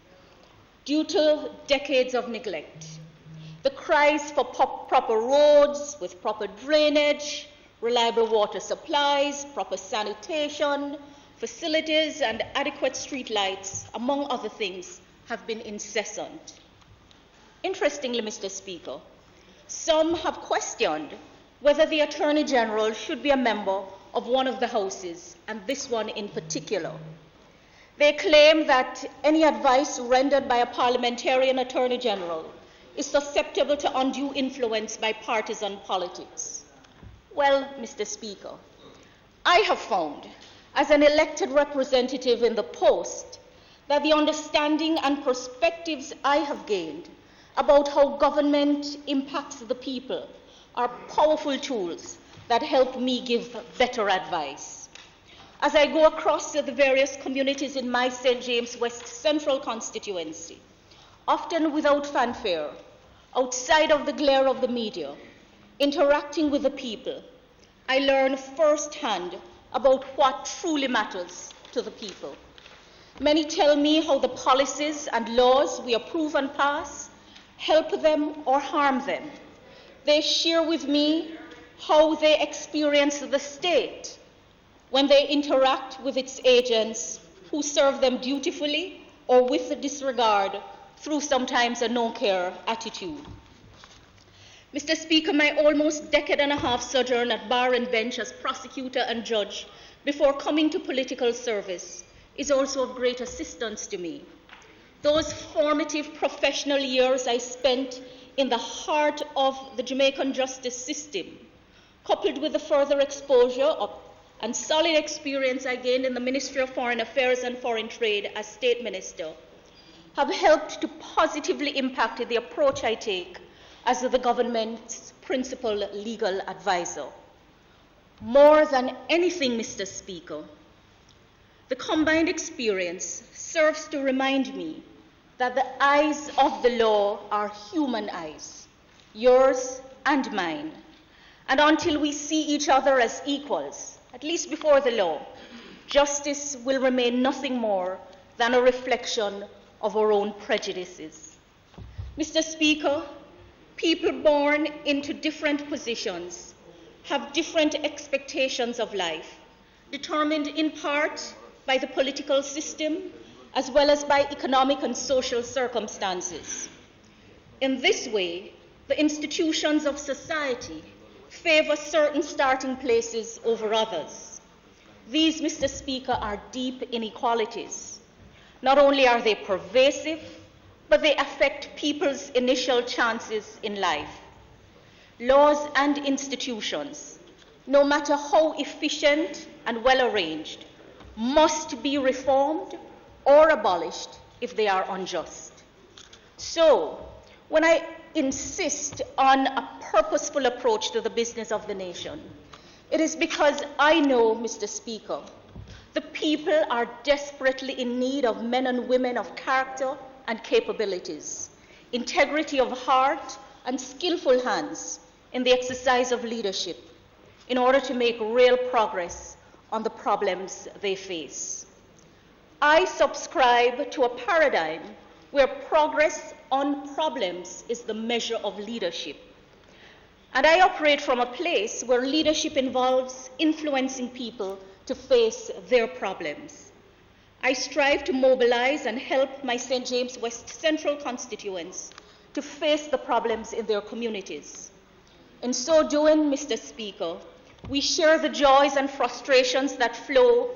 due to decades of neglect. The cries for proper roads with proper drainage, reliable water supplies, proper sanitation, facilities, and adequate street lights, among other things, have been incessant. Interestingly, Mr. Speaker, some have questioned whether the Attorney General should be a member of one of the houses, and this one in particular. They claim that any advice rendered by a parliamentarian Attorney General is susceptible to undue influence by partisan politics. Well, Mr. Speaker, I have found, as an elected representative in the post, that the understanding and perspectives I have gained about how government impacts the people are powerful tools that help me give better advice. As I go across the various communities in my St. James West Central constituency, often without fanfare, outside of the glare of the media, interacting with the people, I learn firsthand about what truly matters to the people. Many tell me how the policies and laws we approve and pass help them or harm them. They share with me how they experience the state when they interact with its agents who serve them dutifully or with disregard through sometimes a no-care attitude. Mr. Speaker, my almost decade-and-a-half sojourn at bar and bench as prosecutor and judge before coming to political service is also of great assistance to me. Those formative professional years I spent in the heart of the Jamaican justice system, coupled with the further exposure and solid experience I gained in the Ministry of Foreign Affairs and Foreign Trade as State Minister, have helped to positively impact the approach I take as the government's principal legal advisor. More than anything, Mr. Speaker, the combined experience serves to remind me that the eyes of the law are human eyes, yours and mine. And until we see each other as equals, at least before the law, justice will remain nothing more than a reflection of our own prejudices. Mr. Speaker, people born into different positions have different expectations of life, determined in part by the political system as well as by economic and social circumstances. In this way, the institutions of society favor certain starting places over others. These, Mr. Speaker, are deep inequalities. Not only are they pervasive, but they affect people's initial chances in life. Laws and institutions, no matter how efficient and well arranged, must be reformed or abolished if they are unjust. So, when I insist on a purposeful approach to the business of the nation, it is because I know, Mr. Speaker, the people are desperately in need of men and women of character and capabilities, integrity of heart, and skillful hands in the exercise of leadership in order to make real progress on the problems they face. I subscribe to a paradigm where progress on problems is the measure of leadership. And I operate from a place where leadership involves influencing people to face their problems. I strive to mobilize and help my St. James West Central constituents to face the problems in their communities. In so doing, Mr. Speaker, we share the joys and frustrations that flow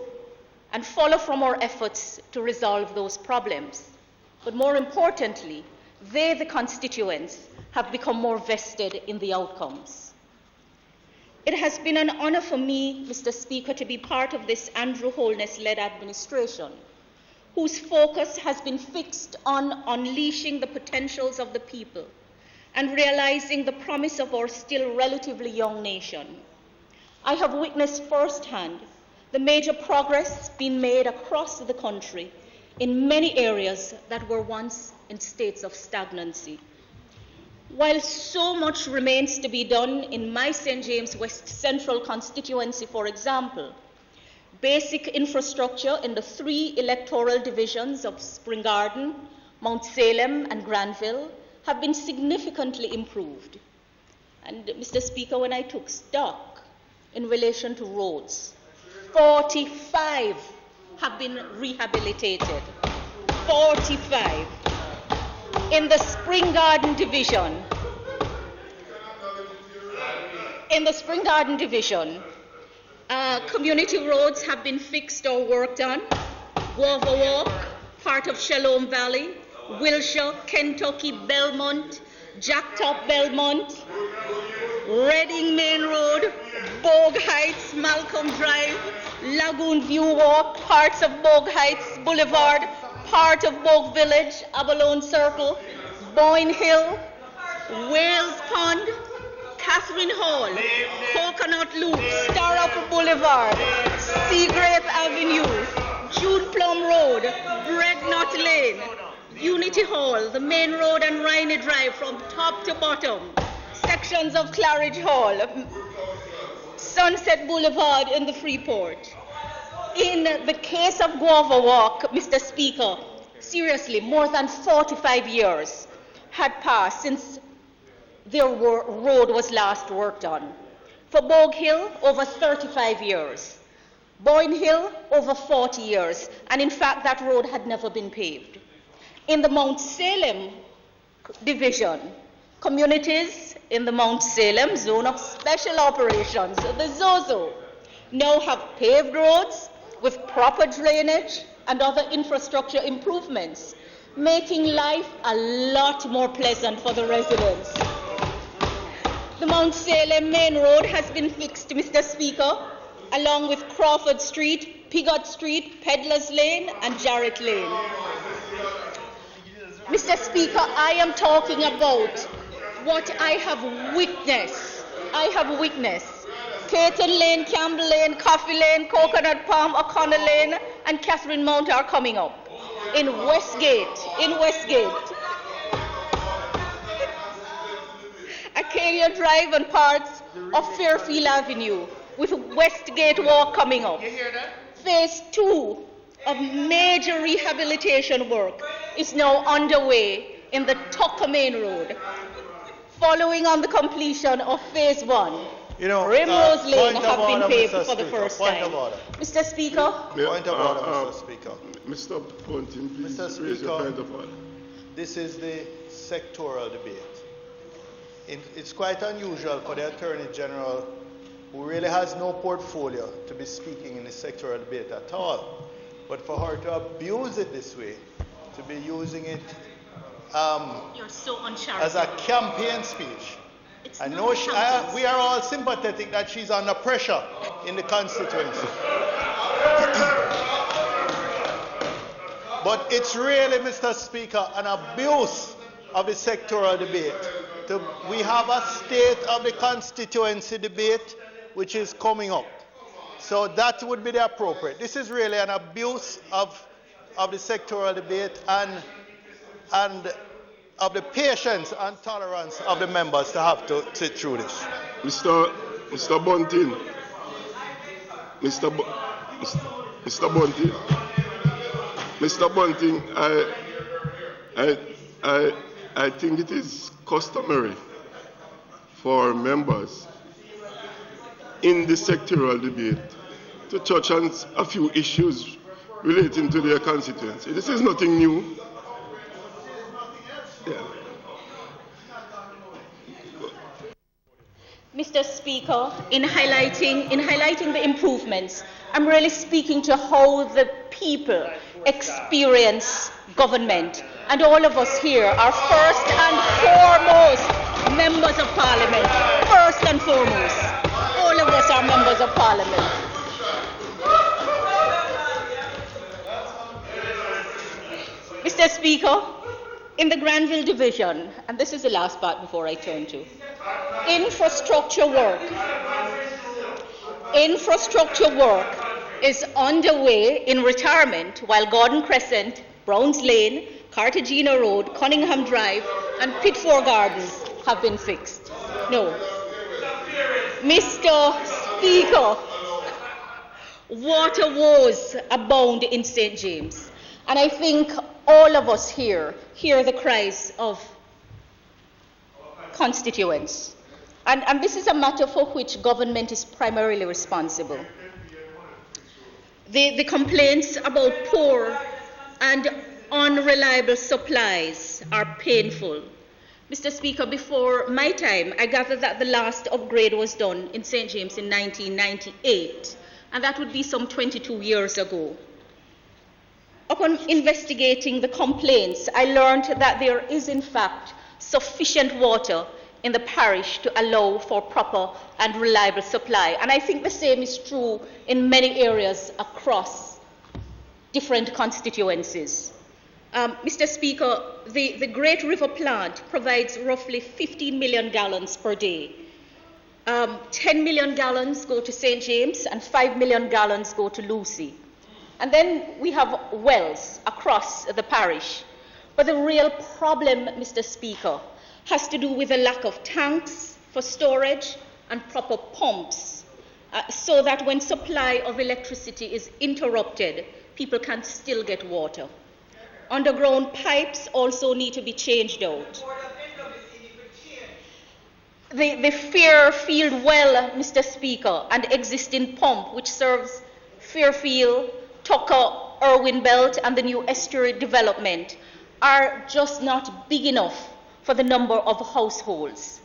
and follow from our efforts to resolve those problems. But more importantly, they, the constituents, have become more vested in the outcomes. It has been an honor for me, Mr. Speaker, to be part of this Andrew Holness-led administration, whose focus has been fixed on unleashing the potentials of the people and realizing the promise of our still relatively young nation. I have witnessed firsthand the major progress being made across the country in many areas that were once in states of stagnancy. While so much remains to be done in my St. James West Central constituency, for example, basic infrastructure in the 3 electoral divisions of Spring Garden, Mount Salem, and Granville have been significantly improved. And Mr. Speaker, when I took stock in relation to roads, 45 have been rehabilitated. 45. In the Spring Garden Division, In the Spring Garden Division, community roads have been fixed or worked on. Guava Walk, part of Shalom Valley, Wilshire, Kentucky, Belmont, Jacktop, Belmont, Reading Main Road, Bogue Heights, Malcolm Drive, Lagoon View Walk, parts of Bogue Heights Boulevard, part of Bogue Village, Abalone Circle, Boyne Hill, Wales Pond, Catherine Hall, Coconut Loop, Star Upper Boulevard, Seagrape Avenue, June Plum Road, Breadnut Lane, Unity Hall, the main road and Rainy Drive from top to bottom, sections of Claridge Hall, Sunset Boulevard in the Freeport. In the case of Guava Walk, Mr. Speaker, seriously, more than 45 years had passed since their road was last worked on. For Bogue Hill, over 35 years. Boyne Hill, over 40 years. And in fact, that road had never been paved. In the Mount Salem division, communities in the Mount Salem Zone of Special Operations, the ZOZO, now have paved roads with proper drainage and other infrastructure improvements, making life a lot more pleasant for the residents. The Mount Salem Main Road has been fixed, Mr. Speaker, along with Crawford Street, Piggott Street, Peddlers Lane, and Jarrett Lane. Mr. Speaker, I am talking about what I have witnessed. Caton Lane, Campbell Lane, Coffee Lane, Coconut Palm, O'Connor Lane, and Catherine Mount are coming up. In Westgate, Acadia Drive and parts of Fairfield Avenue, with Westgate Walk coming up. You hear that? Phase 2 of major rehabilitation work is now underway in the Tucker Main Road, following on the completion of Phase 1. Primrose Lane have been paved for the first time. Mr. Speaker. Point of order, Mr. Speaker. Mr. Bunting, please Mr. raise your point Speaker, of order. this is the sectoral debate. It's quite unusual for the Attorney General, who really has no portfolio, to be speaking in the sectoral debate at all. But for her to abuse it this way, to be using it You're so uncharitable. as a campaign speech. I know we are all sympathetic that she's under pressure in the constituency. But it's really, Mr. Speaker, an abuse of the sectoral debate. We have a state of the constituency debate which is coming up. So that would be the appropriate. This is really an abuse of the sectoral debate and of the patience and tolerance of the members to have to sit through this. Mr. Bunting. Mr. Bunting, I think it is customary for members in the sectoral debate to touch on a few issues relating to their constituency. This is nothing new. Yeah. Mr. Speaker, in highlighting the improvements, I'm really speaking to how the people experience government. And all of us here are first and foremost members of Parliament. First and foremost. All of us are members of Parliament. Mr. Speaker, in the Granville Division, and this is the last part before I turn to, infrastructure work is underway in retirement while Gordon Crescent, Browns Lane, Cartagena Road, Cunningham Drive, and Pitford Gardens have been fixed. No. Mr. Speaker, water woes abound in St. James. And I think all of us here hear the cries of constituents. And this is a matter for which government is primarily responsible. The complaints about poor and unreliable supplies are painful. Mr. Speaker, before my time, I gather that the last upgrade was done in St. James in 1998, and that would be some 22 years ago. Upon investigating the complaints, I learned that there is, in fact, sufficient water in the parish to allow for proper and reliable supply. And I think the same is true in many areas across different constituencies. Mr. Speaker, the Great River plant provides roughly 15 million gallons per day. 10 million gallons go to St. James and 5 million gallons go to Lucy. And then we have wells across the parish. But the real problem, Mr. Speaker, has to do with the lack of tanks for storage and proper pumps, so that when supply of electricity is interrupted, people can still get water. Underground pipes also need to be changed out. The Fairfield well, Mr. Speaker, and existing pump, which serves Fairfield, Tucker, Irwin Belt, and the new estuary development, are just not big enough for the number of households.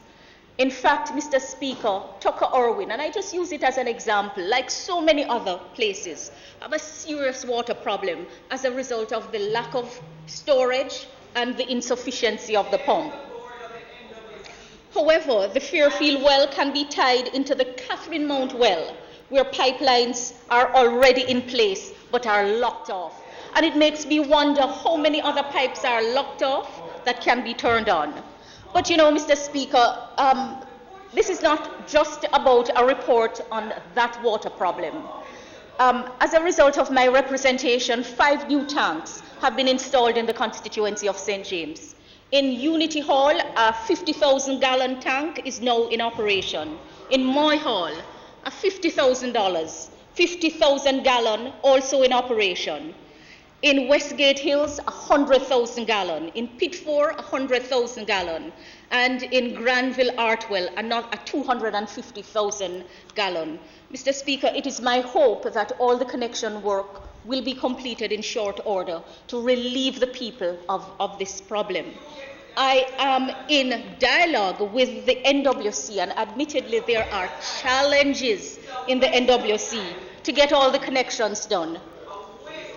In fact, Mr. Speaker, Tucker Irwin, and I just use it as an example, like so many other places, have a serious water problem as a result of the lack of storage and the insufficiency of the pump. However, the Fairfield well can be tied into the Catherine Mount well, where pipelines are already in place but are locked off. And it makes me wonder how many other pipes are locked off that can be turned on. But you know, Mr. Speaker, this is not just about a report on that water problem. As a result of my representation, 5 new tanks have been installed in the constituency of St. James. In Unity Hall, a 50,000 gallon tank is now in operation. In Moy Hall, a $50,000 gallon also in operation. In Westgate Hills, 100,000 gallon. In Pitford, 100,000 gallon. And in Granville Artwell, a 250,000 gallon. Mr. Speaker, it is my hope that all the connection work will be completed in short order to relieve the people of this problem. I am in dialogue with the NWC, and admittedly there are challenges in the NWC to get all the connections done.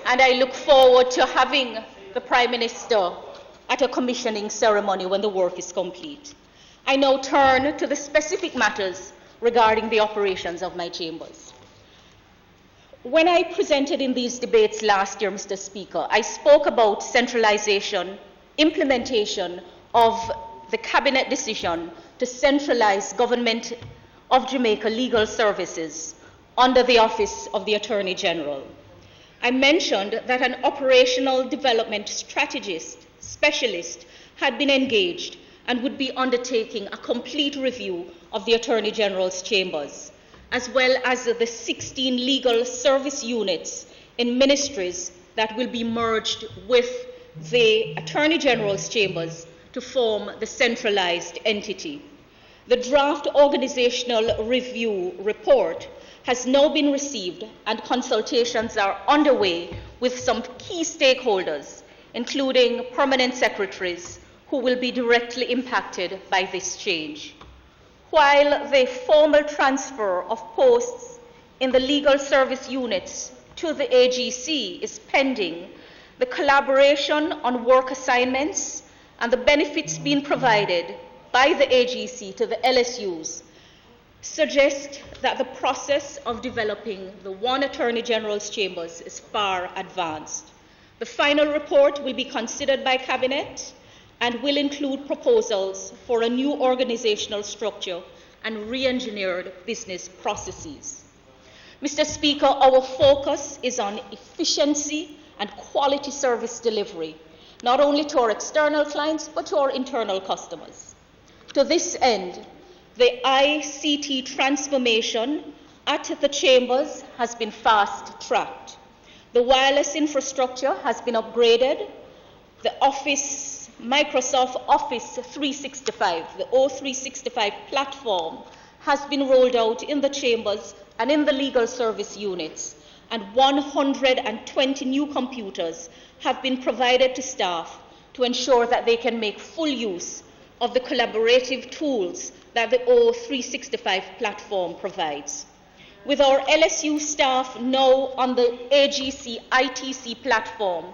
And I look forward to having the Prime Minister at a commissioning ceremony when the work is complete. I now turn to the specific matters regarding the operations of my chambers. When I presented in these debates last year, Mr. Speaker, I spoke about centralization, implementation of the Cabinet decision to centralize Government of Jamaica legal services under the Office of the Attorney General. I mentioned that an operational development specialist had been engaged and would be undertaking a complete review of the Attorney General's chambers, as well as the 16 legal service units in ministries that will be merged with the Attorney General's chambers to form the centralized entity. The draft organizational review report has now been received, and consultations are underway with some key stakeholders, including permanent secretaries who will be directly impacted by this change. While the formal transfer of posts in the legal service units to the AGC is pending, the collaboration on work assignments and the benefits being provided by the AGC to the LSUs suggest that the process of developing the one Attorney General's chambers is far advanced. The final report will be considered by Cabinet and will include proposals for a new organizational structure and re-engineered business processes. Mr. Speaker, our focus is on efficiency and quality service delivery, not only to our external clients, but to our internal customers. To this end, the ICT transformation at the chambers has been fast-tracked. The wireless infrastructure has been upgraded. The Microsoft Office 365, the O365 platform, has been rolled out in the chambers and in the legal service units, and 120 new computers have been provided to staff to ensure that they can make full use of the collaborative tools that the O365 platform provides. With our LSU staff now on the AGC ITC platform,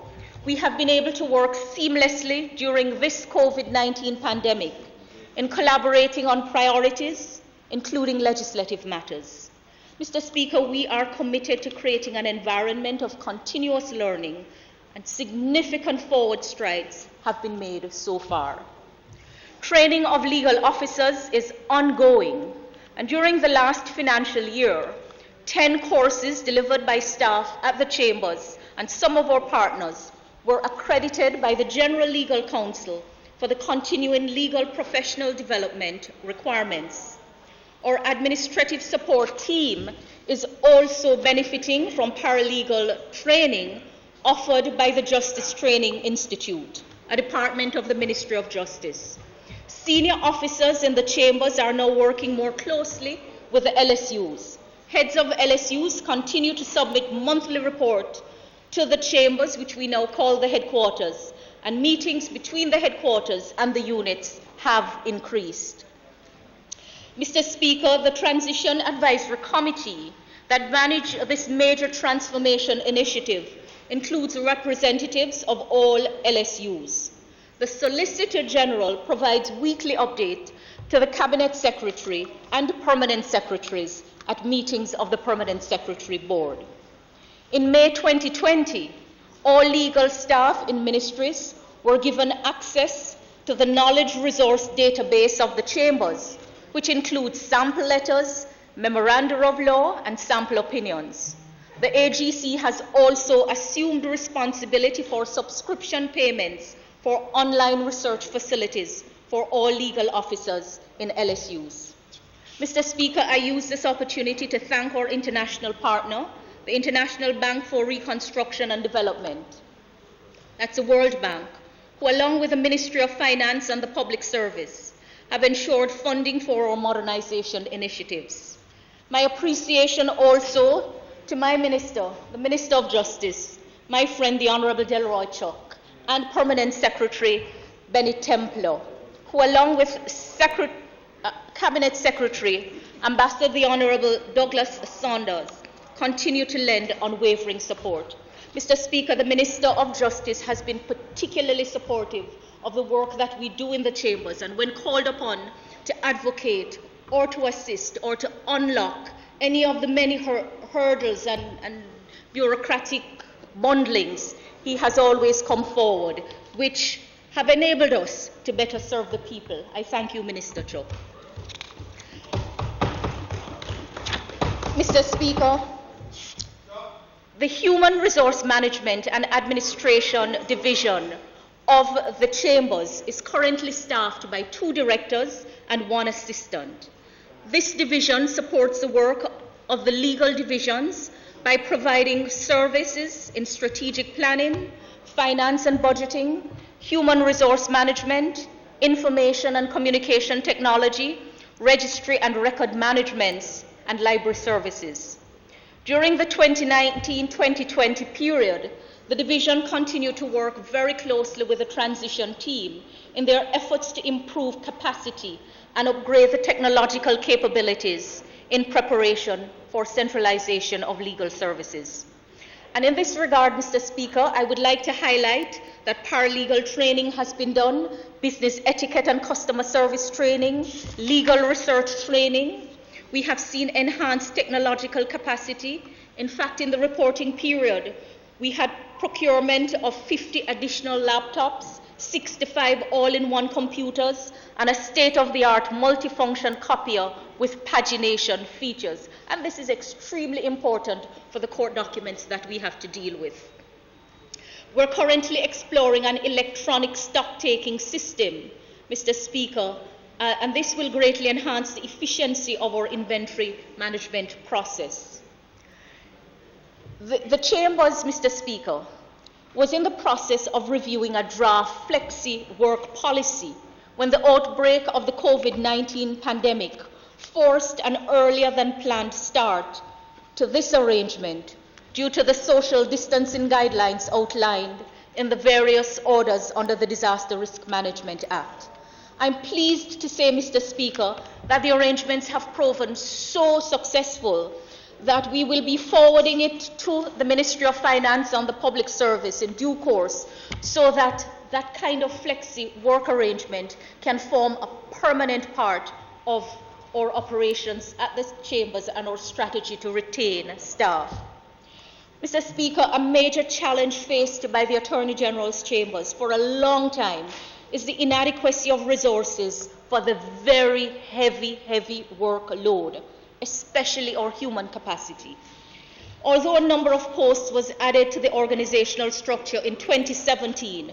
we have been able to work seamlessly during this COVID-19 pandemic in collaborating on priorities, including legislative matters. Mr. Speaker, we are committed to creating an environment of continuous learning, and significant forward strides have been made so far. Training of legal officers is ongoing, and during the last financial year, 10 courses delivered by staff at the chambers and some of our partners were accredited by the General Legal Counsel for the continuing legal professional development requirements. Our administrative support team is also benefiting from paralegal training offered by the Justice Training Institute, a department of the Ministry of Justice. Senior officers in the chambers are now working more closely with the LSUs. Heads of LSUs continue to submit monthly report to the chambers, which we now call the headquarters, and meetings between the headquarters and the units have increased. Mr. Speaker, the Transition Advisory Committee that managed this major transformation initiative includes representatives of all LSUs. The Solicitor General provides weekly update to the Cabinet Secretary and Permanent Secretaries at meetings of the Permanent Secretary Board. In May 2020, all legal staff in ministries were given access to the knowledge resource database of the chambers, which includes sample letters, memoranda of law, and sample opinions. The AGC has also assumed responsibility for subscription payments for online research facilities for all legal officers in LSUs. Mr. Speaker, I use this opportunity to thank our international partner, the International Bank for Reconstruction and Development. That's the World Bank, who along with the Ministry of Finance and the Public Service have ensured funding for our modernization initiatives. My appreciation also to my minister, the Minister of Justice, my friend the Honorable Delroy Chuck, and Permanent Secretary Benny Templar, who along with Cabinet Secretary Ambassador the Honorable Douglas Saunders continue to lend unwavering support. Mr. Speaker, the Minister of Justice has been particularly supportive of the work that we do in the chambers, and when called upon to advocate or to assist or to unlock any of the many hurdles and bureaucratic bundlings, he has always come forward, which have enabled us to better serve the people. I thank you, Minister Cho. Mr. Speaker, the Human Resource Management and Administration Division of the Chambers is currently staffed by 2 directors and 1 assistant. This division supports the work of the legal divisions by providing services in strategic planning, finance and budgeting, human resource management, information and communication technology, registry and record management, and library services. During the 2019-2020 period, the division continued to work very closely with the transition team in their efforts to improve capacity and upgrade the technological capabilities in preparation for centralization of legal services. And in this regard, Mr. Speaker, I would like to highlight that paralegal training has been done, business etiquette and customer service training, legal research training. We have seen enhanced technological capacity. In fact, in the reporting period, we had procurement of 50 additional laptops, 65 all-in-one computers, and a state-of-the-art multifunction copier with pagination features. And this is extremely important for the court documents that we have to deal with. We're currently exploring an electronic stock-taking system, Mr. Speaker, and this will greatly enhance the efficiency of our inventory management process. The Chambers, Mr. Speaker, was in the process of reviewing a draft flexi work policy when the outbreak of the COVID-19 pandemic forced an earlier than planned start to this arrangement due to the social distancing guidelines outlined in the various orders under the Disaster Risk Management Act. I'm pleased to say, Mr. Speaker, that the arrangements have proven so successful that we will be forwarding it to the Ministry of Finance and the Public Service in due course, so that that kind of flexi work arrangement can form a permanent part of our operations at the chambers and our strategy to retain staff. Mr. Speaker, a major challenge faced by the Attorney General's chambers for a long time is the inadequacy of resources for the very heavy workload, especially our human capacity. Although a number of posts was added to the organizational structure in 2017,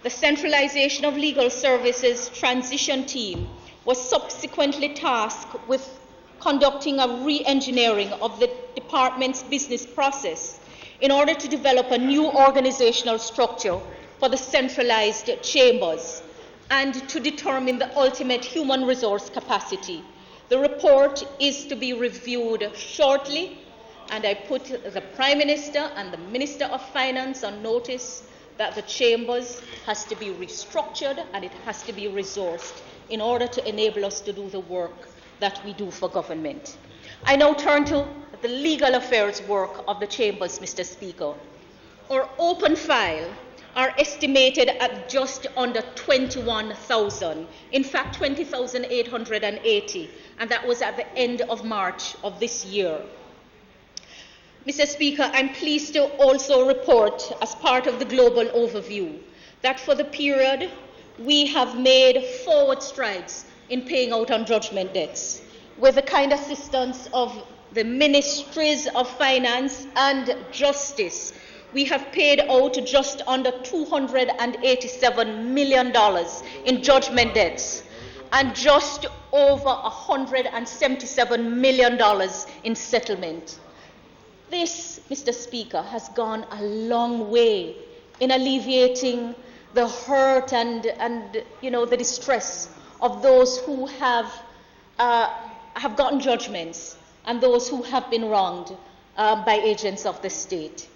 the centralization of legal services transition team was subsequently tasked with conducting a re-engineering of the department's business process in order to develop a new organizational structure for the centralized chambers and to determine the ultimate human resource capacity. The report is to be reviewed shortly, and I put the Prime Minister and the Minister of Finance on notice that the chambers has to be restructured and it has to be resourced in order to enable us to do the work that we do for government. I now turn to the legal affairs work of the chambers, Mr. Speaker. Our open file are estimated at just under 21,000, in fact 20,880, and that was at the end of March of this year. Mr. Speaker, I'm pleased to also report, as part of the global overview, that for the period we have made forward strides in paying out on judgment debts, with the kind assistance of the Ministries of Finance and Justice. We have paid out just under $287 million in judgment debts and just over $177 million in settlement. This, Mr. Speaker, has gone a long way in alleviating the hurt and the distress of those who have gotten judgments and those who have been wronged by agents of the state.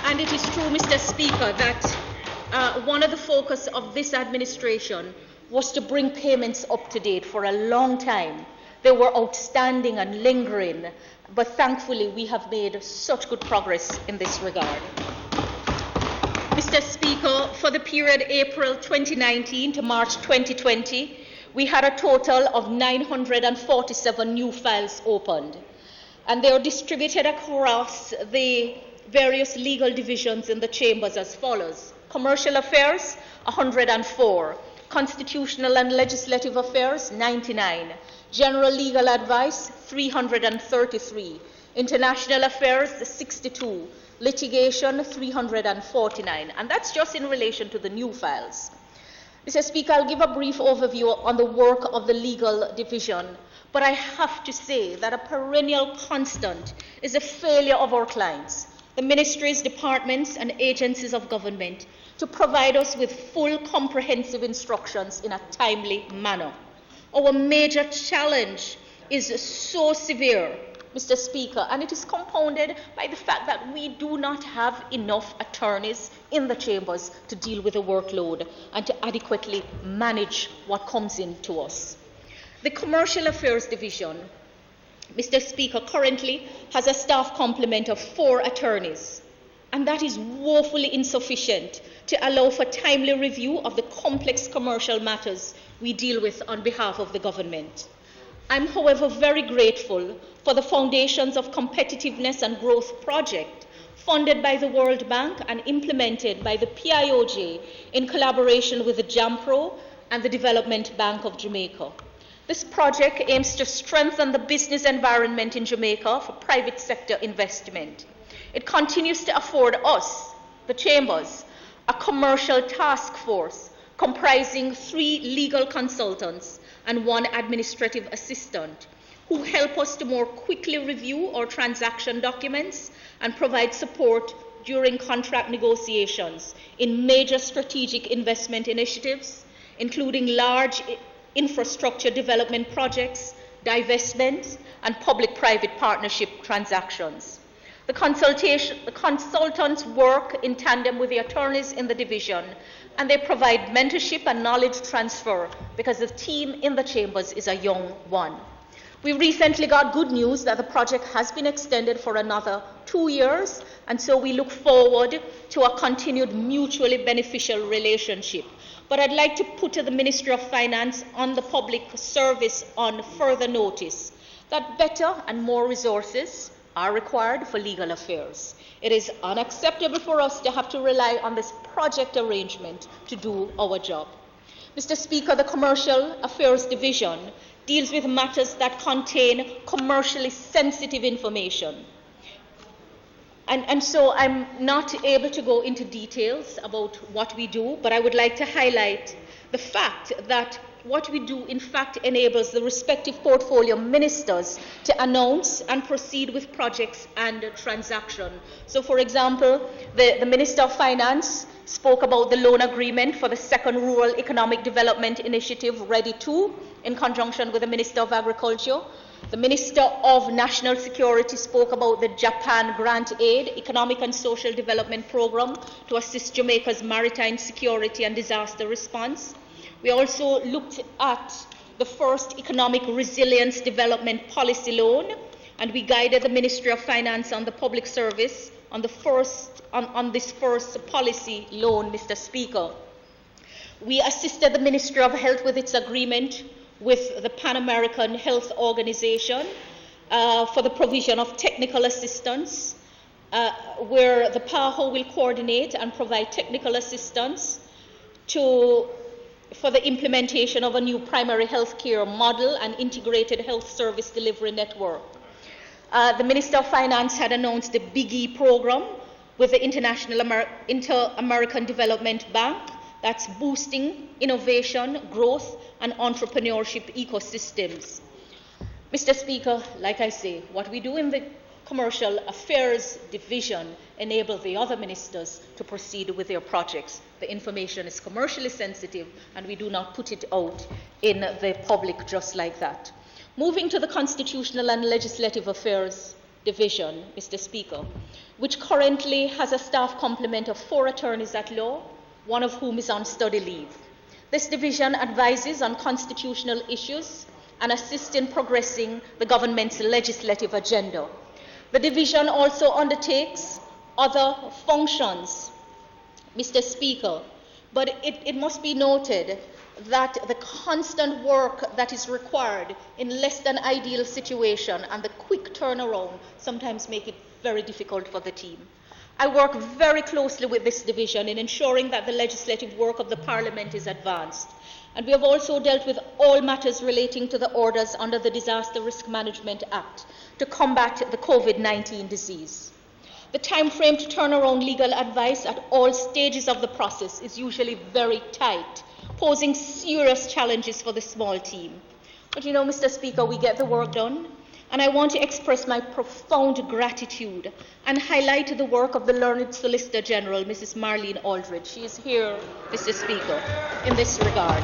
And it is true, Mr. Speaker, that one of the focus of this administration was to bring payments up to date. For a long time they were outstanding and lingering, but thankfully we have made such good progress in this regard. Mr. Speaker, for the period April 2019 to March 2020, we had a total of 947 new files opened, and they are distributed across the various legal divisions in the chambers as follows: Commercial Affairs, 104, Constitutional and Legislative Affairs, 99, General Legal Advice, 333, International Affairs, 62, Litigation, 349, and that's just in relation to the new files. Mr. Speaker, I'll give a brief overview on the work of the legal division, but I have to say that a perennial constant is the failure of our clients, the ministries, departments, and agencies of government, to provide us with full, comprehensive instructions in a timely manner. Our major challenge is so severe, Mr. Speaker, and it is compounded by the fact that we do not have enough attorneys in the chambers to deal with the workload and to adequately manage what comes in to us. The Commercial Affairs Division, Mr. Speaker, currently has a staff complement of 4 attorneys, and that is woefully insufficient to allow for timely review of the complex commercial matters we deal with on behalf of the government. I'm, however, very grateful for the Foundations of Competitiveness and Growth project funded by the World Bank and implemented by the PIOJ in collaboration with the JAMPRO and the Development Bank of Jamaica. This project aims to strengthen the business environment in Jamaica for private sector investment. It continues to afford us, the chambers, a commercial task force comprising 3 legal consultants and 1 administrative assistant who help us to more quickly review our transaction documents and provide support during contract negotiations in major strategic investment initiatives, including large infrastructure development projects, divestments, and public-private partnership transactions. The consultants work in tandem with the attorneys in the division, and they provide mentorship and knowledge transfer because the team in the chambers is a young one. We recently got good news that the project has been extended for another 2 years, and so we look forward to a continued mutually beneficial relationship. But I'd like to put to the Ministry of Finance on the public service on further notice that better and more resources are required for legal affairs. It is unacceptable for us to have to rely on this project arrangement to do our job. Mr. Speaker, the Commercial Affairs Division deals with matters that contain commercially sensitive information. And so I'm not able to go into details about what we do, but I would like to highlight the fact that what we do, in fact, enables the respective portfolio ministers to announce and proceed with projects and transactions. So, for example, the Minister of Finance spoke about the loan agreement for the second Rural Economic Development Initiative, Ready 2, in conjunction with the Minister of Agriculture. The Minister of National Security spoke about the Japan Grant Aid Economic and Social Development Program to assist Jamaica's maritime security and disaster response. We also looked at the first Economic Resilience Development Policy Loan, and we guided the Ministry of Finance on the public service on this first policy loan, Mr. Speaker. We assisted the Ministry of Health with its agreement with the Pan American Health Organization for the provision of technical assistance, where the PAHO will coordinate and provide technical assistance for the implementation of a new primary health care model and integrated health service delivery network. The Minister of Finance had announced the Big E program with the Inter-American Development Bank that's boosting innovation, growth, and entrepreneurship ecosystems. Mr. Speaker, like I say, what we do in the Commercial Affairs Division enables the other ministers to proceed with their projects. The information is commercially sensitive, and we do not put it out in the public just like that. Moving to the Constitutional and Legislative Affairs Division, Mr. Speaker, which currently has a staff complement of 4 attorneys at law, one of whom is on study leave. This division advises on constitutional issues and assists in progressing the government's legislative agenda. The division also undertakes other functions, Mr. Speaker, but it must be noted that the constant work that is required in less than ideal situation and the quick turnaround sometimes make it very difficult for the team. I work very closely with this division in ensuring that the legislative work of the Parliament is advanced. And we have also dealt with all matters relating to the orders under the Disaster Risk Management Act to combat the COVID-19 disease. The time frame to turn around legal advice at all stages of the process is usually very tight, posing serious challenges for the small team. But you know, Mr. Speaker, we get the work done. And I want to express my profound gratitude and highlight the work of the learned Solicitor General, Mrs. Marlene Aldridge. She is here, Mr. Speaker, in this regard.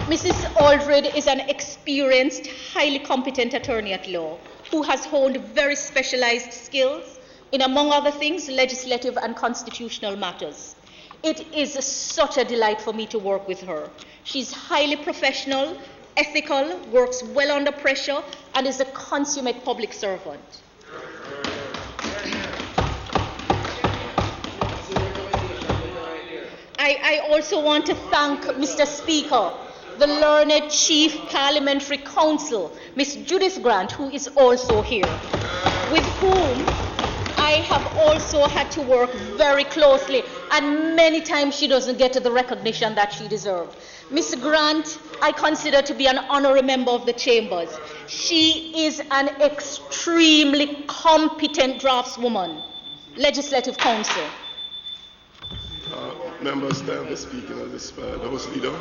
Mrs. Aldridge is an experienced, highly competent attorney at law who has honed very specialized skills in, among other things, legislative and constitutional matters. It is such a delight for me to work with her. She's highly professional, ethical, works well under pressure, and is a consummate public servant. I also want to thank, Mr. Speaker, the learned Chief Parliamentary Counsel, Ms. Judith Grant, who is also here, with whom I have also had to work very closely, and many times she doesn't get the recognition that she deserves. Ms. Grant, I consider to be an honorary member of the Chambers. She is an extremely competent draftswoman, Legislative Counsel. Members, stand for speaking as this the House Leader.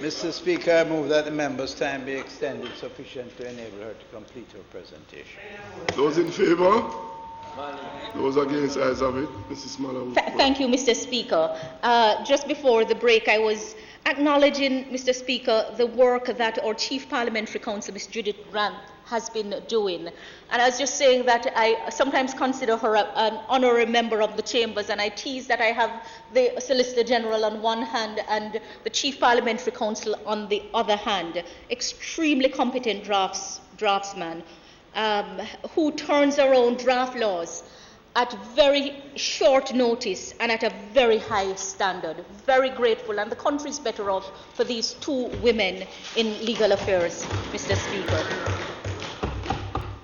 Mr. Speaker, I move that the member's time be extended sufficient to enable her to complete her presentation. Those in favour? Those against, ayes have it. Mrs. Malahoo. Thank you, Mr. Speaker. Just before the break, I was acknowledging, Mr. Speaker, the work that our Chief Parliamentary Counsel, Ms. Judith Grant, has been doing. And I was just saying that I sometimes consider her an honorary member of the chambers, and I tease that I have the Solicitor General on one hand and the Chief Parliamentary Counsel on the other hand. Extremely competent draftsman who turns around draft laws at very short notice and at a very high standard. Very grateful, and the country is better off for these two women in legal affairs, Mr. Speaker.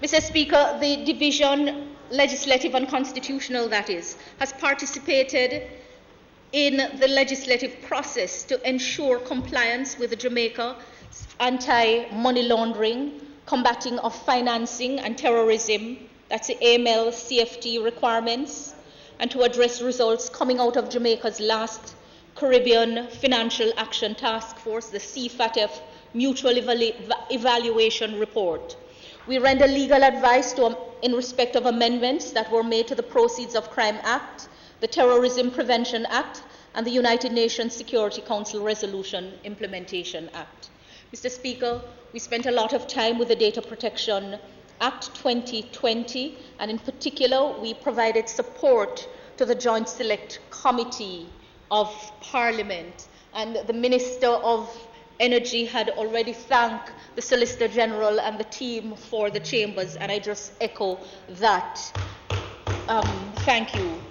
Mr. Speaker, the division, legislative and constitutional that is, has participated in the legislative process to ensure compliance with the Jamaica anti-money laundering, combating of financing and terrorism, that's the AML CFT requirements, and to address results coming out of Jamaica's last Caribbean Financial Action Task Force, the CFATF Mutual Evaluation Report. We render legal advice in respect of amendments that were made to the Proceeds of Crime Act, the Terrorism Prevention Act, and the United Nations Security Council Resolution Implementation Act. Mr. Speaker, we spent a lot of time with the Data Protection Act 2020, and in particular, we provided support to the Joint Select Committee of Parliament, and the Minister of Energy had already thanked the Solicitor General and the team for the chambers, and I just echo that. Thank you.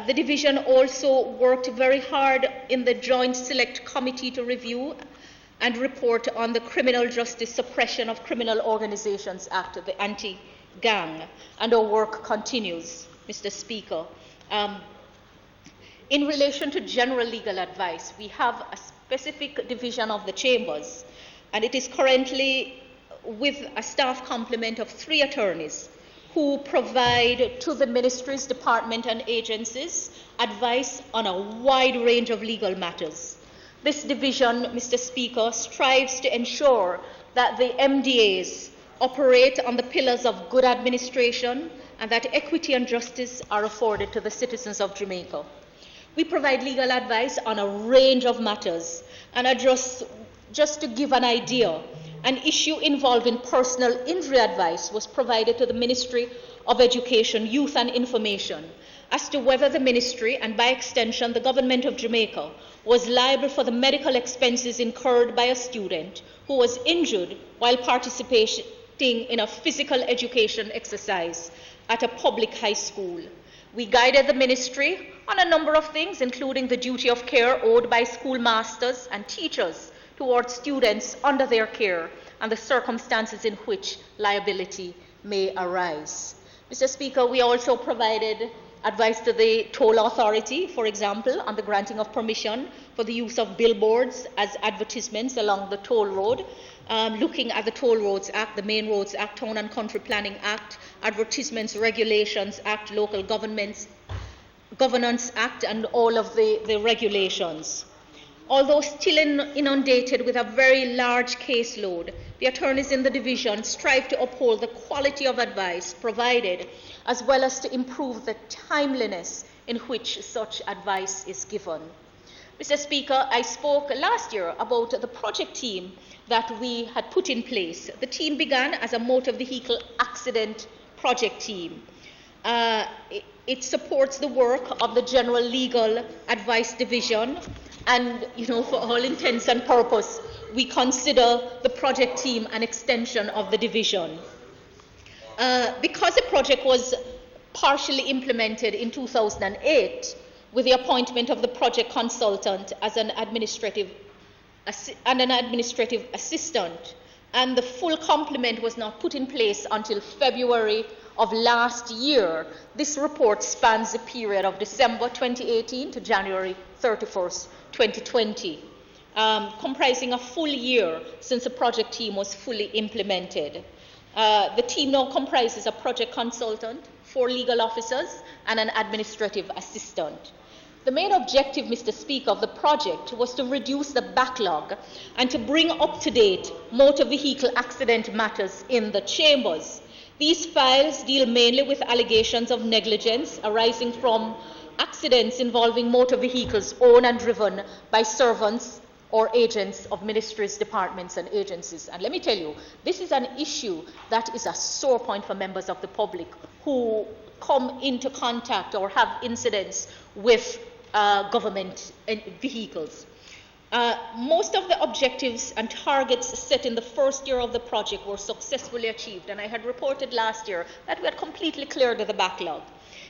The division also worked very hard in the Joint Select Committee to review and report on the Criminal Justice Suppression of Criminal Organizations Act, the anti-gang, and our work continues, Mr. Speaker. In relation to general legal advice, we have a specific division of the chambers, and it is currently with a staff complement of 3 attorneys who provide to the ministries, department, and agencies advice on a wide range of legal matters. This division, Mr. Speaker, strives to ensure that the MDAs operate on the pillars of good administration and that equity and justice are afforded to the citizens of Jamaica. We provide legal advice on a range of matters, and just to give an idea, an issue involving personal injury advice was provided to the Ministry of Education, Youth and Information as to whether the ministry, and by extension the government of Jamaica, was liable for the medical expenses incurred by a student who was injured while participating in a physical education exercise at a public high school. We guided the ministry on a number of things, including the duty of care owed by schoolmasters and teachers towards students under their care and the circumstances in which liability may arise. Mr. Speaker, we also provided advice to the toll authority, for example, on the granting of permission for the use of billboards as advertisements along the toll road, looking at the Toll Roads Act, the Main Roads Act, Town and Country Planning Act, Advertisements Regulations Act, Local Governance Act, and all of the regulations. Although still inundated with a very large caseload, the attorneys in the division strive to uphold the quality of advice provided, as well as to improve the timeliness in which such advice is given. Mr. Speaker, I spoke last year about the project team that we had put in place. The team began as a motor vehicle accident project team. It supports the work of the General Legal Advice Division, and, for all intents and purpose, we consider the project team an extension of the division. Because the project was partially implemented in 2008, with the appointment of the project consultant as an administrative assistant, and the full complement was not put in place until February of last year. This report spans the period of December 2018 to January 31st, 2020, comprising a full year since the project team was fully implemented. The team now comprises a project consultant, 4 legal officers, and an administrative assistant. The main objective, Mr. Speaker, of the project was to reduce the backlog and to bring up to date motor vehicle accident matters in the chambers. These files deal mainly with allegations of negligence arising from accidents involving motor vehicles owned and driven by servants or agents of ministries, departments, and agencies. And let me tell you, this is an issue that is a sore point for members of the public who come into contact or have incidents with government vehicles. Most of the objectives and targets set in the first year of the project were successfully achieved, and I had reported last year that we had completely cleared the backlog.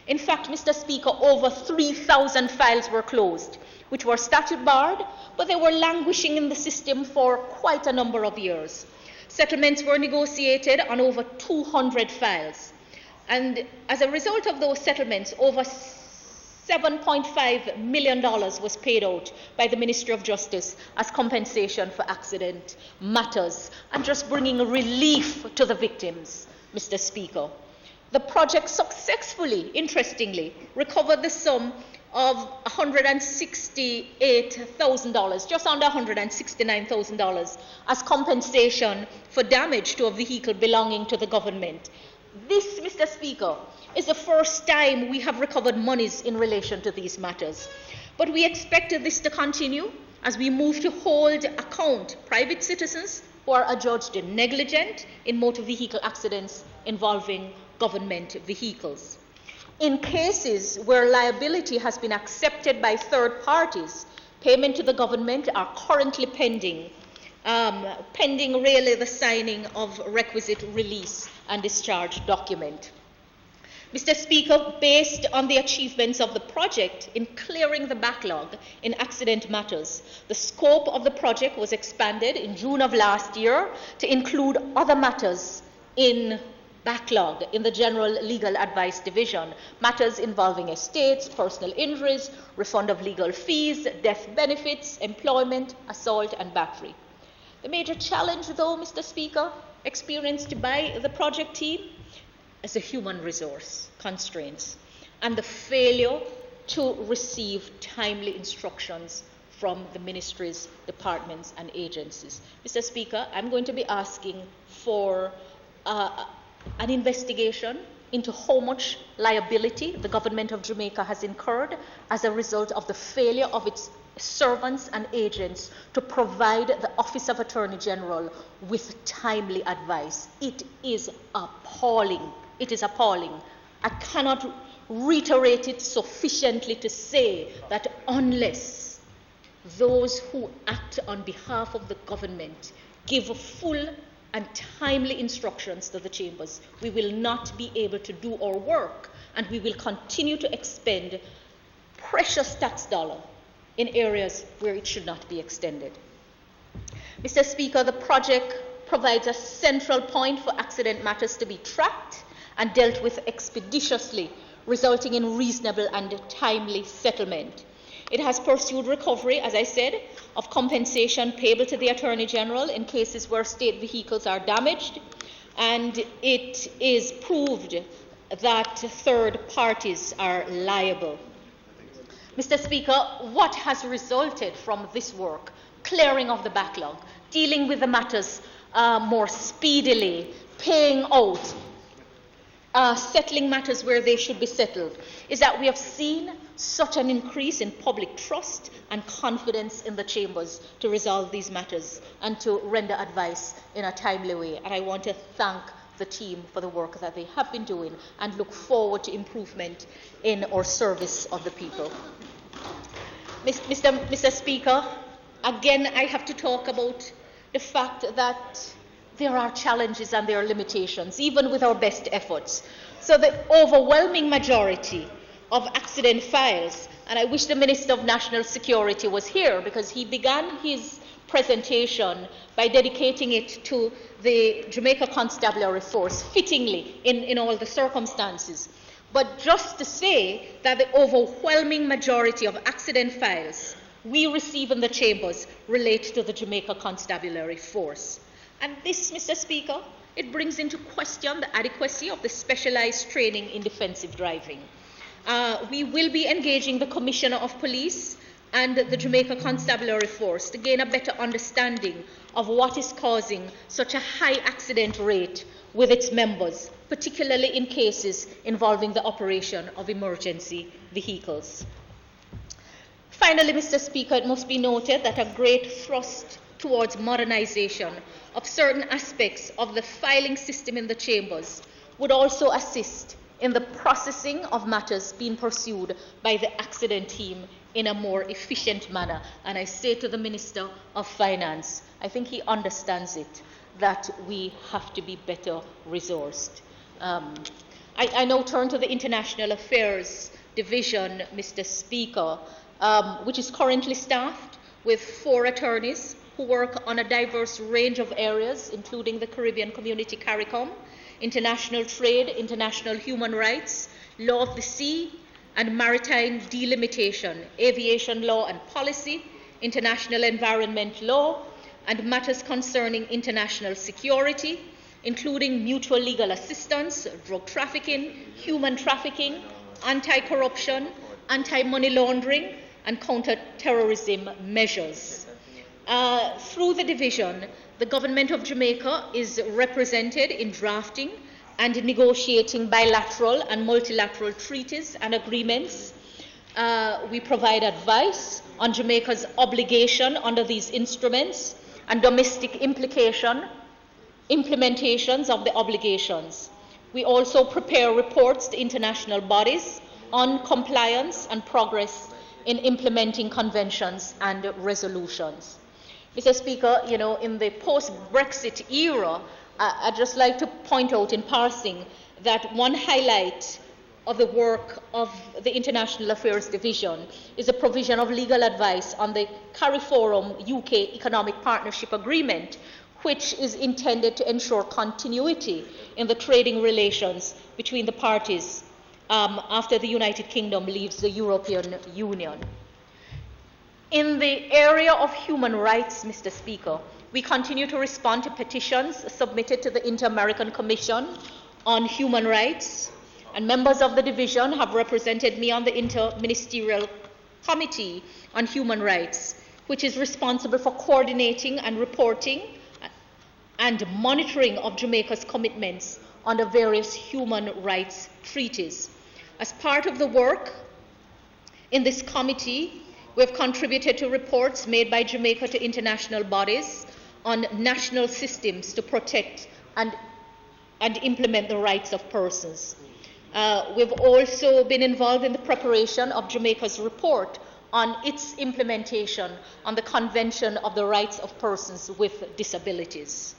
In fact, Mr. Speaker, over 3,000 files were closed, which were statute barred, but they were languishing in the system for quite a number of years. Settlements were negotiated on over 200 files. And as a result of those settlements, over $7.5 million was paid out by the Ministry of Justice as compensation for accident matters and just bringing relief to the victims, Mr. Speaker. The project successfully, interestingly, recovered the sum of $168,000, just under $169,000, as compensation for damage to a vehicle belonging to the government. This, Mr. Speaker, is the first time we have recovered monies in relation to these matters. But we expect this to continue as we move to hold account private citizens who are adjudged negligent in motor vehicle accidents involving government vehicles. In cases where liability has been accepted by third parties, payment to the government are currently pending really the signing of requisite release and discharge document. Mr. Speaker, based on the achievements of the project in clearing the backlog in accident matters, the scope of the project was expanded in June of last year to include other matters in backlog in the General Legal Advice Division, matters involving estates, personal injuries, refund of legal fees, death benefits, employment, assault, and battery. The major challenge, though, Mr. Speaker, experienced by the project team is the human resource constraints and the failure to receive timely instructions from the ministries, departments, and agencies. Mr. Speaker, I'm going to be asking for an investigation into how much liability the government of Jamaica has incurred as a result of the failure of its servants and agents to provide the Office of Attorney General with timely advice. It is appalling. It is appalling. I cannot reiterate it sufficiently to say that unless those who act on behalf of the government give full and timely instructions to the chambers, we will not be able to do our work, and we will continue to expend precious tax dollar in areas where it should not be extended. Mr. Speaker, the project provides a central point for accident matters to be tracked and dealt with expeditiously, resulting in reasonable and timely settlement. It has pursued recovery, as I said, of compensation payable to the Attorney General in cases where state vehicles are damaged, and it is proved that third parties are liable. Mr. Speaker, what has resulted from this work, clearing of the backlog, dealing with the matters more speedily, paying out, settling matters where they should be settled, is that we have seen such an increase in public trust and confidence in the chambers to resolve these matters and to render advice in a timely way. And I want to thank the team for the work that they have been doing and look forward to improvement in our service of the people. Mr. Speaker, again, I have to talk about the fact that there are challenges and there are limitations, even with our best efforts. So the overwhelming majority of accident files, and I wish the Minister of National Security was here because he began his presentation by dedicating it to the Jamaica Constabulary Force, fittingly in all the circumstances. But just to say that the overwhelming majority of accident files we receive in the chambers relate to the Jamaica Constabulary Force. And this, Mr. Speaker, it brings into question the adequacy of the specialized training in defensive driving. We will be engaging the Commissioner of Police and the Jamaica Constabulary Force to gain a better understanding of what is causing such a high accident rate with its members, particularly in cases involving the operation of emergency vehicles. Finally, Mr. Speaker, it must be noted that a great thrust towards modernization of certain aspects of the filing system in the chambers would also assist in the processing of matters being pursued by the accident team in a more efficient manner. And I say to the Minister of Finance, I think he understands it, that we have to be better resourced. I now turn to the International Affairs Division, Mr. Speaker, which is currently staffed with 4 attorneys who work on a diverse range of areas, including the Caribbean Community CARICOM, international trade, international human rights, law of the sea, and maritime delimitation, aviation law and policy, international environment law, and matters concerning international security, including mutual legal assistance, drug trafficking, human trafficking, anti-corruption, anti-money laundering, and counter-terrorism measures. Through the division, the government of Jamaica is represented in drafting and negotiating bilateral and multilateral treaties and agreements. We provide advice on Jamaica's obligation under these instruments and domestic implementations of the obligations. We also prepare reports to international bodies on compliance and progress in implementing conventions and resolutions. Mr. Speaker, in the post-Brexit era, I'd just like to point out in passing that one highlight of the work of the International Affairs Division is the provision of legal advice on the CARIFORUM UK Economic Partnership Agreement, which is intended to ensure continuity in the trading relations between the parties after the United Kingdom leaves the European Union. In the area of human rights, Mr. Speaker, we continue to respond to petitions submitted to the Inter-American Commission on Human Rights, and members of the division have represented me on the Inter-Ministerial Committee on Human Rights, which is responsible for coordinating and reporting and monitoring of Jamaica's commitments under various human rights treaties. As part of the work in this committee, we have contributed to reports made by Jamaica to international bodies on national systems to protect and implement the rights of persons. We've also been involved in the preparation of Jamaica's report on its implementation on the Convention of the Rights of Persons with Disabilities.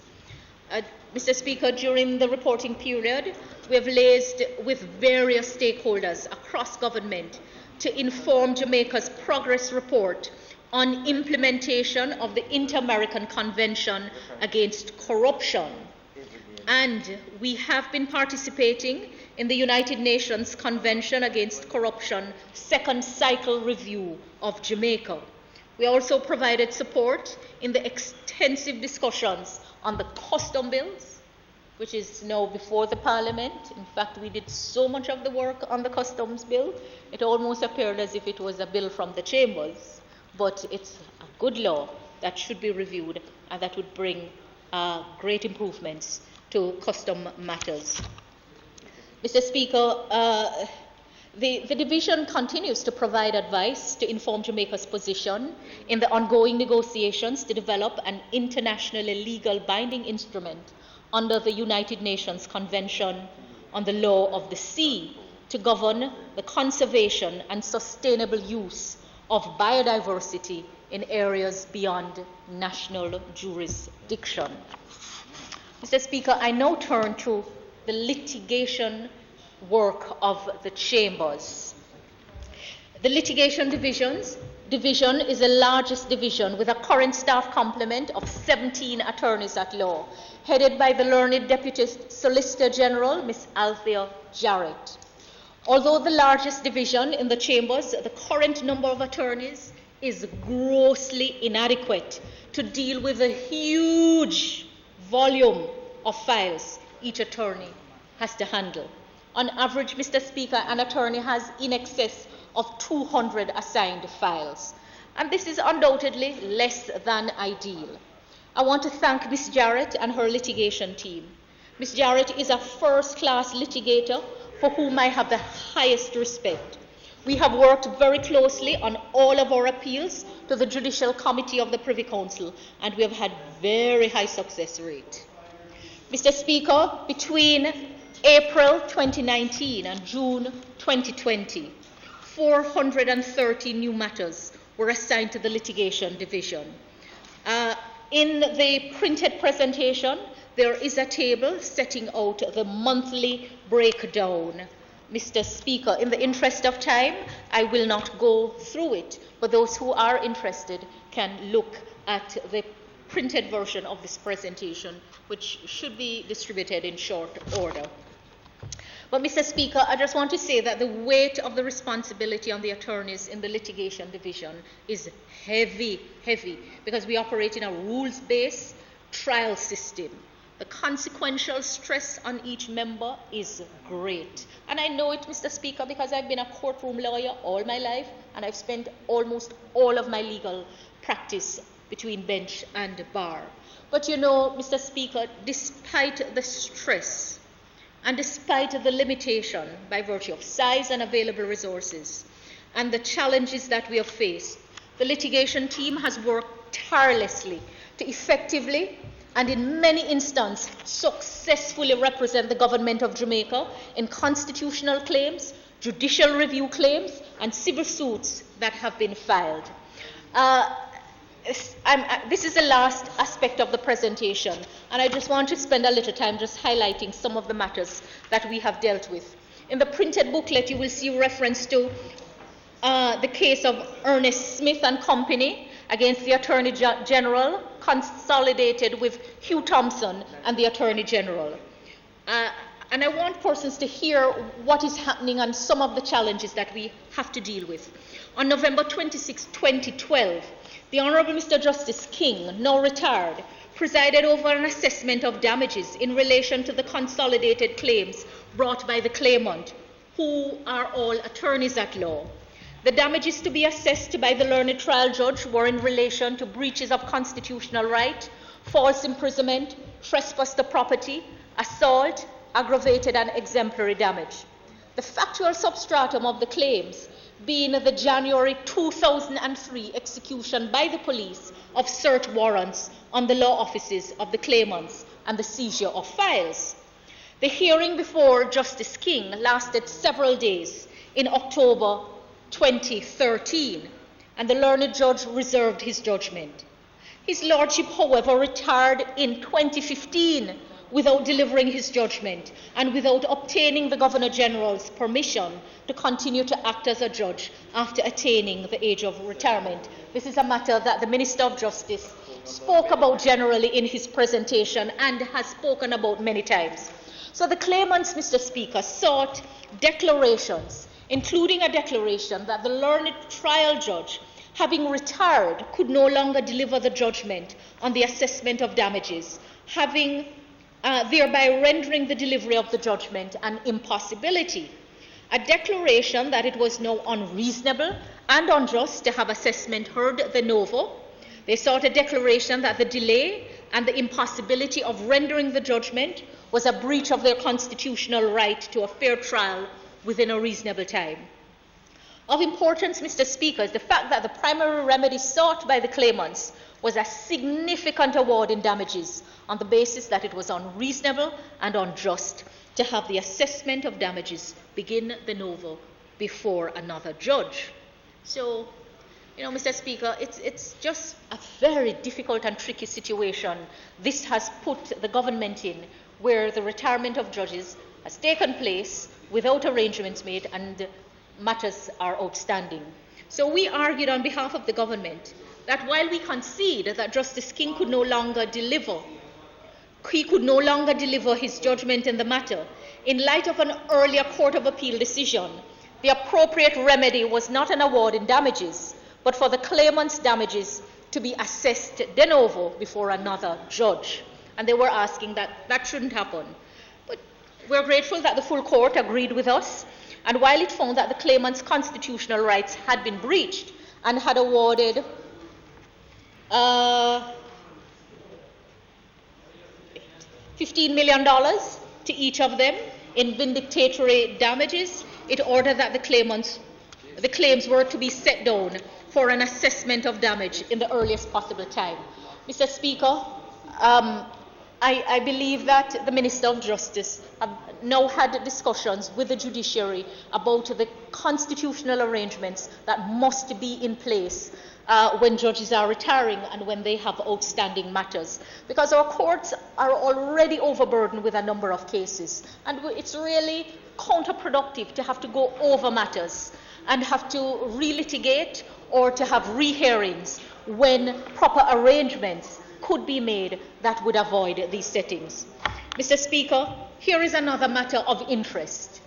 Mr. Speaker, during the reporting period, we have liaised with various stakeholders across government to inform Jamaica's progress report on implementation of the Inter-American Convention Against Corruption. And we have been participating in the United Nations Convention Against Corruption second cycle review of Jamaica. We also provided support in the extensive discussions on the custom bills, which is now before the Parliament. In fact, we did so much of the work on the customs bill, it almost appeared as if it was a bill from the chambers. But it's a good law that should be reviewed and that would bring great improvements to custom matters. Mr. Speaker, the division continues to provide advice to inform Jamaica's position in the ongoing negotiations to develop an internationally legal binding instrument under the United Nations Convention on the Law of the Sea to govern the conservation and sustainable use of biodiversity in areas beyond national jurisdiction. Mr. Speaker, I now turn to the litigation work of the chambers. The litigation division is the largest division with a current staff complement of 17 attorneys at law, headed by the learned Deputy Solicitor General, Ms. Althea Jarrett. Although the largest division in the chambers, the current number of attorneys is grossly inadequate to deal with a huge volume of files each attorney has to handle. On average, Mr. Speaker, an attorney has in excess of 200 assigned files, and this is undoubtedly less than ideal. I want to thank Ms. Jarrett and her litigation team. Ms. Jarrett is a first-class litigator for whom I have the highest respect. We have worked very closely on all of our appeals to the Judicial Committee of the Privy Council, and we have had very high success rate. Mr. Speaker, between April 2019 and June 2020, 430 new matters were assigned to the litigation division. In the printed presentation, there is a table setting out the monthly breakdown. Mr. Speaker, in the interest of time, I will not go through it, but those who are interested can look at the printed version of this presentation, which should be distributed in short order. But, Mr. Speaker, I just want to say that the weight of the responsibility on the attorneys in the litigation division is heavy, because we operate in a rules-based trial system. The consequential stress on each member is great. And I know it, Mr. Speaker, because I've been a courtroom lawyer all my life, and I've spent almost all of my legal practice between bench and bar. But you know, Mr. Speaker, despite the stress and despite the limitation by virtue of size and available resources and the challenges that we have faced, the litigation team has worked tirelessly to effectively and in many instances successfully represent the government of Jamaica in constitutional claims, judicial review claims, and civil suits that have been filed. This is the last aspect of the presentation, and I just want to spend a little time just highlighting some of the matters that we have dealt with. In the printed booklet, you will see reference to the case of Ernest Smith and Company against the Attorney General, consolidated with Hugh Thompson and the Attorney General. And I want persons to hear what is happening and some of the challenges that we have to deal with. On November 26, 2012, the Honourable Mr. Justice King, now retired, presided over an assessment of damages in relation to the consolidated claims brought by the claimant, who are all attorneys at law. The damages to be assessed by the learned trial judge were in relation to breaches of constitutional right, false imprisonment, trespass to property, assault, aggravated and exemplary damage. The factual substratum of the claims being the January 2003 execution by the police of search warrants on the law offices of the claimants and the seizure of files. The hearing before Justice King lasted several days in October 2013, and the learned judge reserved his judgment. His lordship, however, retired in 2015 without delivering his judgment and without obtaining the Governor General's permission to continue to act as a judge after attaining the age of retirement. This is a matter that the Minister of Justice spoke about generally in his presentation and has spoken about many times. So the claimants, Mr. Speaker, sought declarations, including a declaration that the learned trial judge, having retired, could no longer deliver the judgment on the assessment of damages, having thereby rendering the delivery of the judgment an impossibility. A declaration that it was now unreasonable and unjust to have assessment heard de novo. They sought a declaration that the delay and the impossibility of rendering the judgment was a breach of their constitutional right to a fair trial within a reasonable time. Of importance, Mr. Speaker, is the fact that the primary remedy sought by the claimants was a significant award in damages on the basis that it was unreasonable and unjust to have the assessment of damages begin de novo before another judge. So, you know, Mr. Speaker, it's just a very difficult and tricky situation this has put the government in, where the retirement of judges has taken place without arrangements made and matters are outstanding. So we argued on behalf of the government that while we concede that Justice King could no longer deliver his judgment in the matter, in light of an earlier Court of Appeal decision, the appropriate remedy was not an award in damages, but for the claimant's damages to be assessed de novo before another judge. And they were asking that that shouldn't happen. But we're grateful that the full court agreed with us, and while it found that the claimant's constitutional rights had been breached and had awarded $15 million to each of them in vindicatory damages, it ordered that the claimants the claims were to be set down for an assessment of damage in the earliest possible time. Mr. Speaker, I believe that the Minister of Justice have now had discussions with the judiciary about the constitutional arrangements that must be in place when judges are retiring and when they have outstanding matters. Because our courts are already overburdened with a number of cases, and it's really counterproductive to have to go over matters and have to relitigate or to have re-hearings when proper arrangements could be made that would avoid these settings. Mr. Speaker, here is another matter of interest.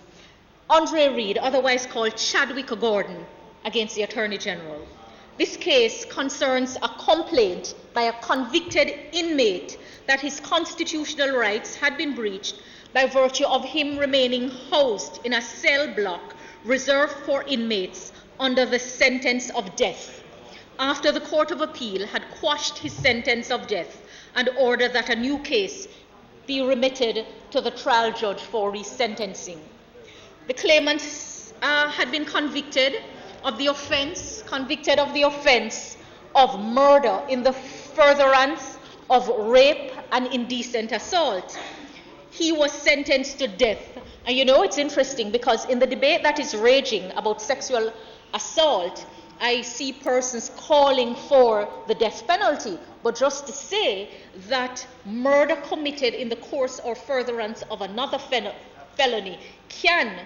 Andre Reid, otherwise called Chadwick Gordon, against the Attorney General. This case concerns a complaint by a convicted inmate that his constitutional rights had been breached by virtue of him remaining housed in a cell block reserved for inmates under the sentence of death, after the Court of Appeal had quashed his sentence of death and ordered that a new case be remitted to the trial judge for resentencing. The claimant had been convicted of the offense of murder in the furtherance of rape and indecent assault. He was sentenced to death. And you know, it's interesting because in the debate that is raging about sexual assault, I see persons calling for the death penalty, but just to say that murder committed in the course or furtherance of another felony can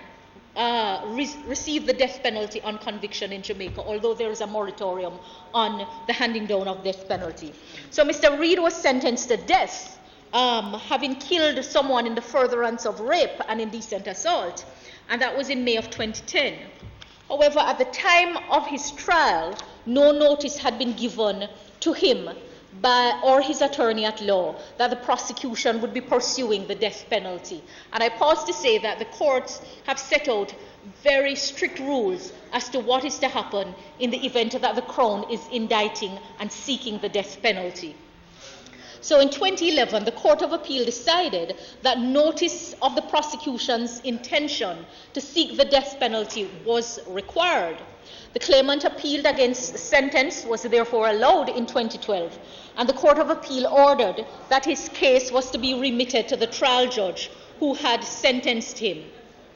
receive the death penalty on conviction in Jamaica, although there is a moratorium on the handing down of death penalty. So Mr. Reid was sentenced to death, having killed someone in the furtherance of rape and indecent assault, and that was in May of 2010. However, at the time of his trial, no notice had been given to him or his attorney at law that the prosecution would be pursuing the death penalty. And I pause to say that the courts have set out very strict rules as to what is to happen in the event that the Crown is indicting and seeking the death penalty. So in 2011, the Court of Appeal decided that notice of the prosecution's intention to seek the death penalty was required. The claimant appealed against the sentence was therefore allowed in 2012, and the Court of Appeal ordered that his case was to be remitted to the trial judge who had sentenced him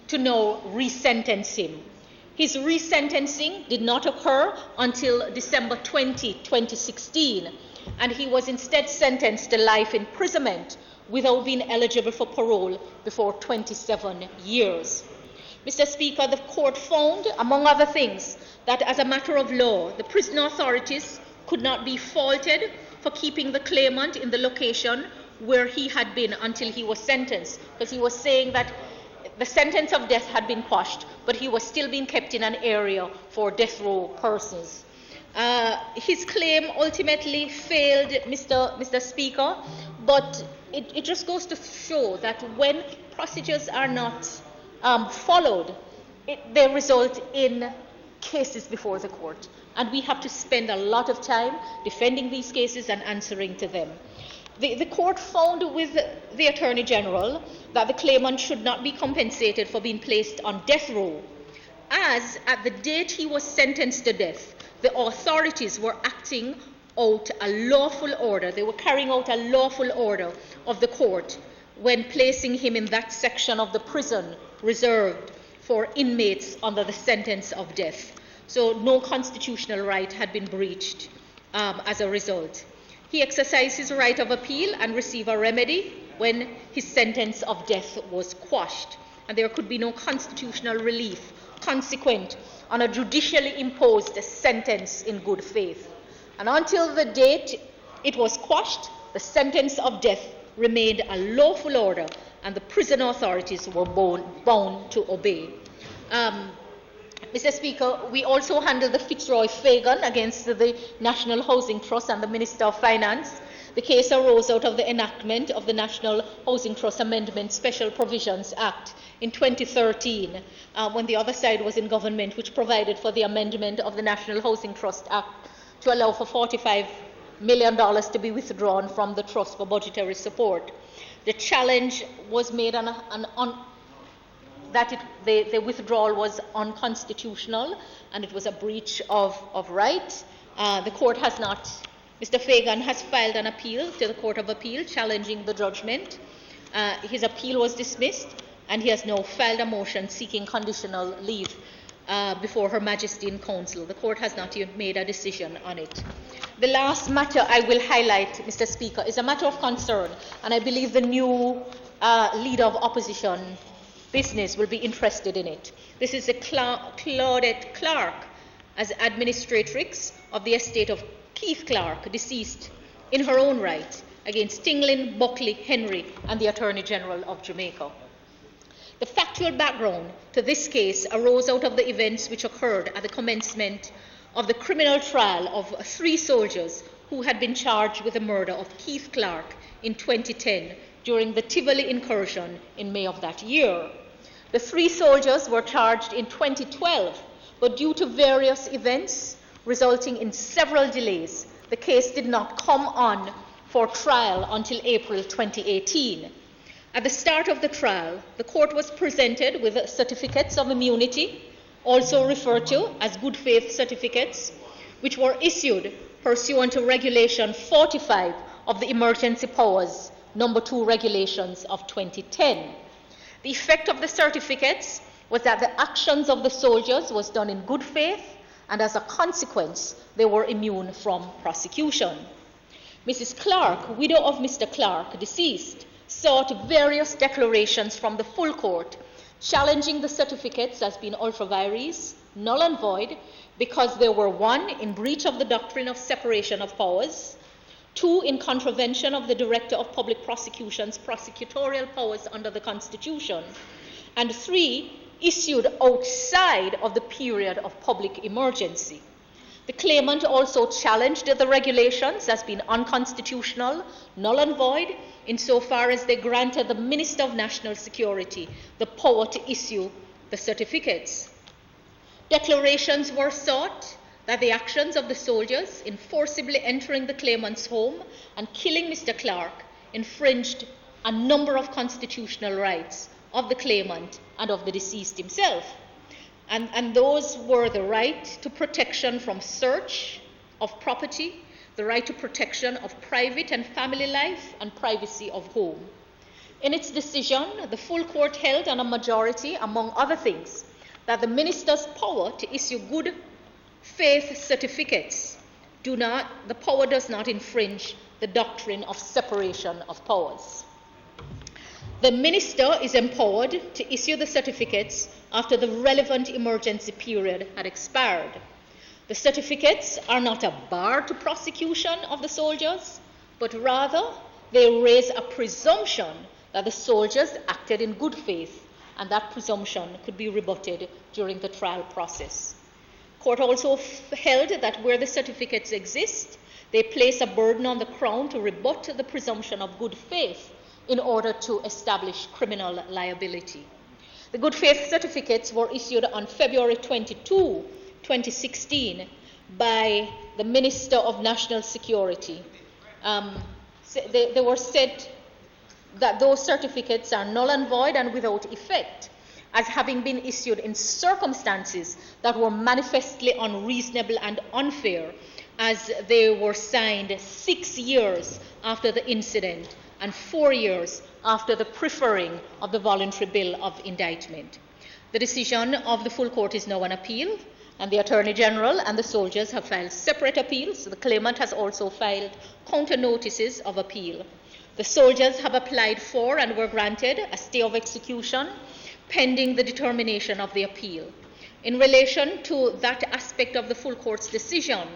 to now resentence him. His resentencing did not occur until December 20, 2016, and he was instead sentenced to life imprisonment without being eligible for parole before 27 years. Mr. Speaker, the court found, among other things, that as a matter of law, the prison authorities could not be faulted for keeping the claimant in the location where he had been until he was sentenced, because he was saying that the sentence of death had been quashed, but he was still being kept in an area for death row persons. His claim ultimately failed, Mr. Speaker, but it just goes to show that when procedures are not followed, they result in cases before the court. And we have to spend a lot of time defending these cases and answering to them. The court found with the Attorney General that the claimant should not be compensated for being placed on death row, as at the date he was sentenced to death, the authorities were acting out a lawful order. They were carrying out a lawful order of the court when placing him in that section of the prison reserved for inmates under the sentence of death. So no constitutional right had been breached as a result. He exercised his right of appeal and received a remedy when his sentence of death was quashed, and there could be no constitutional relief consequent on a judicially imposed sentence in good faith. And until the date it was quashed, the sentence of death remained a lawful order, and the prison authorities were bound to obey. Mr. Speaker, we also handled the Fitzroy-Fagan against the National Housing Trust and the Minister of Finance. The case arose out of the enactment of the National Housing Trust Amendment Special Provisions Act in 2013, when the other side was in government, which provided for the amendment of the National Housing Trust Act to allow for $45 million to be withdrawn from the trust for budgetary support. The challenge was made on that the withdrawal was unconstitutional and it was a breach of right. The court has not, Mr. Fagan has filed an appeal to the Court of Appeal challenging the judgment. His appeal was dismissed, and he has now filed a motion seeking conditional leave before Her Majesty in Council. The court has not yet made a decision on it. The last matter I will highlight, Mr. Speaker, is a matter of concern, and I believe the new leader of opposition business will be interested in it. This is the Claudette Clark as administratrix of the estate of Keith Clark, deceased in her own right, against Tinglin, Buckley, Henry, and the Attorney General of Jamaica. The factual background to this case arose out of the events which occurred at the commencement of the criminal trial of 3 soldiers who had been charged with the murder of Keith Clark in 2010 during the Tivoli incursion in May of that year. The 3 soldiers were charged in 2012, but due to various events resulting in several delays, the case did not come on for trial until April 2018. At the start of the trial, the court was presented with certificates of immunity, also referred to as good faith certificates, which were issued pursuant to Regulation 45 of the Emergency Powers No. 2 Regulations of 2010. The effect of the certificates was that the actions of the soldiers was done in good faith, and as a consequence, they were immune from prosecution. Mrs. Clark, widow of Mr. Clark, deceased, sought various declarations from the full court challenging the certificates as being ultra vires, null and void, because they were 1, in breach of the doctrine of separation of powers, 2, in contravention of the Director of Public Prosecution's prosecutorial powers under the Constitution, and 3, issued outside of the period of public emergency. The claimant also challenged the regulations as being unconstitutional, null and void, insofar as they granted the Minister of National Security the power to issue the certificates. Declarations were sought that the actions of the soldiers in forcibly entering the claimant's home and killing Mr. Clark infringed a number of constitutional rights of the claimant and of the deceased himself. And those were the right to protection from search of property, the right to protection of private and family life, and privacy of home. In its decision, the full court held on a majority, among other things, that the minister's power to issue good faith certificates the power does not infringe the doctrine of separation of powers. The minister is empowered to issue the certificates after the relevant emergency period had expired. The certificates are not a bar to prosecution of the soldiers, but rather they raise a presumption that the soldiers acted in good faith, and that presumption could be rebutted during the trial process. Court also held that where the certificates exist, they place a burden on the Crown to rebut the presumption of good faith in order to establish criminal liability. The good faith certificates were issued on February 22, 2016 by the Minister of National Security. They were said that those certificates are null and void and without effect, as having been issued in circumstances that were manifestly unreasonable and unfair, as they were signed 6 years after the incident and 4 years after the preferring of the voluntary bill of indictment. The decision of the full court is now on appeal, and the Attorney General and the soldiers have filed separate appeals. The claimant has also filed counter notices of appeal. The soldiers have applied for and were granted a stay of execution pending the determination of the appeal. In relation to that aspect of the full court's decision,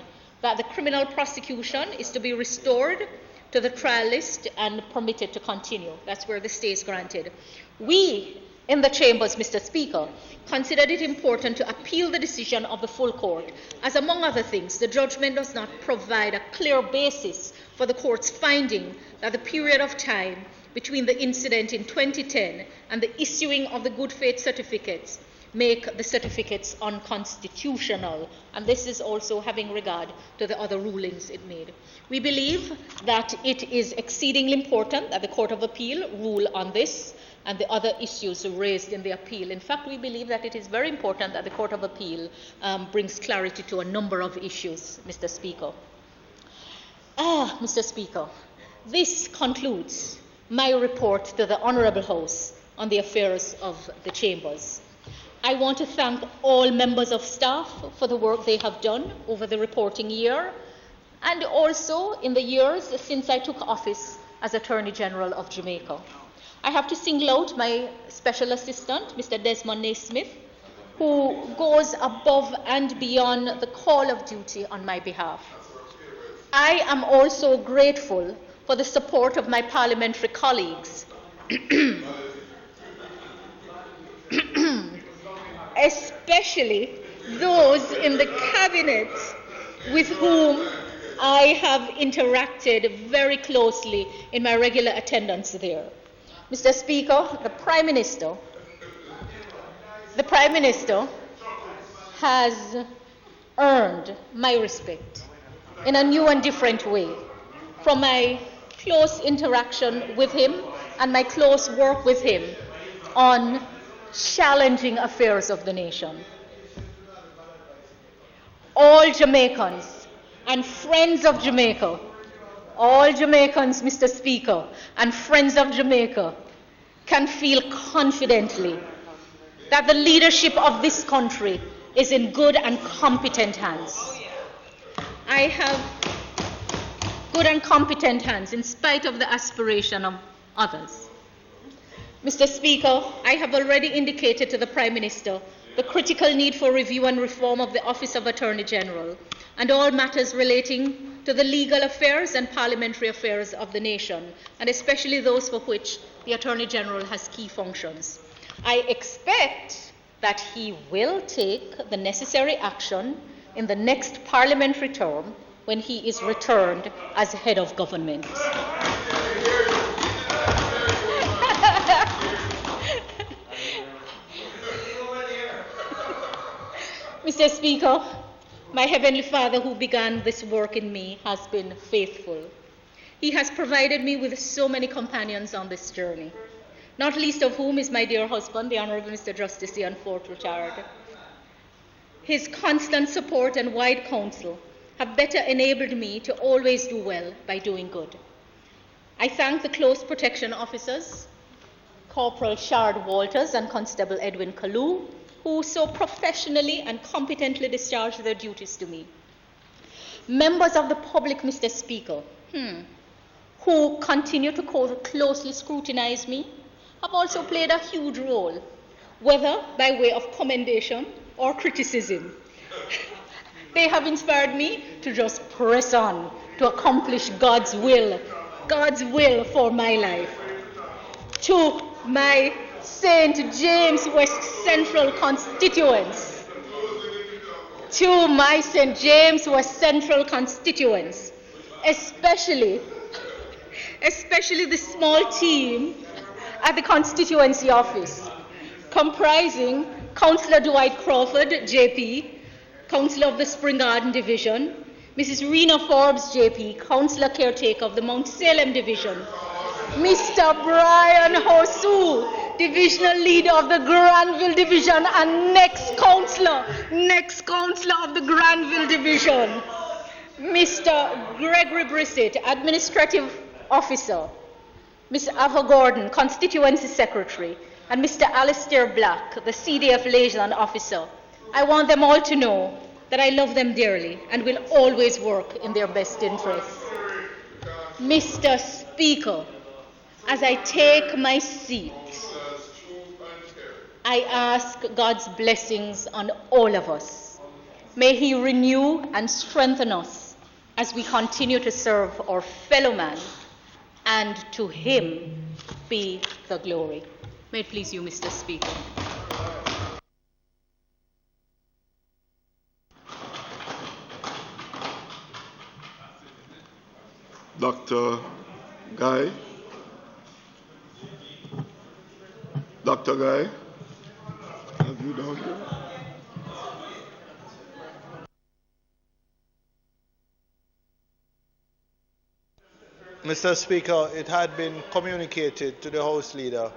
that the criminal prosecution is to be restored to the trial list and permitted to continue. That's where the stay is granted. We, in the chambers, Mr. Speaker, considered it important to appeal the decision of the full court, as among other things, the judgment does not provide a clear basis for the court's finding that the period of time between the incident in 2010 and the issuing of the good faith certificates make the certificates unconstitutional, and this is also having regard to the other rulings it made. We believe that it is exceedingly important that the Court of Appeal rule on this and the other issues raised in the appeal. In fact, we believe that it is very important that the Court of Appeal brings clarity to a number of issues, Mr. Speaker. Mr. Speaker, this concludes my report to the Honourable House on the affairs of the Chambers. I want to thank all members of staff for the work they have done over the reporting year and also in the years since I took office as Attorney General of Jamaica. I have to single out my Special Assistant, Mr. Desmond Naismith, who goes above and beyond the call of duty on my behalf. I am also grateful for the support of my parliamentary colleagues, especially those in the cabinet with whom I have interacted very closely in my regular attendance there. Mr. Speaker, the Prime Minister has earned my respect in a new and different way from my close interaction with him and my close work with him on challenging affairs of the nation. All Jamaicans and friends of Jamaica, all Jamaicans, Mr. Speaker, and friends of Jamaica can feel confidently that the leadership of this country is in good and competent hands. I have good and competent hands in spite of the aspiration of others. Mr. Speaker, I have already indicated to the Prime Minister the critical need for review and reform of the Office of Attorney General and all matters relating to the legal affairs and parliamentary affairs of the nation, and especially those for which the Attorney General has key functions. I expect that he will take the necessary action in the next parliamentary term when he is returned as head of government. Mr. Speaker, my Heavenly Father who began this work in me has been faithful. He has provided me with so many companions on this journey, not least of whom is my dear husband, the Honourable Mr. Justice Ian Fort, retired. His constant support and wide counsel have better enabled me to always do well by doing good. I thank the close protection officers, Corporal Shard Walters and Constable Edwin Kalu, who so professionally and competently discharge their duties to me. Members of the public, Mr. Speaker, who continue to closely scrutinize me, have also played a huge role, whether by way of commendation or criticism. They have inspired me to just press on to accomplish God's will for my life. To my St. James West Central constituents, to my St. James West Central constituents, especially the small team at the constituency office, comprising Councillor Dwight Crawford, JP, Councillor of the Spring Garden Division, Mrs. Rena Forbes, JP, Councillor Caretaker of the Mount Salem Division, Mr. Brian Hosu, Divisional Leader of the Granville Division and next Councillor of the Granville Division, Mr. Gregory Brissett, Administrative Officer, Ms. Ava Gordon, Constituency Secretary, and Mr. Alistair Black, the CDF Liaison Officer. I want them all to know that I love them dearly and will always work in their best interests. Mr. Speaker, as I take my seat, I ask God's blessings on all of us. May He renew and strengthen us as we continue to serve our fellow man, and to Him be the glory. May it please you, Mr. Speaker. Dr. Guy? Dr. Guy? You don't care? Mr. Speaker, it had been communicated to the House Leader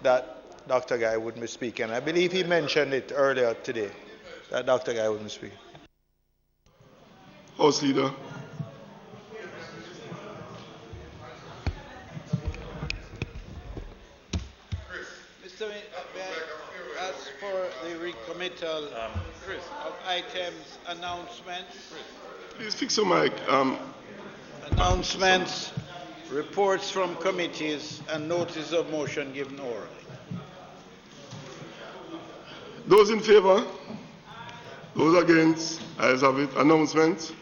that Dr. Guy wouldn't be speaking. I believe he mentioned it earlier today, that Dr. Guy wouldn't speak. House Leader. As for the recommittal of items, announcements. Please fix your mic. Announcements, reports from committees, and notice of motion given orally. Those in favor? Those against? Ayes have it. Announcements.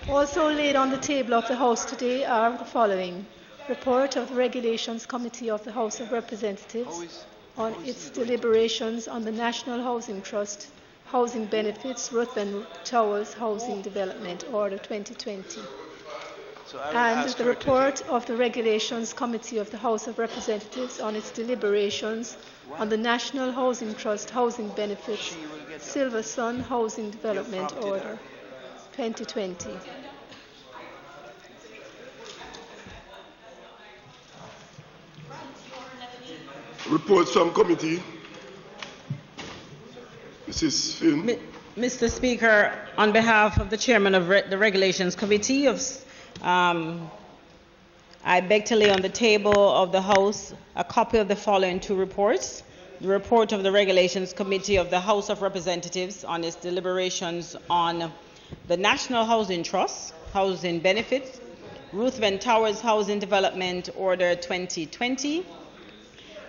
Also laid on the table of the House today are the following: report of the Regulations Committee of the House of Representatives on its deliberations on the National Housing Trust Housing Benefits Ruthven Towers Housing Development Order 2020, and the report of the Regulations Committee of the House of Representatives on its deliberations on the National Housing Trust Housing Benefits Silver Sun Housing Development Order 2020. Reports from committee. Mrs. Finn. Mr. Speaker, on behalf of the chairman of the Regulations Committee, I beg to lay on the table of the House a copy of the following two reports. The report of the Regulations Committee of the House of Representatives on its deliberations on the National Housing Trust Housing Benefits Ruthven Towers Housing Development Order 2020,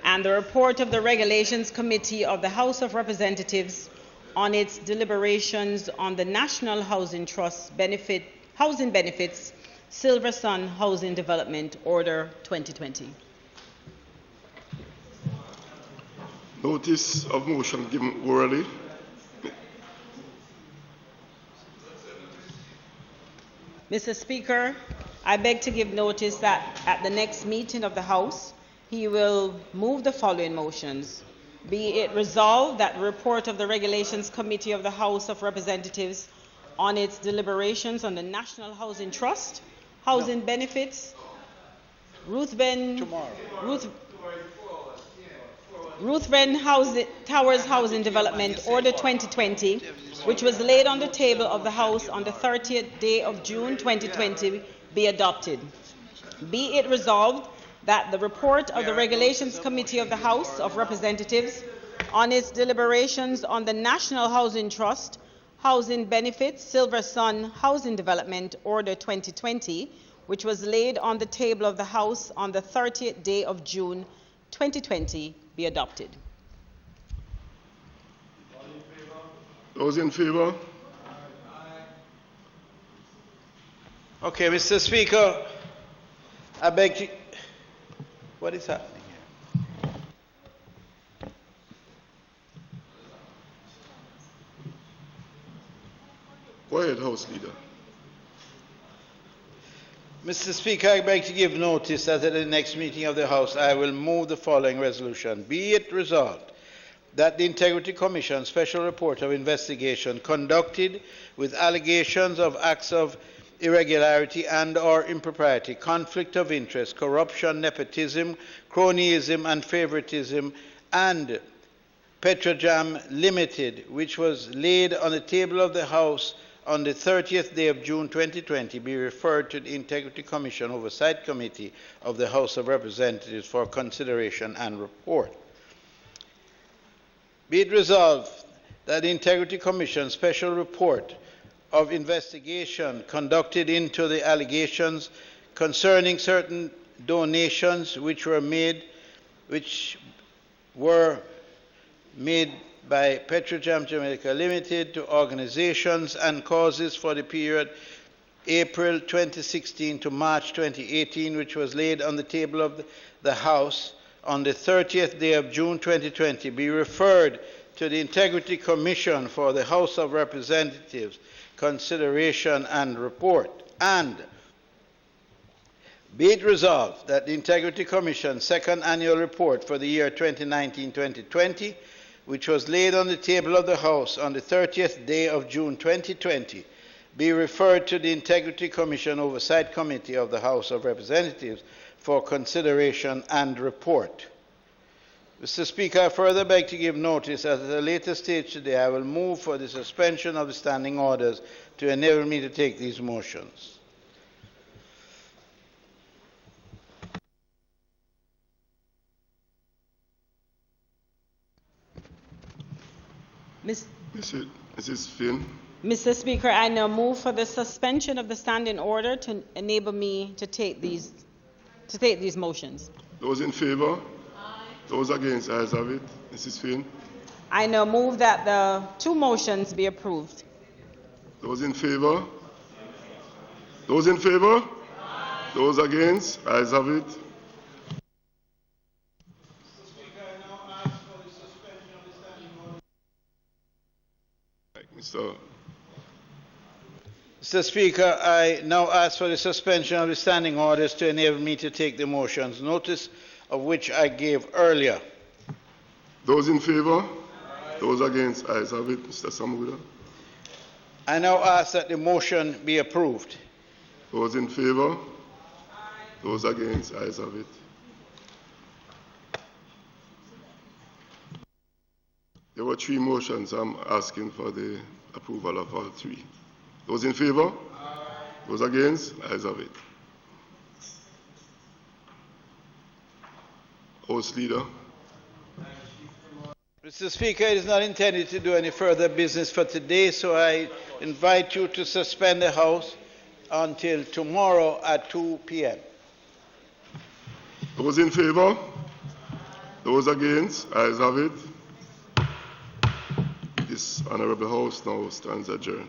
and the report of the Regulations Committee of the House of Representatives on its deliberations on the National Housing Trust Housing Benefits Silver Sun Housing Development Order 2020. Notice of motion given orally. Mr. Speaker, I beg to give notice that at the next meeting of the House, he will move the following motions. Be it resolved that the report of the Regulations Committee of the House of Representatives on its deliberations on the National Housing Trust, Housing Benefits, Ruthven Towers Housing Development Order 2020, which was laid on the table of the House on the 30th day of June 2020, be adopted. Be it resolved that the report of the Regulations Committee of the House of Representatives on its deliberations on the National Housing Trust Housing Benefits Silver Sun Housing Development Order 2020, which was laid on the table of the House on the 30th day of June 2020, be adopted. Those in favor? Okay, Mr. Speaker, I beg to... What is happening here? Go ahead, House Leader. Mr. Speaker, I beg to give notice that at the next meeting of the House, I will move the following resolution. Be it resolved that the Integrity Commission Special Report of Investigation conducted with allegations of acts of irregularity and or impropriety, conflict of interest, corruption, nepotism, cronyism and favoritism, and Petrojam Limited, which was laid on the table of the House on the 30th day of June 2020, be referred to the Integrity Commission Oversight Committee of the House of Representatives for consideration and report. Be it resolved that the Integrity Commission Special Report of Investigation conducted into the allegations concerning certain donations which were made by Petrojam Jamaica Limited to organizations and causes for the period April 2016 to March 2018, which was laid on the table of the House on the 30th day of June 2020, be referred to the Integrity Commission for the House of Representatives consideration and report. And be it resolved that the Integrity Commission's second annual report for the year 2019-2020, which was laid on the table of the House on the 30th day of June 2020, be referred to the Integrity Commission Oversight Committee of the House of Representatives for consideration and report. Mr. Speaker, I further beg to give notice that at a later stage today I will move for the suspension of the standing orders to enable me to take these motions. Mrs. Finn. Mr. Speaker, I now move for the suspension of the standing order to enable me to take these motions. Those in favor? Aye. Those against? Ayes have it. Mrs. Finn. I now move that the two motions be approved. Those in favor? Those in favor? Aye. Those against? Ayes have it. Mr. Speaker, I now ask for the suspension of the standing orders to enable me to take the motions, notice of which I gave earlier. Those in favor? Aye. Those against? Ayes have it. Mr. Samuda. I now ask that the motion be approved. Those in favor? Aye. Those against? Ayes have it. There were three motions. I'm asking for the approval of all three. Those in favor? Aye. Those against? Ayes have it. House Leader. Mr. Speaker, it is not intended to do any further business for today, so I invite you to suspend the House until tomorrow at 2 p.m. Those in favor? Those against? Ayes have it. This Honorable House now stands adjourned.